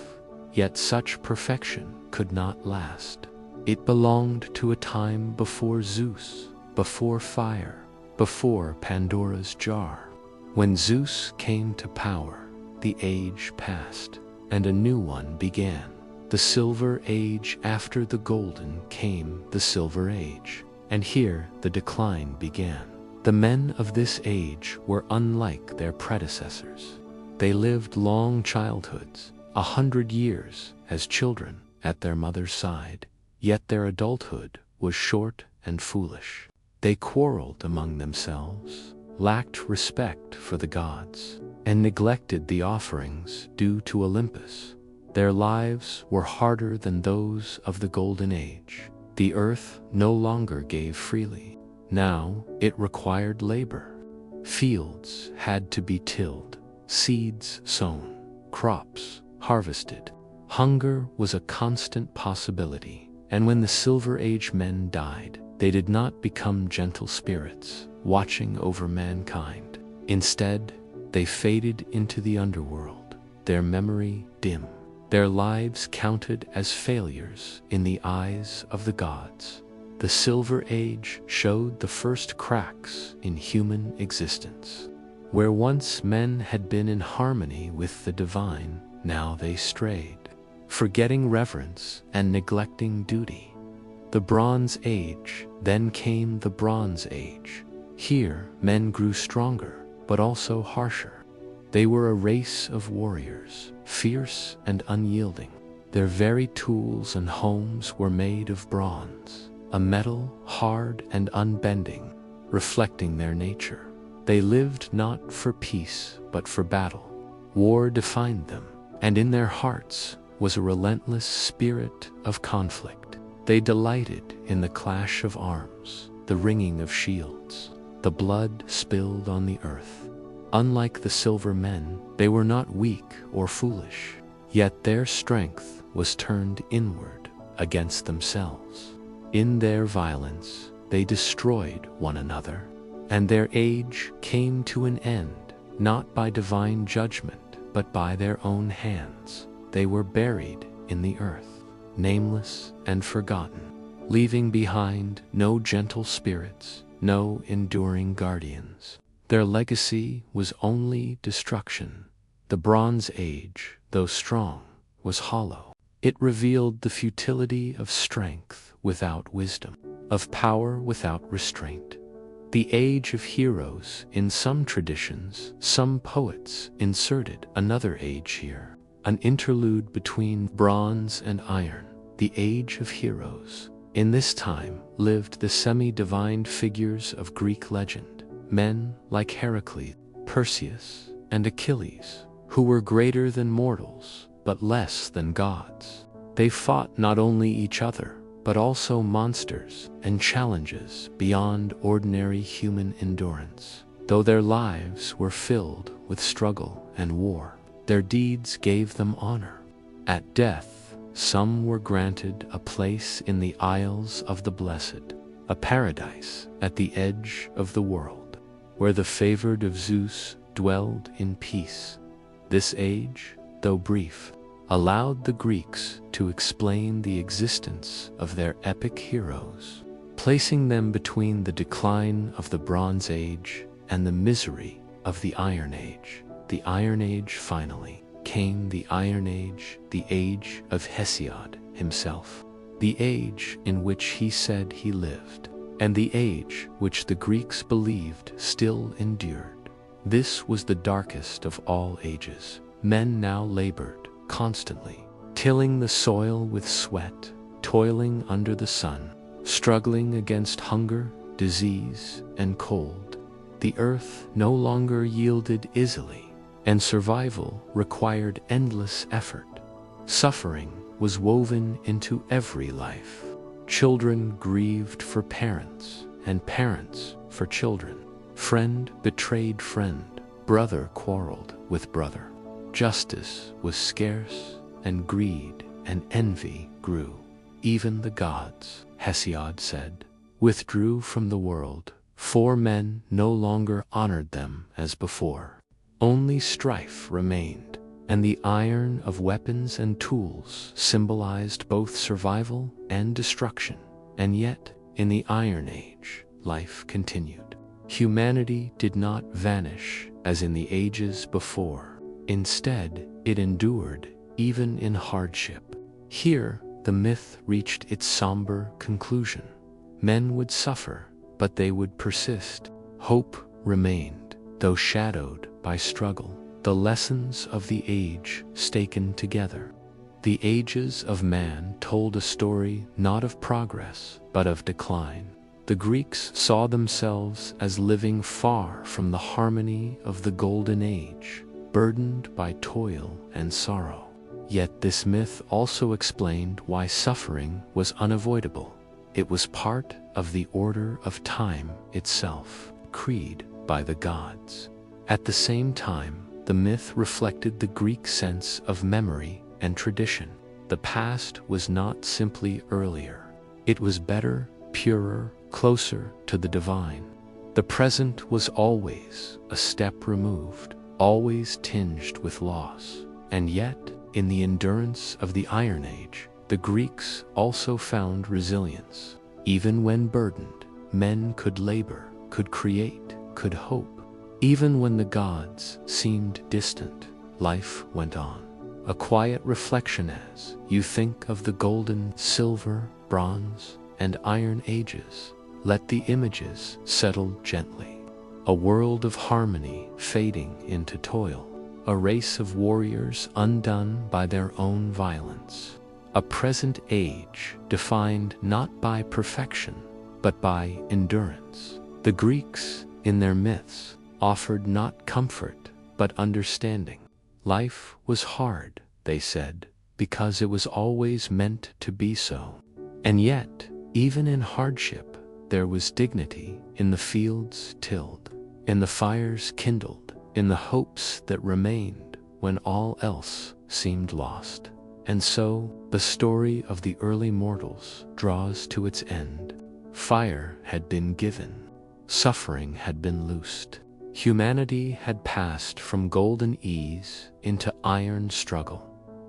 Speaker 1: Yet such perfection could not last. It belonged to a time before Zeus, before fire, before Pandora's jar. When Zeus came to power, the age passed, and a new one began. The Silver Age. After the Golden came the Silver Age, and here the decline began. The men of this age were unlike their predecessors. They lived long childhoods, 100 years as children at their mother's side, yet their adulthood was short and foolish. They quarreled among themselves, lacked respect for the gods, and neglected the offerings due to Olympus. Their lives were harder than those of the Golden Age. The earth no longer gave freely. Now it required labor. Fields had to be tilled, seeds sown, crops harvested. Hunger was a constant possibility, and when the Silver Age men died, they did not become gentle spirits, watching over mankind. Instead, they faded into the underworld, their memory dim, their lives counted as failures in the eyes of the gods. The Silver Age showed the first cracks in human existence. Where once men had been in harmony with the divine, now they strayed, forgetting reverence and neglecting duty. The Bronze Age. Then came the Bronze Age. Here, men grew stronger, but also harsher. They were a race of warriors, fierce and unyielding. Their very tools and homes were made of bronze, a metal hard and unbending, reflecting their nature. They lived not for peace, but for battle. War defined them, and in their hearts was a relentless spirit of conflict. They delighted in the clash of arms, the ringing of shields, the blood spilled on the earth. Unlike the silver men, they were not weak or foolish, yet their strength was turned inward against themselves. In their violence, they destroyed one another, and their age came to an end, not by divine judgment, but by their own hands. They were buried in the earth, nameless and forgotten, leaving behind no gentle spirits, no enduring guardians. Their legacy was only destruction. The Bronze Age, though strong, was hollow. It revealed the futility of strength without wisdom, of power without restraint. The age of heroes. In some traditions, some poets inserted another age here, an interlude between bronze and iron, the age of heroes. In this time lived the semi-divine figures of Greek legend, men like Heracles, Perseus, and Achilles, who were greater than mortals, but less than gods. They fought not only each other, but also monsters and challenges beyond ordinary human endurance. Though their lives were filled with struggle and war, their deeds gave them honor. At death, some were granted a place in the Isles of the Blessed, a paradise at the edge of the world, where the favored of Zeus dwelled in peace. This age, though brief, allowed the Greeks to explain the existence of their epic heroes, placing them between the decline of the Bronze Age and the misery of the Iron Age. The Iron Age finally came, the Iron Age, the age of Hesiod himself, the age in which he said he lived, and the age which the Greeks believed still endured. This was the darkest of all ages. Men now labored constantly, tilling the soil with sweat, toiling under the sun, struggling against hunger, disease, and cold. The earth no longer yielded easily, and survival required endless effort. Suffering was woven into every life. Children grieved for parents, and parents for children. Friend betrayed friend, brother quarreled with brother. Justice was scarce, and greed and envy grew. Even the gods, Hesiod said, withdrew from the world, for men no longer honored them as before. Only strife remained, and the iron of weapons and tools symbolized both survival and destruction. And yet, in the Iron Age, life continued. Humanity did not vanish as in the ages before. Instead, it endured, even in hardship. Here, the myth reached its somber conclusion. Men would suffer, but they would persist. Hope remained, though shadowed by struggle. The lessons of the age staken together. The ages of man told a story not of progress, but of decline. The Greeks saw themselves as living far from the harmony of the Golden Age, burdened by toil and sorrow. Yet this myth also explained why suffering was unavoidable. It was part of the order of time itself, decreed by the gods. At the same time, the myth reflected the Greek sense of memory and tradition. The past was not simply earlier. It was better, purer, closer to the divine. The present was always a step removed, always tinged with loss. And yet, in the endurance of the Iron Age, the Greeks also found resilience. Even when burdened, men could labor, could create, could hope. Even when the gods seemed distant, life went on. A quiet reflection as you think of the golden, silver, bronze, and iron ages. Let the images settle gently. A world of harmony fading into toil. A race of warriors undone by their own violence. A present age defined not by perfection, but by endurance. The Greeks, in their myths, offered not comfort, but understanding. Life was hard, they said, because it was always meant to be so. And yet, even in hardship, there was dignity in the fields tilled, in the fires kindled, in the hopes that remained when all else seemed lost. And so, the story of the early mortals draws to its end. Fire had been given, suffering had been loosed. Humanity had passed from golden ease into iron struggle.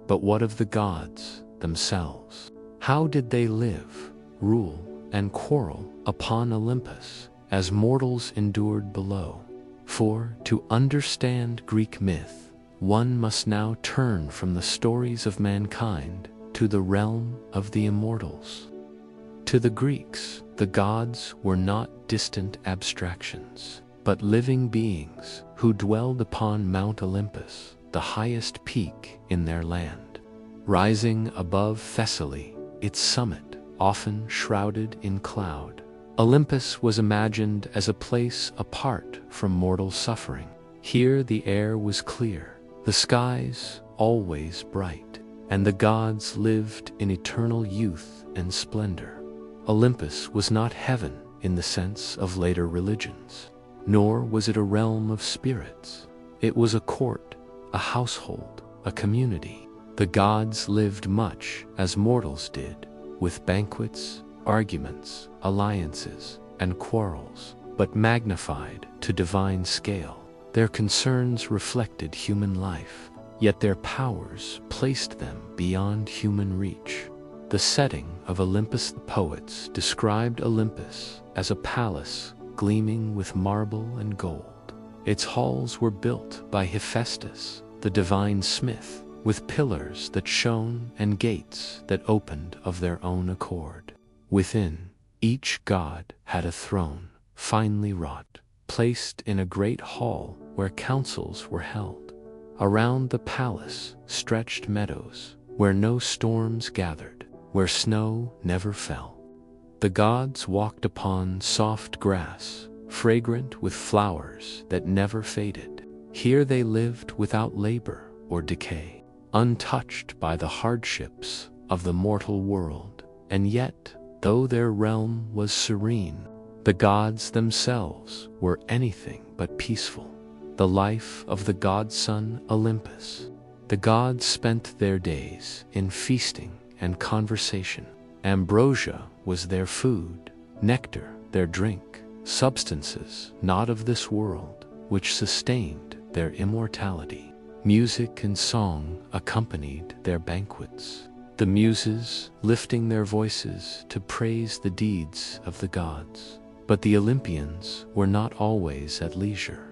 Speaker 1: But what of the gods themselves? How did they live, rule, and quarrel upon Olympus as mortals endured below? For to understand Greek myth, one must now turn from the stories of mankind to the realm of the immortals. To the Greeks, the gods were not distant abstractions, but living beings who dwelled upon Mount Olympus, the highest peak in their land. Rising above Thessaly, its summit often shrouded in cloud, Olympus was imagined as a place apart from mortal suffering. Here the air was clear, the skies always bright, and the gods lived in eternal youth and splendor. Olympus was not heaven in the sense of later religions, nor was it a realm of spirits. It was a court, a household, a community. The gods lived much as mortals did, with banquets, arguments, alliances, and quarrels, but magnified to divine scale. Their concerns reflected human life, yet their powers placed them beyond human reach. The setting of Olympus, the poets described Olympus as a palace gleaming with marble and gold. Its halls were built by Hephaestus, the divine smith, with pillars that shone and gates that opened of their own accord. Within, each god had a throne, finely wrought, placed in a great hall where councils were held. Around the palace stretched meadows, where no storms gathered, where snow never fell. The gods walked upon soft grass, fragrant with flowers that never faded. Here they lived without labor or decay, untouched by the hardships of the mortal world. And yet, though their realm was serene, the gods themselves were anything but peaceful. The life of the godson Olympus. The gods spent their days in feasting and conversation. Ambrosia was their food, nectar their drink, substances not of this world, which sustained their immortality. Music and song accompanied their banquets, the muses lifting their voices to praise the deeds of the gods. But the Olympians were not always at leisure.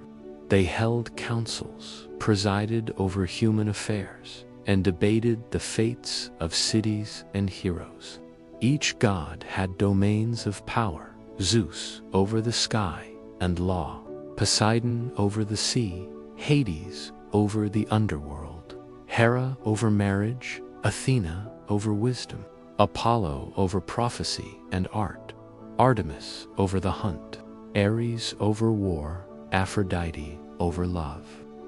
Speaker 1: They held councils, presided over human affairs, and debated the fates of cities and heroes. Each god had domains of power: Zeus over the sky and law, Poseidon over the sea, Hades over the underworld, Hera over marriage, Athena over wisdom, Apollo over prophecy and art, Artemis over the hunt, Ares over war, Aphrodite over love,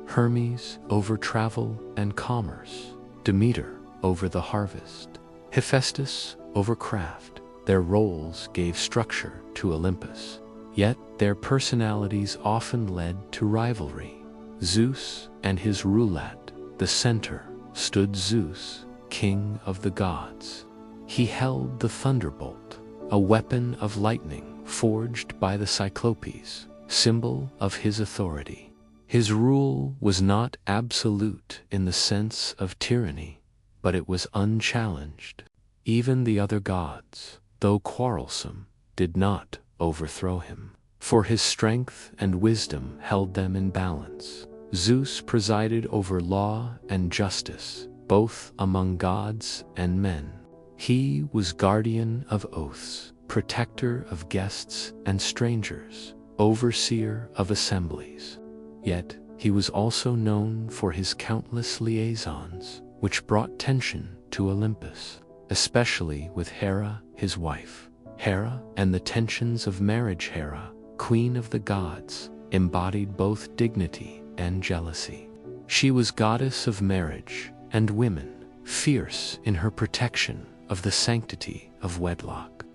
Speaker 1: Hermes over travel and commerce, Demeter over the harvest, Hephaestus over craft. Their roles gave structure to Olympus, yet their personalities often led to rivalry. Zeus and his roulette, the center, stood Zeus, king of the gods. He held the thunderbolt, a weapon of lightning forged by the Cyclopes, symbol of his authority. His rule was not absolute in the sense of tyranny, but it was unchallenged. Even the other gods, though quarrelsome, did not overthrow him, for his strength and wisdom held them in balance. Zeus presided over law and justice, both among gods and men. He was guardian of oaths, protector of guests and strangers, overseer of assemblies. Yet he was also known for his countless liaisons, which brought tension to Olympus, especially with Hera, his wife. Hera and the tensions of marriage. Hera, queen of the gods, embodied both dignity and jealousy. She was goddess of marriage and women, fierce in her protection of the sanctity of wedlock.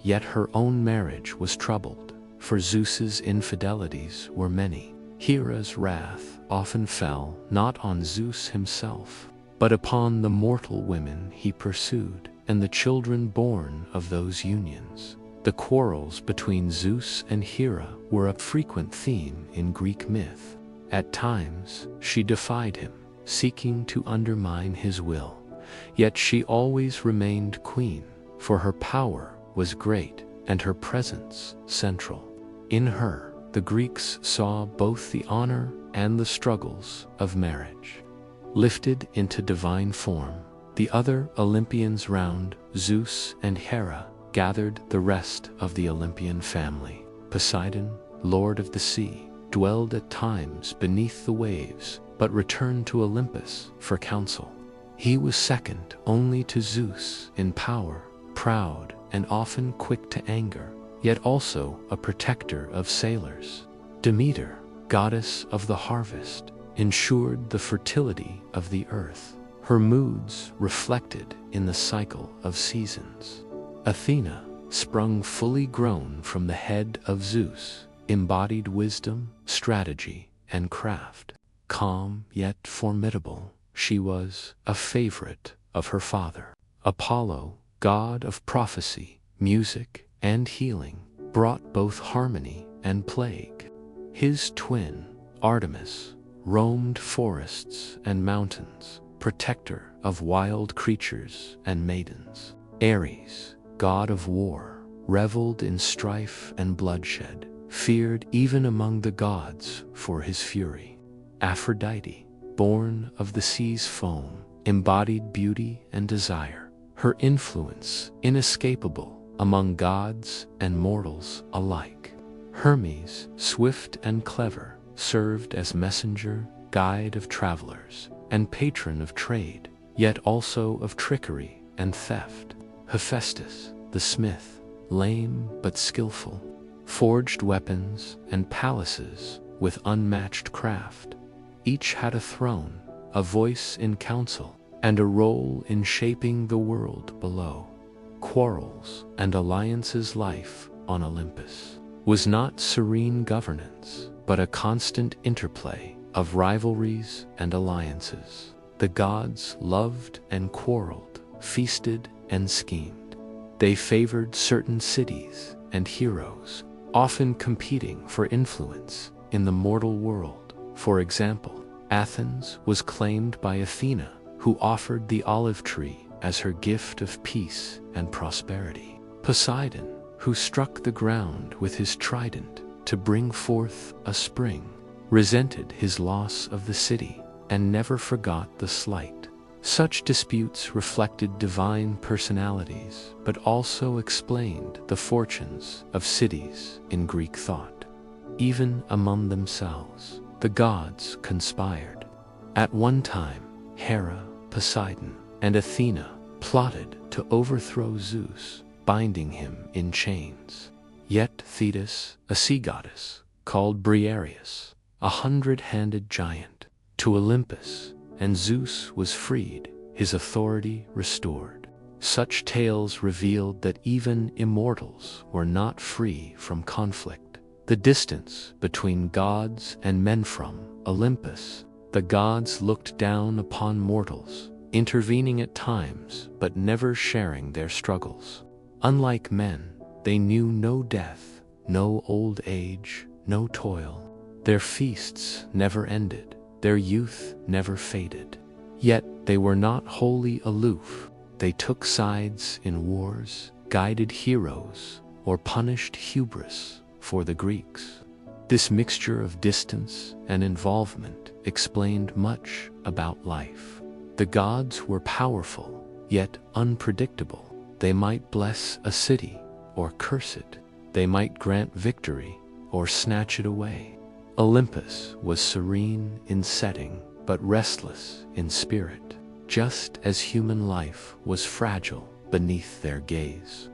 Speaker 1: Yet her own marriage was troubled, for Zeus's infidelities were many. Hera's wrath often fell not on Zeus himself, but upon the mortal women he pursued, and the children born of those unions. The quarrels between Zeus and Hera were a frequent theme in Greek myth. At times, she defied him, seeking to undermine his will. Yet she always remained queen, for her power was great and her presence central. In her, the Greeks saw both the honor and the struggles of marriage. Lifted into divine form, the other Olympians round Zeus and Hera gathered the rest of the Olympian family. Poseidon, lord of the sea, dwelled at times beneath the waves, but returned to Olympus for counsel. He was second only to Zeus in power, proud and often quick to anger, yet also a protector of sailors. Demeter, goddess of the harvest, ensured the fertility of the earth, her moods reflected in the cycle of seasons. Athena, sprung fully grown from the head of Zeus, embodied wisdom, strategy, and craft. Calm yet formidable, she was a favorite of her father. Apollo, god of prophecy, music, and healing, brought both harmony and plague. His twin, Artemis, roamed forests and mountains, protector of wild creatures and maidens. Ares, god of war, reveled in strife and bloodshed, feared even among the gods for his fury. Aphrodite, born of the sea's foam, embodied beauty and desire, her influence inescapable among gods and mortals alike. Hermes, swift and clever, served as messenger, guide of travelers, and patron of trade, yet also of trickery and theft. Hephaestus, the smith, lame but skillful, forged weapons and palaces with unmatched craft. Each had a throne, a voice in council, and a role in shaping the world below. Quarrels and alliances. Life on Olympus was not serene governance, but a constant interplay of rivalries and alliances. The gods loved and quarreled, feasted and schemed. They favored certain cities and heroes, often competing for influence in the mortal world. For example, Athens was claimed by Athena, who offered the olive tree as her gift of peace and prosperity. Poseidon, who struck the ground with his trident to bring forth a spring, resented his loss of the city and never forgot the slight. Such disputes reflected divine personalities, but also explained the fortunes of cities in Greek thought. Even among themselves, the gods conspired. At one time, Hera, Poseidon, and Athena plotted to overthrow Zeus, binding him in chains. Yet Thetis, a sea goddess, called Briareus, a 100-handed giant, to Olympus, and Zeus was freed, his authority restored. Such tales revealed that even immortals were not free from conflict. The distance between gods and men. From Olympus, the gods looked down upon mortals, intervening at times but never sharing their struggles. Unlike men, they knew no death, no old age, no toil. Their feasts never ended, their youth never faded. Yet they were not wholly aloof. They took sides in wars, guided heroes, or punished hubris for the Greeks. This mixture of distance and involvement explained much about life. The gods were powerful, yet unpredictable. They might bless a city or curse it. They might grant victory or snatch it away. Olympus was serene in setting, but restless in spirit, just as human life was fragile beneath their gaze.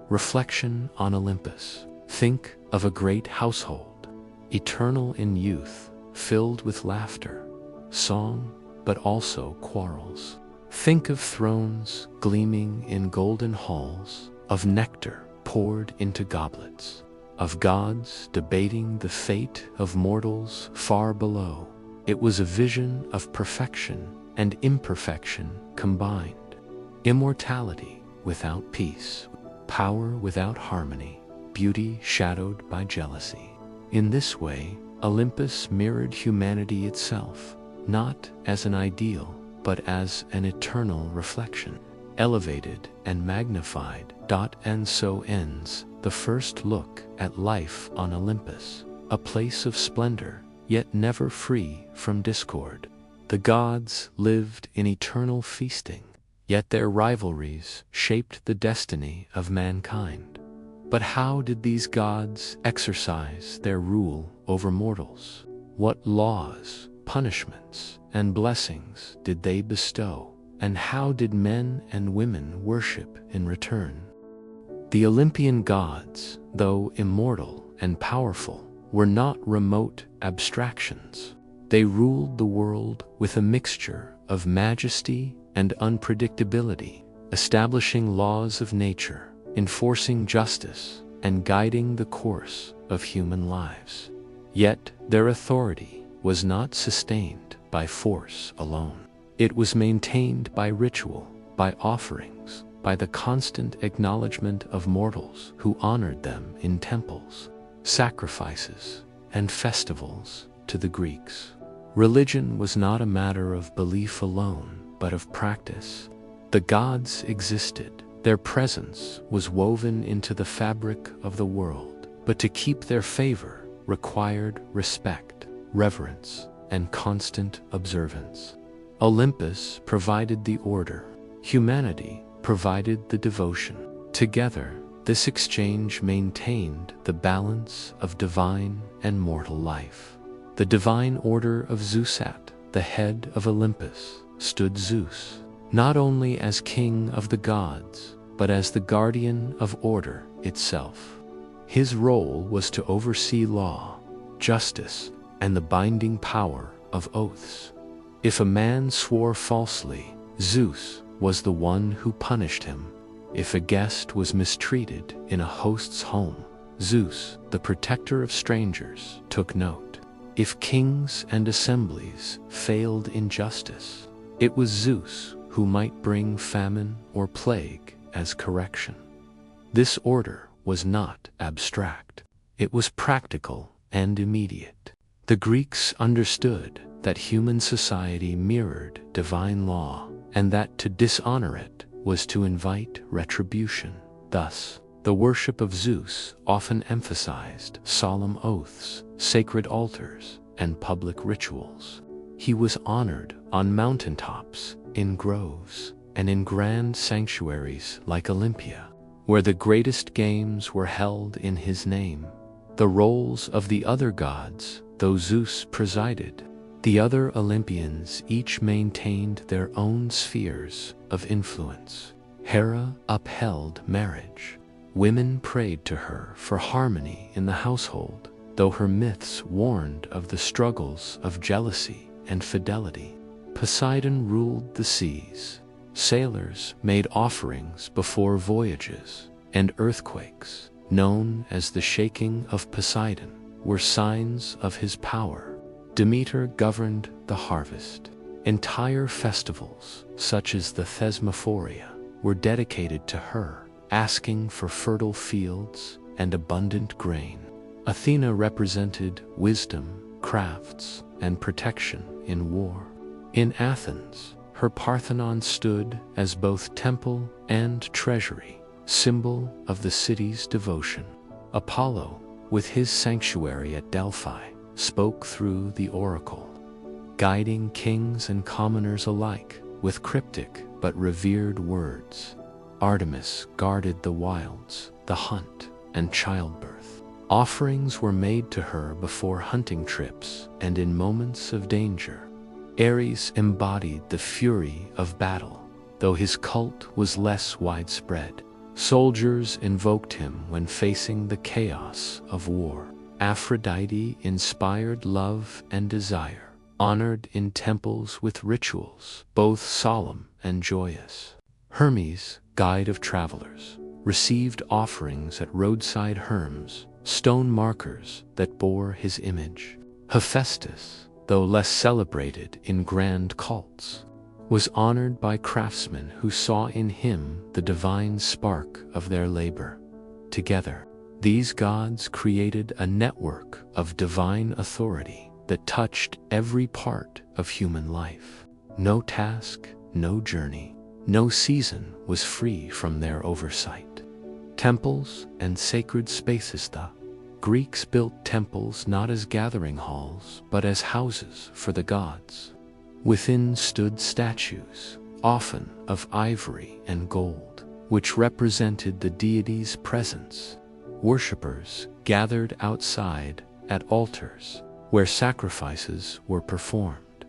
Speaker 1: Reflection on Olympus. Think of a great household, eternal in youth, filled with laughter, song, but also quarrels. Think of thrones gleaming in golden halls, of nectar poured into goblets, of gods debating the fate of mortals far below. It was a vision of perfection and imperfection combined. Immortality without peace, power without harmony, beauty shadowed by jealousy. In this way, Olympus mirrored humanity itself, not as an ideal, but as an eternal reflection, elevated and magnified. And so ends the first look at life on Olympus, a place of splendor, yet never free from discord. The gods lived in eternal feasting, yet their rivalries shaped the destiny of mankind. But how did these gods exercise their rule over mortals? What laws, punishments, and blessings did they bestow? And how did men and women worship in return? The Olympian gods, though immortal and powerful, were not remote abstractions. They ruled the world with a mixture of majesty and unpredictability, establishing laws of nature, enforcing justice, and guiding the course of human lives. Yet their authority was not sustained by force alone. It was maintained by ritual, by offerings, by the constant acknowledgement of mortals who honored them in temples, sacrifices, and festivals. To the Greeks, religion was not a matter of belief alone, but of practice. The gods existed. Their presence was woven into the fabric of the world, but to keep their favor required respect, reverence, and constant observance. Olympus provided the order. Humanity provided the devotion. Together, this exchange maintained the balance of divine and mortal life. The divine order of Zeus. At the head of Olympus stood Zeus, not only as king of the gods, but as the guardian of order itself. His role was to oversee law, justice, and the binding power of oaths. If a man swore falsely, Zeus was the one who punished him. If a guest was mistreated in a host's home, Zeus, the protector of strangers, took note. If kings and assemblies failed in justice, it was Zeus who might bring famine or plague as correction. This order was not abstract. It was practical and immediate. The Greeks understood that human society mirrored divine law, and that to dishonor it was to invite retribution. Thus, the worship of Zeus often emphasized solemn oaths, sacred altars, and public rituals. He was honored on mountaintops, in groves, and in grand sanctuaries like Olympia, where the greatest games were held in his name. The roles of the other gods, though Zeus presided, the other Olympians each maintained their own spheres of influence. Hera upheld marriage. Women prayed to her for harmony in the household, though her myths warned of the struggles of jealousy and fidelity. Poseidon ruled the seas. Sailors made offerings before voyages, and earthquakes, known as the shaking of Poseidon, were signs of his power. Demeter governed the harvest. Entire festivals, such as the Thesmophoria, were dedicated to her, asking for fertile fields and abundant grain. Athena represented wisdom, crafts, and protection in war. In Athens, her Parthenon stood as both temple and treasury, symbol of the city's devotion. Apollo, with his sanctuary at Delphi, spoke through the oracle, guiding kings and commoners alike with cryptic but revered words. Artemis guarded the wilds, the hunt, and childbirth. Offerings were made to her before hunting trips and in moments of danger. Ares embodied the fury of battle, though his cult was less widespread. Soldiers invoked him when facing the chaos of war. Aphrodite inspired love and desire, honored in temples with rituals both solemn and joyous. Hermes, guide of travelers, received offerings at roadside herms, stone markers that bore his image. Hephaestus, though less celebrated in grand cults, was honored by craftsmen who saw in him the divine spark of their labor. Together, these gods created a network of divine authority that touched every part of human life. No task, no journey, no season was free from their oversight. Temples and sacred spaces. The Greeks built temples not as gathering halls, but as houses for the gods. Within stood statues, often of ivory and gold, which represented the deity's presence. Worshippers gathered outside at altars, where sacrifices were performed.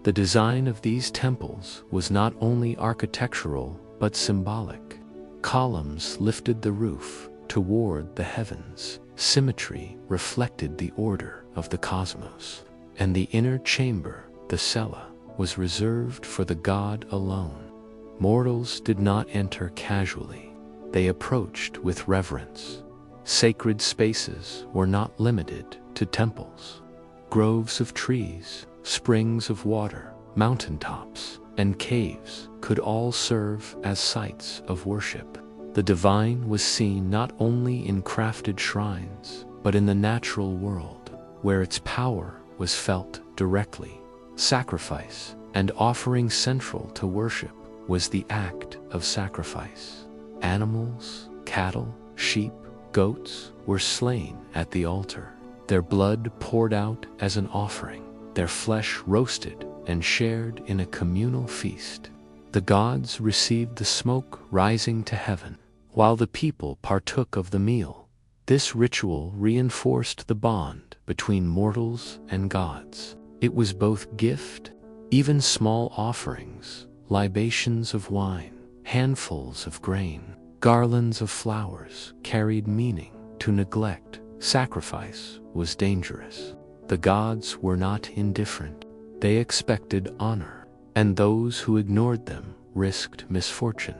Speaker 1: The design of these temples was not only architectural but symbolic. Columns lifted the roof toward the heavens. Symmetry reflected the order of the cosmos, and the inner chamber, the cella, was reserved for the god alone. Mortals did not enter casually. They approached with reverence. Sacred spaces were not limited to temples. Groves of trees, springs of water, mountaintops, and caves could all serve as sites of worship. The divine was seen not only in crafted shrines, but in the natural world, where its power was felt directly. Sacrifice and offering central to worship was the act of sacrifice. Animals, cattle, sheep, goats were slain at the altar, their blood poured out as an offering, their flesh roasted and shared in a communal feast. The gods received the smoke rising to heaven, while the people partook of the meal. This ritual reinforced the bond between mortals and gods. It was both gift, even small offerings, libations of wine, handfuls of grain, garlands of flowers carried meaning. To neglect sacrifice was dangerous. The gods were not indifferent. They expected honor, and those who ignored them risked misfortune.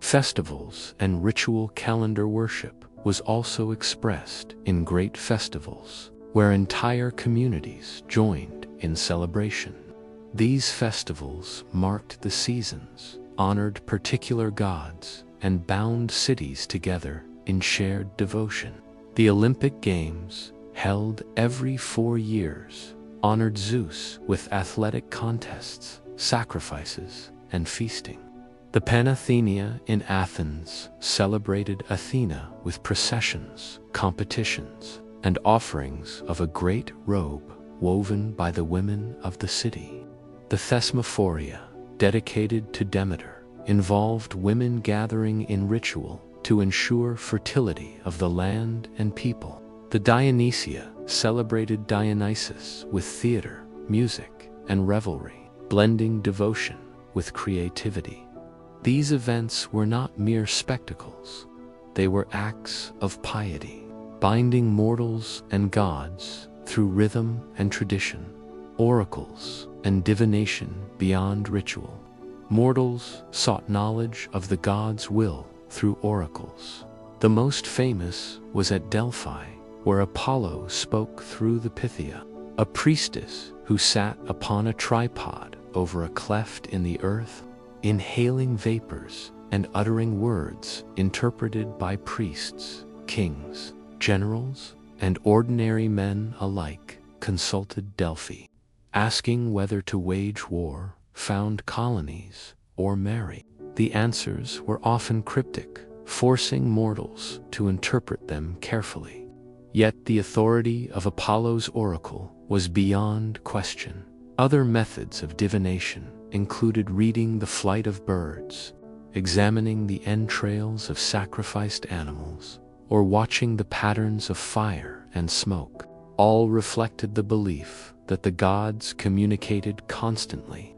Speaker 1: Festivals and ritual calendar worship was also expressed in great festivals, where entire communities joined in celebration. These festivals marked the seasons, honored particular gods, and bound cities together in shared devotion. The Olympic Games, held every 4 years, honored Zeus with athletic contests, sacrifices, and feasting. The Panathenea in Athens celebrated Athena with processions, competitions, and offerings of a great robe woven by the women of the city. The Thesmophoria, dedicated to Demeter, involved women gathering in ritual to ensure fertility of the land and people. The Dionysia celebrated Dionysus with theater, music, and revelry, blending devotion with creativity. These events were not mere spectacles. They were acts of piety, binding mortals and gods through rhythm and tradition, oracles and divination beyond ritual. Mortals sought knowledge of the gods' will through oracles. The most famous was at Delphi, where Apollo spoke through the Pythia, a priestess who sat upon a tripod over a cleft in the earth, inhaling vapors and uttering words interpreted by priests, kings, generals, and ordinary men alike consulted Delphi, asking whether to wage war, found colonies, or marry. The answers were often cryptic, forcing mortals to interpret them carefully. Yet the authority of Apollo's oracle was beyond question. Other methods of divination included reading the flight of birds, examining the entrails of sacrificed animals, or watching the patterns of fire and smoke. All reflected the belief that the gods communicated constantly.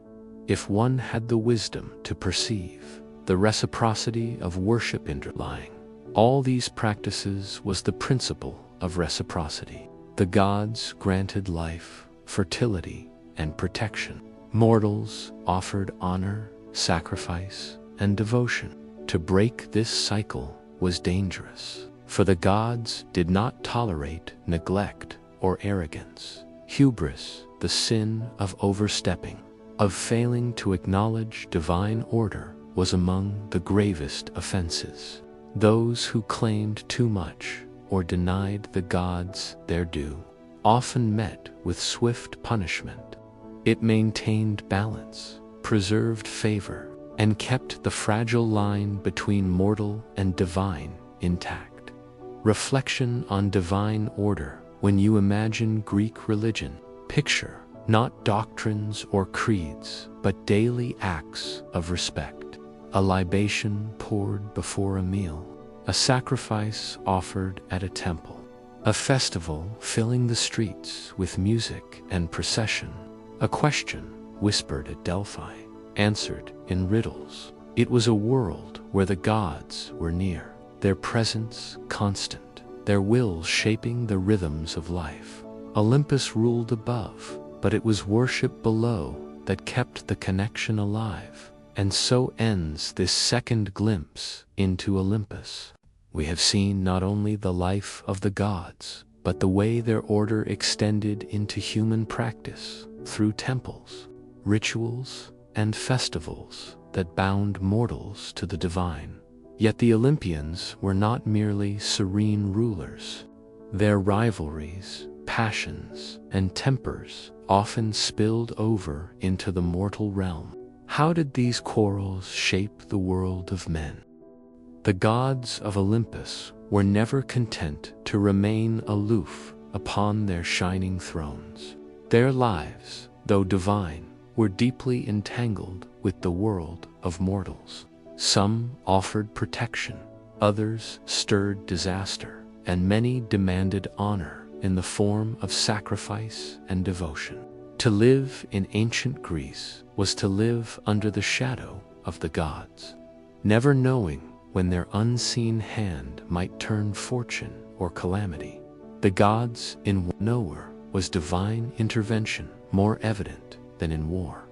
Speaker 1: If one had the wisdom to perceive the reciprocity of worship underlying all these practices was the principle of reciprocity. The gods granted life, fertility, and protection. Mortals offered honor, sacrifice, and devotion. To break this cycle was dangerous, for the gods did not tolerate neglect or arrogance. Hubris, the sin of overstepping, of failing to acknowledge divine order, was among the gravest offenses. Those who claimed too much or denied the gods their due often met with swift punishment. It maintained balance, preserved favor, and kept the fragile line between mortal and divine intact. Reflection on divine order. When you imagine Greek religion, picture not doctrines or creeds, but daily acts of respect. A libation poured before a meal, a sacrifice offered at a temple, a festival filling the streets with music and procession, a question whispered at Delphi, answered in riddles. It was a world where the gods were near, their presence constant, their will shaping the rhythms of life. Olympus ruled above, but it was worship below that kept the connection alive. And so ends this second glimpse into Olympus. We have seen not only the life of the gods, but the way their order extended into human practice through temples, rituals, and festivals that bound mortals to the divine. Yet the Olympians were not merely serene rulers. Their rivalries, passions, and tempers often spilled over into the mortal realm. How did these quarrels shape the world of men? The gods of Olympus were never content to remain aloof upon their shining thrones. Their lives, though divine, were deeply entangled with the world of mortals. Some offered protection, others stirred disaster, and many demanded honor in the form of sacrifice and devotion. To live in ancient Greece was to live under the shadow of the gods, never knowing when their unseen hand might turn fortune or calamity. The gods in nowhere was divine intervention more evident than in war.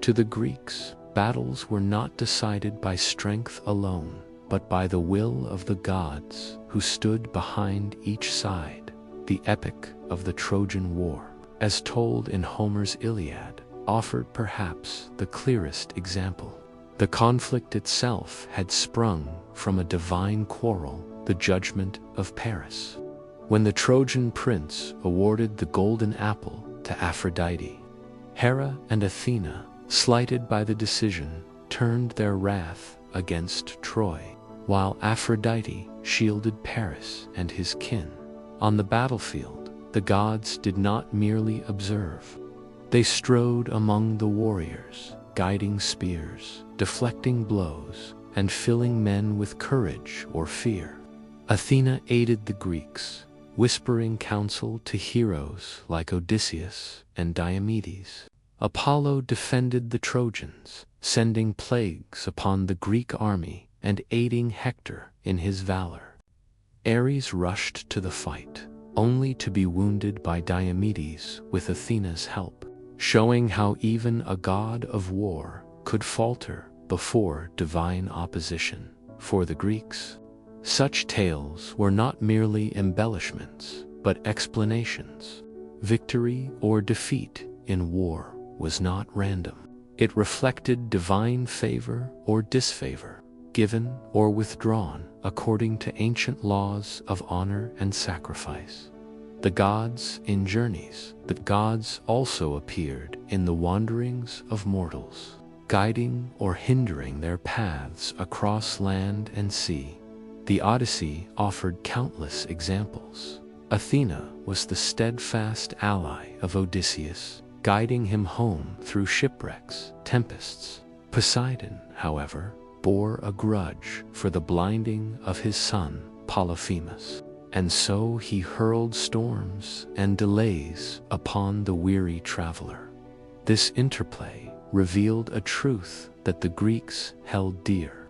Speaker 1: To the Greeks, battles were not decided by strength alone, but by the will of the gods who stood behind each side. The epic of the Trojan War, as told in Homer's Iliad, offered perhaps the clearest example. The conflict itself had sprung from a divine quarrel, the judgment of Paris. When the Trojan prince awarded the golden apple to Aphrodite, Hera and Athena, slighted by the decision, turned their wrath against Troy, while Aphrodite shielded Paris and his kin. On the battlefield, the gods did not merely observe. They strode among the warriors, guiding spears, deflecting blows, and filling men with courage or fear. Athena aided the Greeks, whispering counsel to heroes like Odysseus and Diomedes. Apollo defended the Trojans, sending plagues upon the Greek army and aiding Hector in his valor. Ares rushed to the fight, only to be wounded by Diomedes with Athena's help, showing how even a god of war could falter before divine opposition. For the Greeks, such tales were not merely embellishments, but explanations. Victory or defeat in war was not random. It reflected divine favor or disfavor, given or withdrawn according to ancient laws of honor and sacrifice. The gods in journeys, the gods also appeared in the wanderings of mortals, guiding or hindering their paths across land and sea. The Odyssey offered countless examples. Athena was the steadfast ally of Odysseus, guiding him home through shipwrecks, tempests. Poseidon, however, bore a grudge for the blinding of his son, Polyphemus, and so he hurled storms and delays upon the weary traveler. This interplay revealed a truth that the Greeks held dear.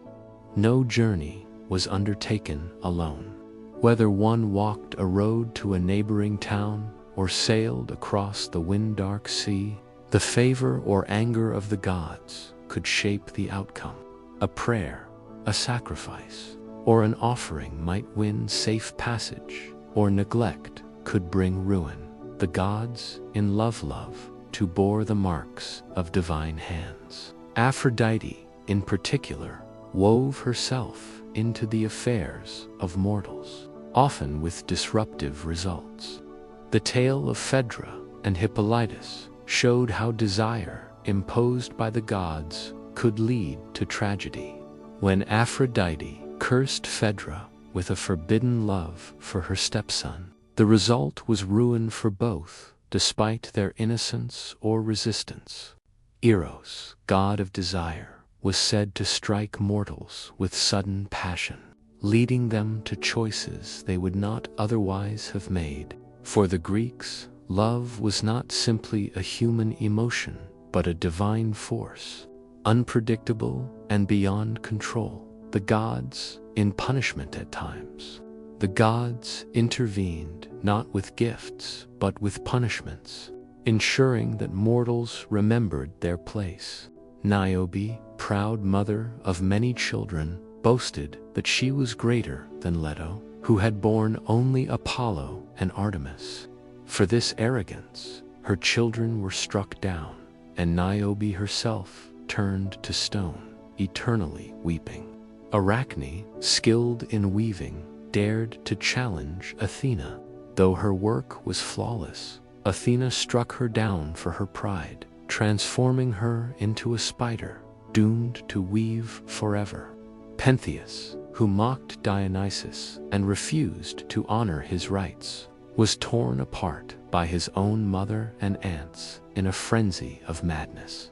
Speaker 1: No journey was undertaken alone. Whether one walked a road to a neighboring town or sailed across the wind-dark sea, the favor or anger of the gods could shape the outcome. A prayer, a sacrifice, or an offering might win safe passage, or neglect could bring ruin. The gods, in love, to bore the marks of divine hands. Aphrodite, in particular, wove herself into the affairs of mortals, often with disruptive results. The tale of Phaedra and Hippolytus showed how desire, imposed by the gods, could lead to tragedy. When Aphrodite cursed Phaedra with a forbidden love for her stepson, the result was ruin for both, despite their innocence or resistance. Eros, god of desire, was said to strike mortals with sudden passion, leading them to choices they would not otherwise have made. For the Greeks, love was not simply a human emotion, but a divine force, unpredictable and beyond control. The gods, in punishment at times, the gods intervened not with gifts, but with punishments, ensuring that mortals remembered their place. Niobe, proud mother of many children, boasted that she was greater than Leto, who had borne only Apollo and Artemis. For this arrogance, her children were struck down, and Niobe herself turned to stone, eternally weeping. Arachne, skilled in weaving, dared to challenge Athena. Though her work was flawless, Athena struck her down for her pride, transforming her into a spider, doomed to weave forever. Pentheus, who mocked Dionysus and refused to honor his rights, was torn apart by his own mother and aunts in a frenzy of madness.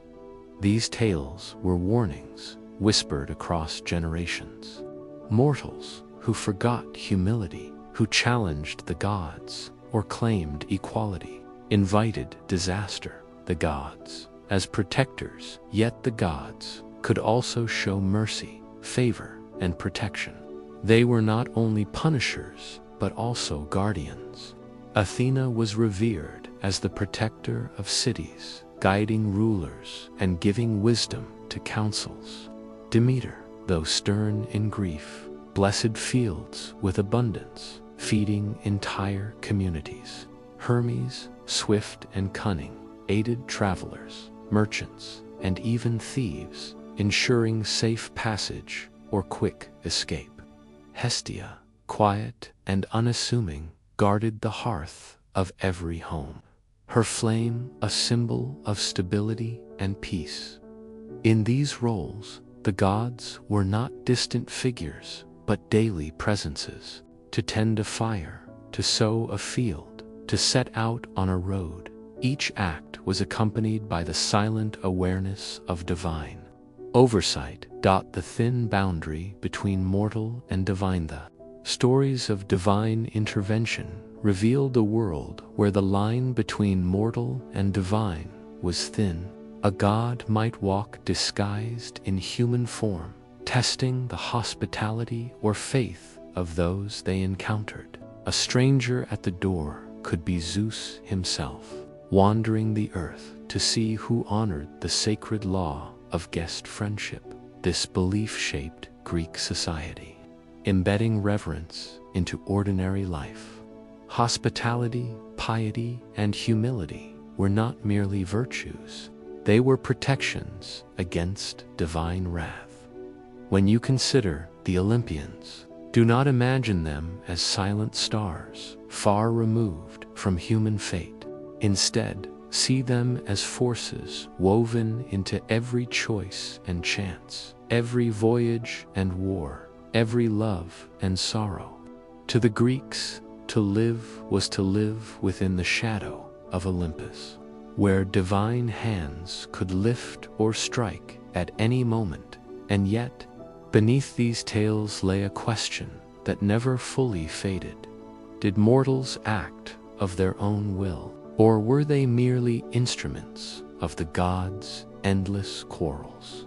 Speaker 1: These tales were warnings whispered across generations. Mortals who forgot humility, who challenged the gods or claimed equality, invited disaster. The gods, as protectors, yet the gods could also show mercy, favor, and protection. They were not only punishers, but also guardians. Athena was revered as the protector of cities, guiding rulers and giving wisdom to councils. Demeter, though stern in grief, blessed fields with abundance, feeding entire communities. Hermes, swift and cunning, aided travelers, merchants, and even thieves, ensuring safe passage or quick escape. Hestia, quiet and unassuming, guarded the hearth of every home, her flame a symbol of stability and peace. In these roles, the gods were not distant figures, but daily presences, to tend a fire, to sow a field, to set out on a road. Each act was accompanied by the silent awareness of divine oversight. The thin boundary between mortal and divine. The stories of divine intervention revealed a world where the line between mortal and divine was thin. A god might walk disguised in human form, testing the hospitality or faith of those they encountered. A stranger at the door could be Zeus himself, wandering the earth to see who honored the sacred law of guest friendship. This belief shaped Greek society, embedding reverence into ordinary life. Hospitality, piety, and humility were not merely virtues, they were protections against divine wrath. When you consider the Olympians, do not imagine them as silent stars, far removed from human fate. Instead, see them as forces woven into every choice and chance, every voyage and war, every love and sorrow. To the Greeks, to live was to live within the shadow of Olympus, where divine hands could lift or strike at any moment. And yet, beneath these tales lay a question that never fully faded. Did mortals act of their own will, or were they merely instruments of the gods' endless quarrels?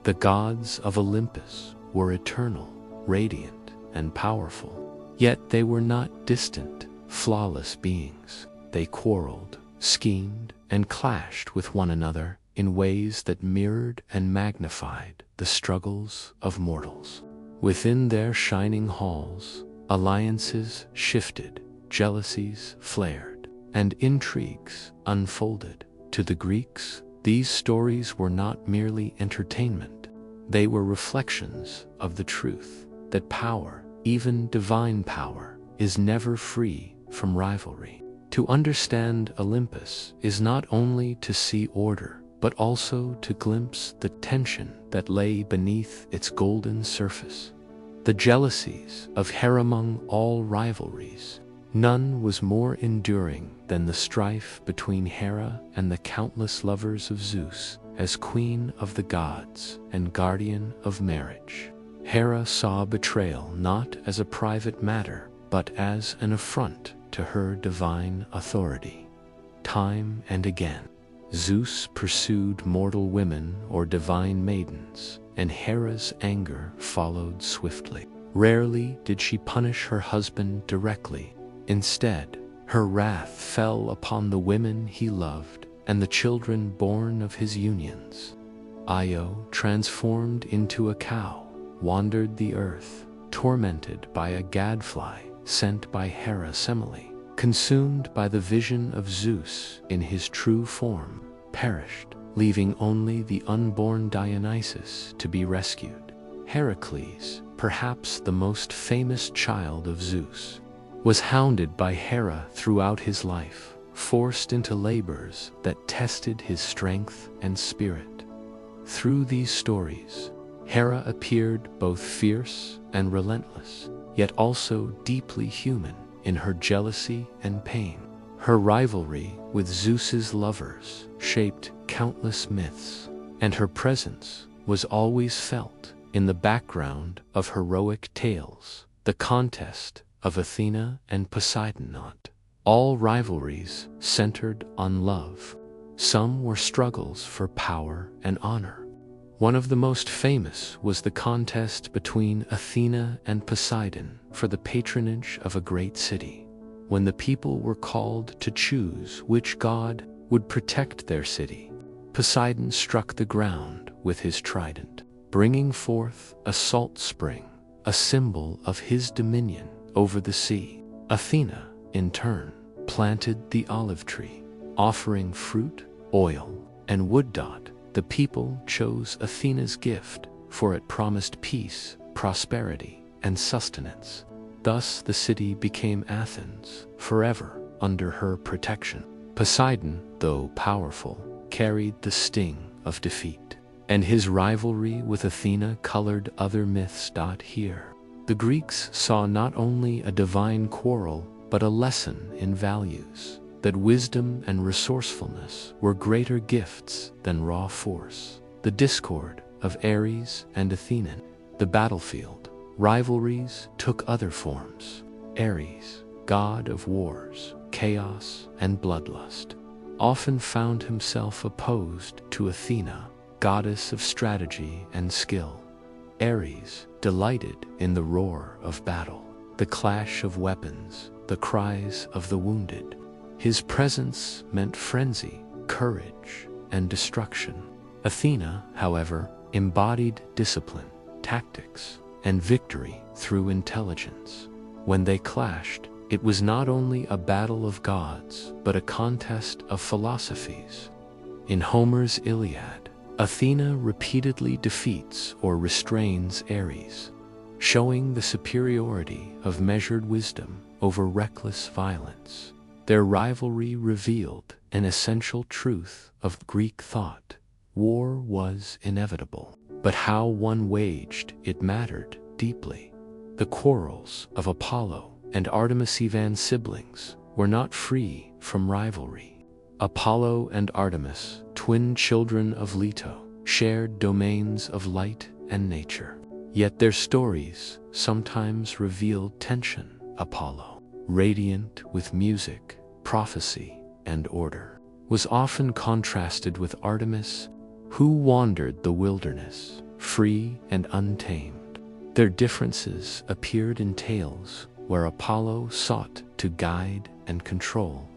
Speaker 1: The gods of Olympus were eternal, radiant, and powerful, yet they were not distant, flawless beings. They quarreled, schemed, and clashed with one another in ways that mirrored and magnified the struggles of mortals. Within their shining halls, alliances shifted, jealousies flared, and intrigues unfolded. To the Greeks, these stories were not merely entertainment. They were reflections of the truth that power, even divine power, is never free from rivalry. To understand Olympus is not only to see order, but also to glimpse the tension that lay beneath its golden surface. The jealousies of Hera. Among all rivalries, none was more enduring than the strife between Hera and the countless lovers of Zeus. As queen of the gods and guardian of marriage, Hera saw betrayal not as a private matter, but as an affront to her divine authority. Time and again, Zeus pursued mortal women or divine maidens, and Hera's anger followed swiftly. Rarely did she punish her husband directly. Instead, her wrath fell upon the women he loved and the children born of his unions. Io, transformed into a cow, wandered the earth, tormented by a gadfly sent by Hera. Semele, consumed by the vision of Zeus in his true form, perished, leaving only the unborn Dionysus to be rescued. Heracles, perhaps the most famous child of Zeus, was hounded by Hera throughout his life, forced into labors that tested his strength and spirit. Through these stories, Hera appeared both fierce and relentless, yet also deeply human in her jealousy and pain. Her rivalry with Zeus's lovers shaped countless myths, and her presence was always felt in the background of heroic tales. The contest of Athena and Poseidon. Not all rivalries centered on love. Some were struggles for power and honor. One of the most famous was the contest between Athena and Poseidon for the patronage of a great city. When the people were called to choose which god would protect their city, Poseidon struck the ground with his trident, bringing forth a salt spring, a symbol of his dominion over the sea. Athena, in turn, planted the olive tree, offering fruit, oil, and wood. The people chose Athena's gift, for it promised peace, prosperity, and sustenance. Thus the city became Athens, forever under her protection. Poseidon, though powerful, carried the sting of defeat, and his rivalry with Athena colored other myths. Here, the Greeks saw not only a divine quarrel, but a lesson in values, that wisdom and resourcefulness were greater gifts than raw force. The discord of Ares and Athena. The battlefield rivalries took other forms. Ares, god of wars, chaos, and bloodlust, often found himself opposed to Athena, goddess of strategy and skill. Ares delighted in the roar of battle, the clash of weapons, the cries of the wounded. His presence meant frenzy, courage, and destruction. Athena, however, embodied discipline, tactics, and victory through intelligence. When they clashed, it was not only a battle of gods, but a contest of philosophies. In Homer's Iliad, Athena repeatedly defeats or restrains Ares, showing the superiority of measured wisdom over reckless violence. Their rivalry revealed an essential truth of Greek thought. War was inevitable, but how one waged it mattered deeply. The quarrels of Apollo and Artemis, siblings, were not free from rivalry. Apollo and Artemis, twin children of Leto, shared domains of light and nature. Yet their stories sometimes revealed tension. Apollo, radiant with music, prophecy, and order, was often contrasted with Artemis, who wandered the wilderness, free and untamed. Their differences appeared in tales where Apollo sought to guide and control,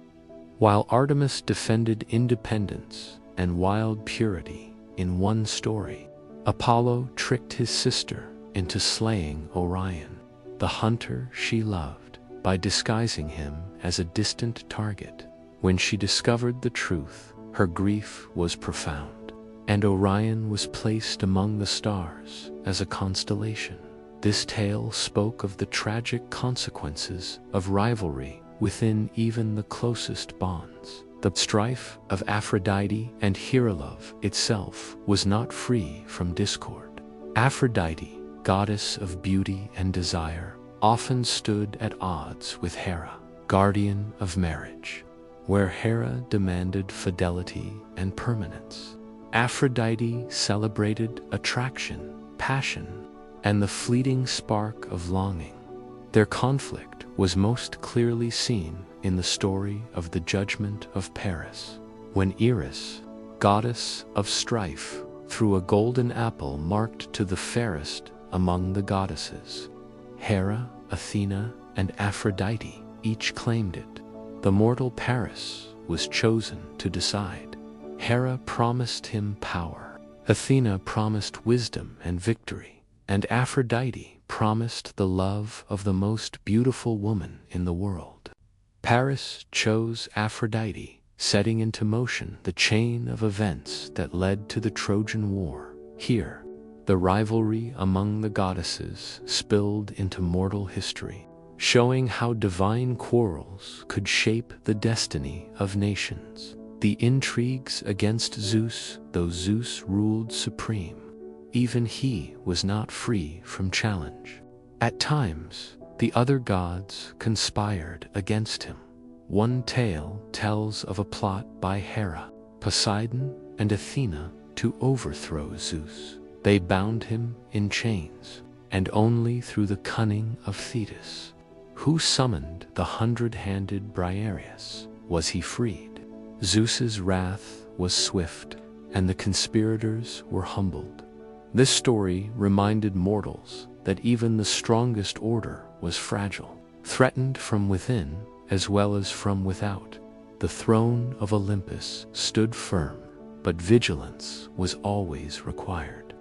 Speaker 1: while Artemis defended independence and wild purity in one story. Apollo tricked his sister into slaying Orion, the hunter she loved, by disguising him as a distant target. When she discovered the truth, her grief was profound, and Orion was placed among the stars as a constellation. This tale spoke of the tragic consequences of rivalry within even the closest bonds. The strife of Aphrodite and Hero itself was not free from discord. Aphrodite, goddess of beauty and desire, often stood at odds with Hera, guardian of marriage. Where Hera demanded fidelity and permanence, Aphrodite celebrated attraction, passion, and the fleeting spark of longing. Their conflict was most clearly seen in the story of the Judgment of Paris, when Eris, goddess of strife, threw a golden apple marked to the fairest among the goddesses. Hera, Athena, and Aphrodite each claimed it. The mortal Paris was chosen to decide. Hera promised him power, Athena promised wisdom and victory, and Aphrodite promised the love of the most beautiful woman in the world. Paris chose Aphrodite, setting into motion the chain of events that led to the Trojan War. Here, the rivalry among the goddesses spilled into mortal history, showing how divine quarrels could shape the destiny of nations. The intrigues against Zeus, though Zeus ruled supreme, even he was not free from challenge. At times, the other gods conspired against him. One tale tells of a plot by Hera, Poseidon, and Athena to overthrow Zeus. They bound him in chains, and only through the cunning of Thetis, who summoned the 100-handed Briareus, was he freed. Zeus's wrath was swift, and the conspirators were humbled. This story reminded mortals that even the strongest order was fragile, threatened from within as well as from without. The throne of Olympus stood firm, but vigilance was always required.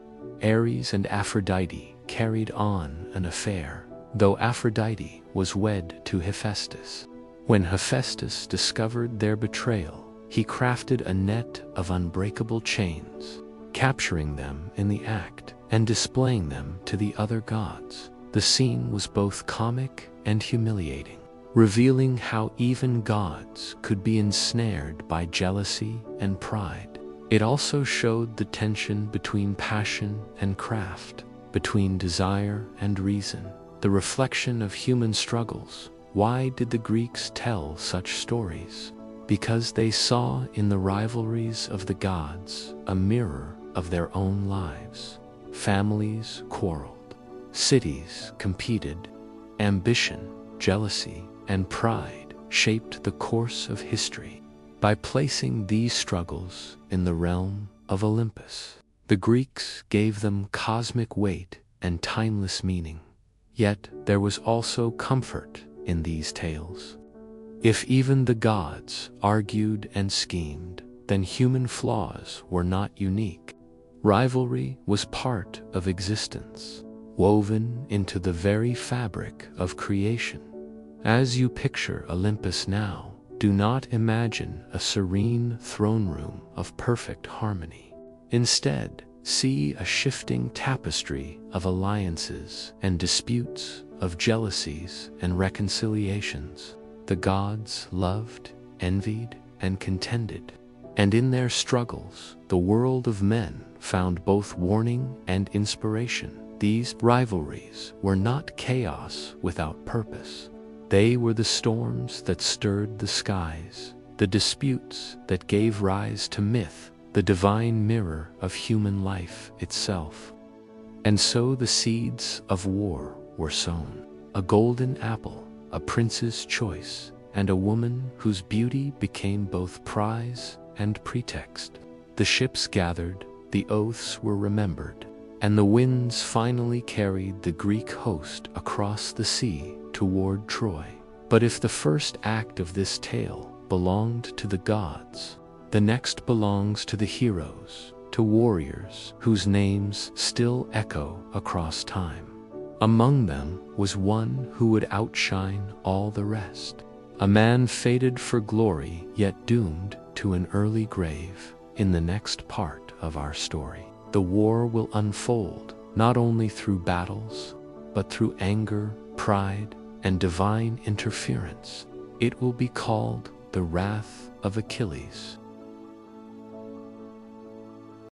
Speaker 1: Ares and Aphrodite carried on an affair, though Aphrodite was wed to Hephaestus. When Hephaestus discovered their betrayal, he crafted a net of unbreakable chains, capturing them in the act and displaying them to the other gods. The scene was both comic and humiliating, revealing how even gods could be ensnared by jealousy and pride. It also showed the tension between passion and craft, between desire and reason, the reflection of human struggles. Why did the Greeks tell such stories? Because they saw in the rivalries of the gods a mirror of their own lives. Families quarreled, cities competed, ambition, jealousy, and pride shaped the course of history. By placing these struggles in the realm of Olympus, the Greeks gave them cosmic weight and timeless meaning. Yet there was also comfort in these tales. If even the gods argued and schemed, then human flaws were not unique. Rivalry was part of existence, woven into the very fabric of creation. As you picture Olympus now, do not imagine a serene throne room of perfect harmony. Instead, see a shifting tapestry of alliances and disputes, of jealousies and reconciliations. The gods loved, envied, and contended, and in their struggles, the world of men found both warning and inspiration. These rivalries were not chaos without purpose. They were the storms that stirred the skies, the disputes that gave rise to myth, the divine mirror of human life itself. And so the seeds of war were sown. A golden apple, a prince's choice, and a woman whose beauty became both prize and pretext. The ships gathered, the oaths were remembered, and the winds finally carried the Greek host across the sea toward Troy. But if the first act of this tale belonged to the gods, The next belongs to the heroes, to warriors whose names still echo across time. Among them was one who would outshine all the rest, a man fated for glory yet doomed to an early grave. In the next part of our story, the war will unfold not only through battles, but through anger, pride, and divine interference. It will be called the Wrath of Achilles.